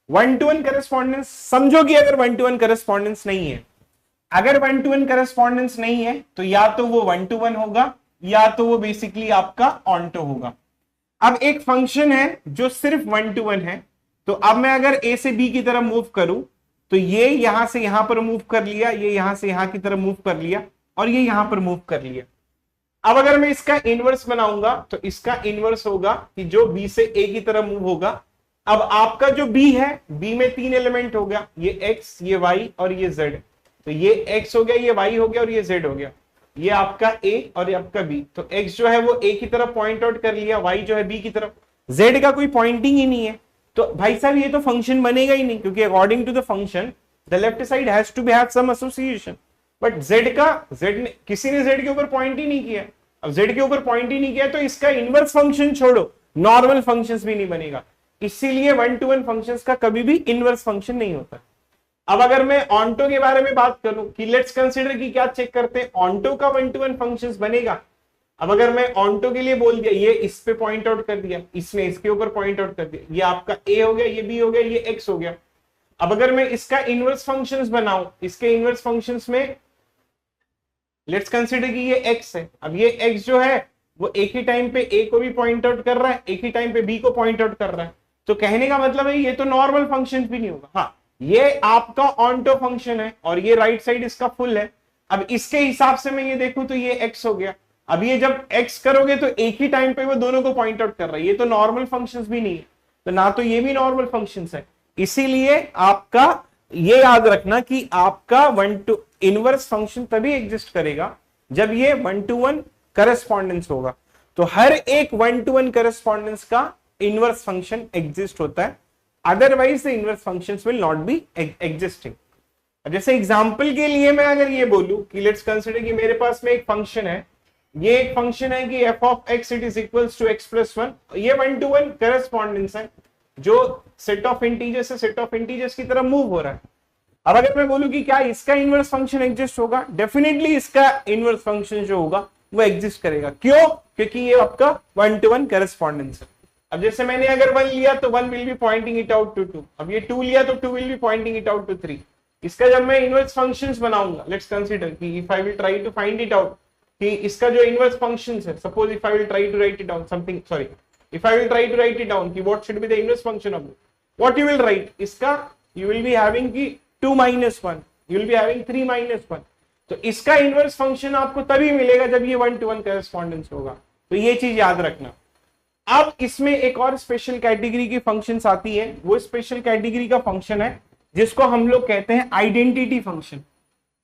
1-to-1 करेस्पॉन्डेंस समझो कि अगर 1-to-1 करेस्पॉन्डेंस नहीं है, अगर 1-to-1 करेस्पॉन्डेंस नहीं है तो या तो वो 1-to-1 होगा या तो वो बेसिकली आपका ऑनटो होगा। अब एक फंक्शन है जो सिर्फ 1-to-1 है, तो अब मैं अगर a से b की तरफ मूव करूं तो ये यहां से यहां पर मूव कर लिया, ये यहां से यहां की तरफ मूव कर लिया और ये यहां पर मूव कर लिया। अब अगर मैं इसका इनवर्स बनाऊंगा तो इसका इनवर्स होगा कि जो b से a की तरफ मूव होगा। अब आपका जो b है, b में 3 एलिमेंट हो गया, ये x, ये y और ये z। तो ये x हो गया, ये y हो गया और ये z हो गया। ये आपका ए और ये आपका बी, तो एक्स जो है वो ए की तरफ पॉइंट आउट कर लिया, वाई जो है बी की तरफ, जेड का कोई पॉइंटिंग ही नहीं है, तो भाई साहब ये तो फंक्शन बनेगा ही नहीं, क्योंकि according to the function the left side has to be have some association. But z ने किसी ने जेड के ऊपर पॉइंट ही नहीं किया, अब जेड के ऊपर पॉइंट ही नहीं किया तो इसका इनवर्स फंक्शन छोड़ो, नॉर्मल फंक्शंस भी नहीं बनेगा, इसीलिए 1-to-1 फंक्शंस का कभी भी इनवर्स फंक्शन नहीं होता। अब अगर मैं ऑन्टो के बारे में बात करूं कि लेट्स कंसीडर कि क्या चेक करते हैं, ऑन्टो का 1-to-1 फंक्शंस बनेगा। अब अगर मैं ऑन्टो के लिए बोल दिया, ये इस पे पॉइंट आउट कर दिया, इसने इसके ऊपर पॉइंट आउट कर दिया, ये आपका ए हो गया, ये बी हो गया, ये एक्स हो गया। अब अगर मैं इसका इनवर्स फंक्शंस बनाऊं, इसके इनवर्स फंक्शंस में लेट्स कंसीडर कि ये एक्स है, अब ये एक्स जो है वो एक ही टाइम पे ए को भी पॉइंट आउट कर रहा है, एक ही टाइम पे बी को पॉइंट आउट कर रहा है, तो कहने का मतलब है ये तो नॉर्मल फंक्शन भी नहीं होगा। हाँ, ये आपका ऑन्टो फंक्शन है और ये राइट साइड इसका फुल है। अब इसके हिसाब से मैं ये देखूं तो ये एक्स हो गया, अब ये जब एक्स करोगे तो एक ही टाइम पे वो दोनों को पॉइंट आउट कर रहा है, ये तो नॉर्मल फंक्शंस भी नहीं है, तो ना तो ये भी नॉर्मल फंक्शंस है। इसीलिए आपका ये याद रखना कि आपका 1-to इनवर्स फंक्शन तभी एग्जिस्ट करेगा जब ये 1-to-1 करस्पॉन्डेंस होगा, तो हर एक 1-to-1 करस्पॉन्डेंस का इनवर्स फंक्शन एग्जिस्ट होता है, otherwise the inverse functions will not B existing. जैसे एग्जांपल के लिए मैं अगर ये बोलूं कि लेट्स कंसीडर कि मेरे पास में एक फंक्शन है, ये एक फंक्शन है कि f of x it is equals to x plus 1, ये 1-to-1 करस्पॉन्डेंस है जो सेट ऑफ इंटीजर्स से सेट ऑफ इंटीजर्स की तरफ मूव हो रहा है। अब अगर मैं बोलूं कि क्या इसका इनवर्स फंक्शन एग्जिस्ट होगा, डेफिनेटली इसका इनवर्स फंक्शन जो होगा वो एग्जिस्ट करेगा। क्यों? क्योंकि ये आपका 1-to-1 करस्पॉन्डेंस है। अब जैसे मैंने अगर 1 लिया तो 1 will be pointing it out to 2, अब ये 2 लिया तो 2 will be pointing it out to 3। इसका जब मैं इनवर्स फंक्शंस बनाऊंगा, लेट्स कंसीडर कि if I will try to find it out कि इसका जो इनवर्स फंक्शंस है, suppose if I will try to write it down something, sorry if I will try to write it down कि what should be the inverse function of what you will write, इसका यू विल बी हैविंग कि 2 - 1, यू विल बी हैविंग 3 - 1, तो इसका इनवर्स फंक्शन आपको तभी मिलेगा जब ये 1-to-1 करस्पॉन्डेंस होगा, तो ये चीज याद रखना। अब इसमें एक और स्पेशल कैटेगरी की फंक्शंस आती है, वो स्पेशल कैटेगरी का फंक्शन है जिसको हम लोग कहते हैं आइडेंटिटी फंक्शन।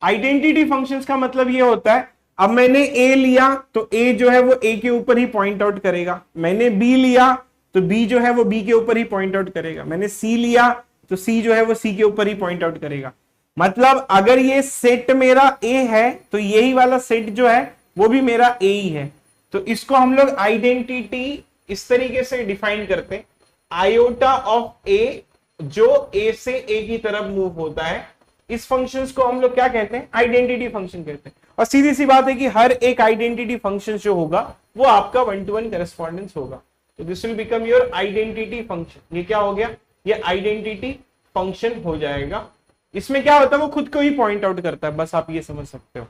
आइडेंटिटी फंक्शंस का मतलब ये होता है, अब मैंने ए लिया तो ए जो है वो ए के ऊपर ही पॉइंट आउट करेगा, मैंने बी लिया तो बी जो है वो बी के ऊपर ही पॉइंट आउट करेगा, मैंने सी लिया तो सी जो है वो सी के ऊपर ही पॉइंट आउट करेगा। मतलब अगर ये सेट मेरा ए है तो यही वाला सेट जो है वो भी मेरा ए ही है, तो इसको हम लोग आइडेंटिटी इस तरीके से डिफाइन करते हैं, आयोटा ऑफ ए जो ए से ए की तरफ मूव होता है, इस फंक्शंस को हम लोग क्या कहते हैं? आइडेंटिटी फंक्शन कहते हैं। और सीधी सी बात है कि हर एक आइडेंटिटी फंक्शन जो होगा वो आपका 1-to-1 करस्पॉन्डेंस होगा, तो this will become your identity function. ये क्या हो गया? ये आइडेंटिटी फंक्शन हो जाएगा। इसमें क्या होता है, वो खुद को ही पॉइंट आउट करता है, बस आप ये समझ सकते हो,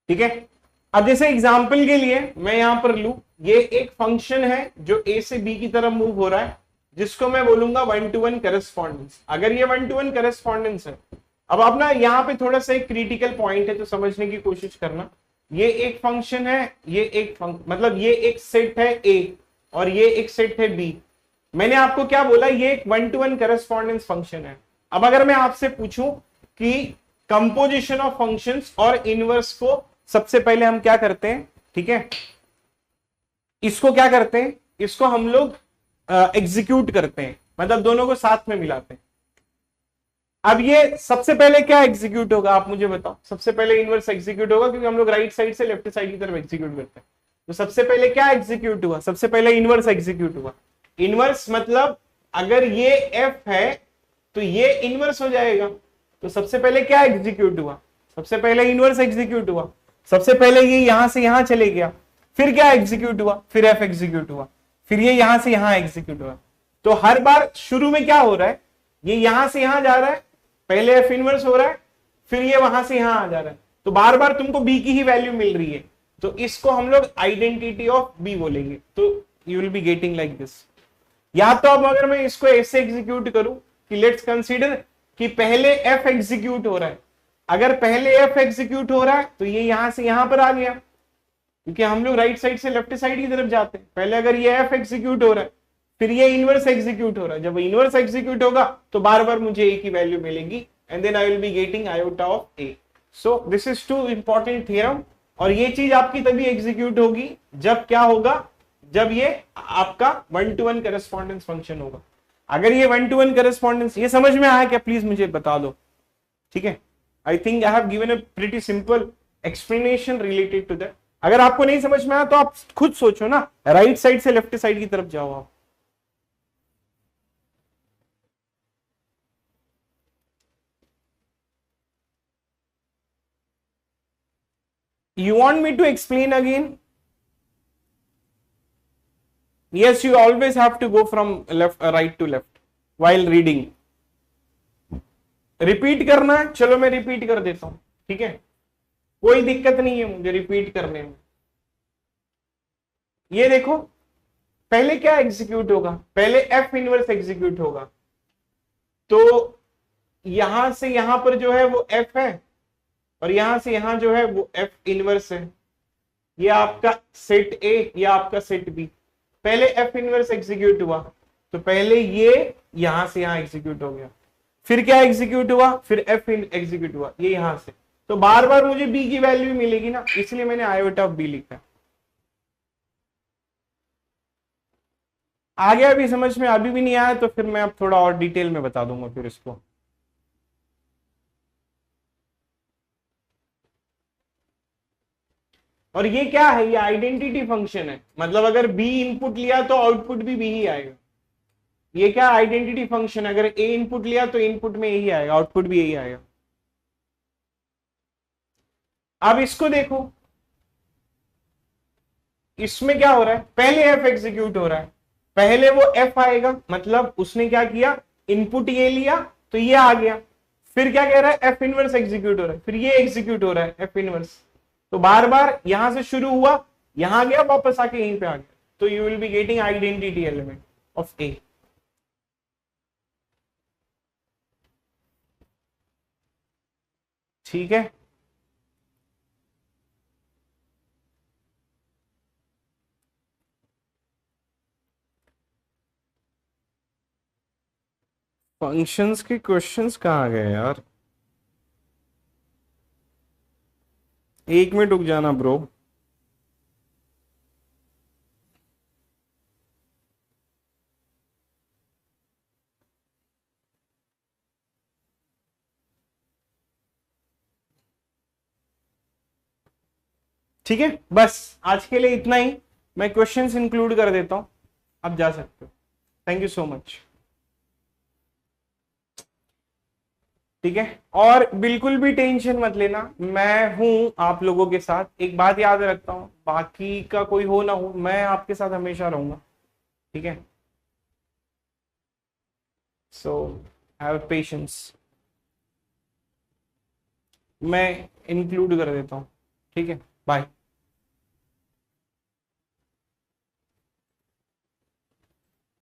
ठीक है। अब जैसे एग्जांपल के लिए मैं यहां पर लूं, ये एक फंक्शन है जो ए से बी की तरफ मूव हो रहा है, जिसको मैं बोलूंगा 1-to-1 करस्पॉन्डेंस। अगर ये 1-to-1 करस्पॉन्डेंस है, अब आप ना यहाँ पे थोड़ा सा एक क्रिटिकल पॉइंट है तो समझने की कोशिश करना। ये एक फंक्शन है, ये एक मतलब ये एक सेट है ए और ये एक सेट है बी। मैंने आपको क्या बोला? ये एक 1-to-1 करस्पॉन्डेंस फंक्शन है। अब अगर मैं आपसे पूछूं कि कंपोजिशन ऑफ फंक्शंस और इनवर्स को सबसे पहले हम क्या करते हैं, ठीक है, इसको क्या करते हैं, इसको हम लोग एग्जीक्यूट करते हैं, मतलब दोनों को साथ में मिलाते हैं। अब ये सबसे पहले क्या एग्जीक्यूट होगा, आप मुझे बताओ। सबसे पहले इनवर्स एग्जीक्यूट होगा, क्योंकि हम लोग राइट साइड से लेफ्ट साइड की तरफ एग्जीक्यूट करते हैं। तो सबसे पहले क्या एग्जीक्यूट हुआ? सबसे पहले इनवर्स एग्जीक्यूट हुआ। इनवर्स मतलब अगर ये एफ है तो ये इनवर्स हो जाएगा। तो सबसे पहले क्या एग्जीक्यूट हुआ? सबसे पहले इनवर्स एग्जीक्यूट हुआ। सबसे पहले ये यहां से यहां चले गया, फिर क्या एग्जीक्यूट हुआ? फिर एफ एग्जीक्यूट हुआ, फिर ये यहां से यहां एग्जीक्यूट हुआ। तो हर बार शुरू में क्या हो रहा है, ये यहां से यहां जा रहा है, पहले एफ इनवर्स हो रहा है, फिर ये वहां से यहां आ जा रहा है, तो बार बार तुमको बी की ही वैल्यू मिल रही है, तो इसको हम लोग आइडेंटिटी ऑफ बी बोलेंगे। तो you will be getting like this. या तो अब अगर मैं इसको ऐसे एग्जीक्यूट करूं कि लेट्स कंसीडर कि पहले एफ एग्जीक्यूट हो रहा है, अगर पहले एफ एग्जीक्यूट हो रहा है तो ये यहां से यहां पर आ गया, क्योंकि हम लोग राइट साइड से लेफ्ट साइड की तरफ जाते हैं। पहले अगर ये एफ एग्जीक्यूट हो रहा है, फिर ये इनवर्स एग्जीक्यूट हो रहा है। जब इनवर्स एग्जीक्यूट होगा तो बार बार मुझे ए की वैल्यू मिलेगी, and then I will be getting iota of a. So this is two important theorem, और ये चीज आपकी तभी एग्जीक्यूट होगी जब क्या होगा, जब ये आपका 1-to-1 करस्पॉन्डेंस फंक्शन होगा। अगर ये 1-to-1 करस्पॉन्डेंस, ये समझ में आया क्या, प्लीज मुझे बता दो, ठीक है। I think I have given a pretty simple explanation related to that. अगर आपको नहीं समझ में आया तो आप खुद सोचो ना, राइट साइड से लेफ्ट साइड की तरफ जाओ आप। You want me to explain again? Yes, you always have to go from left, right to left while reading. Repeat करना है, चलो मैं रिपीट कर देता हूं, ठीक है, कोई दिक्कत नहीं है मुझे रिपीट करने में। ये देखो, पहले क्या एग्जीक्यूट होगा, पहले एफ इनवर्स एग्जीक्यूट होगा। तो यहां से यहां पर जो है वो एफ है, और यहां से यहां जो है वो एफ इनवर्स है। ये आपका सेट ए, या आपका सेट बी। पहले एफ इनवर्स एग्जीक्यूट हुआ, तो पहले ये यहां से यहां एग्जीक्यूट हो गया, फिर क्या एग्जीक्यूट हुआ, फिर एफ एग्जीक्यूट हुआ, ये यहां से। तो बार बार मुझे बी की वैल्यू मिलेगी ना, इसलिए मैंने आयोटा ऑफ बी लिखा। आगे अभी समझ में अभी भी नहीं आया तो फिर मैं अब थोड़ा और डिटेल में बता दूंगा फिर इसको। और ये क्या है, ये आइडेंटिटी फंक्शन है, मतलब अगर बी इनपुट लिया तो आउटपुट भी बी ही आएगा। ये क्या आइडेंटिटी फंक्शन है, अगर ए इनपुट लिया तो इनपुट में यही आएगा, आउटपुट भी यही आएगा। अब इसको देखो, इसमें क्या हो रहा है, पहले एफ एग्जीक्यूट हो रहा है, पहले वो एफ आएगा, मतलब उसने क्या किया, इनपुट ये लिया तो ये आ गया, फिर क्या कह रहा है, एफ इनवर्स एग्जीक्यूट हो रहा है, फिर ये एग्जीक्यूट हो रहा है एफ इनवर्स। तो बार बार यहां से शुरू हुआ, यहां गया, वापस आके यहीं पे आ गया, तो you will be getting identity element of A. ठीक है, फंक्शंस के क्वेश्चंस कहाँ गए यार, एक मिनट रुक जाना ब्रो। ठीक है, बस आज के लिए इतना ही, मैं क्वेश्चंस इंक्लूड कर देता हूं, आप जा सकते हो। Thank you so much. ठीक है, और बिल्कुल भी टेंशन मत लेना, मैं हूं आप लोगों के साथ। एक बात याद रखता हूं, बाकी का कोई हो ना हो, मैं आपके साथ हमेशा रहूंगा, ठीक है। सो हैव पेशेंस, मैं इंक्लूड कर देता हूं, ठीक है, बाय।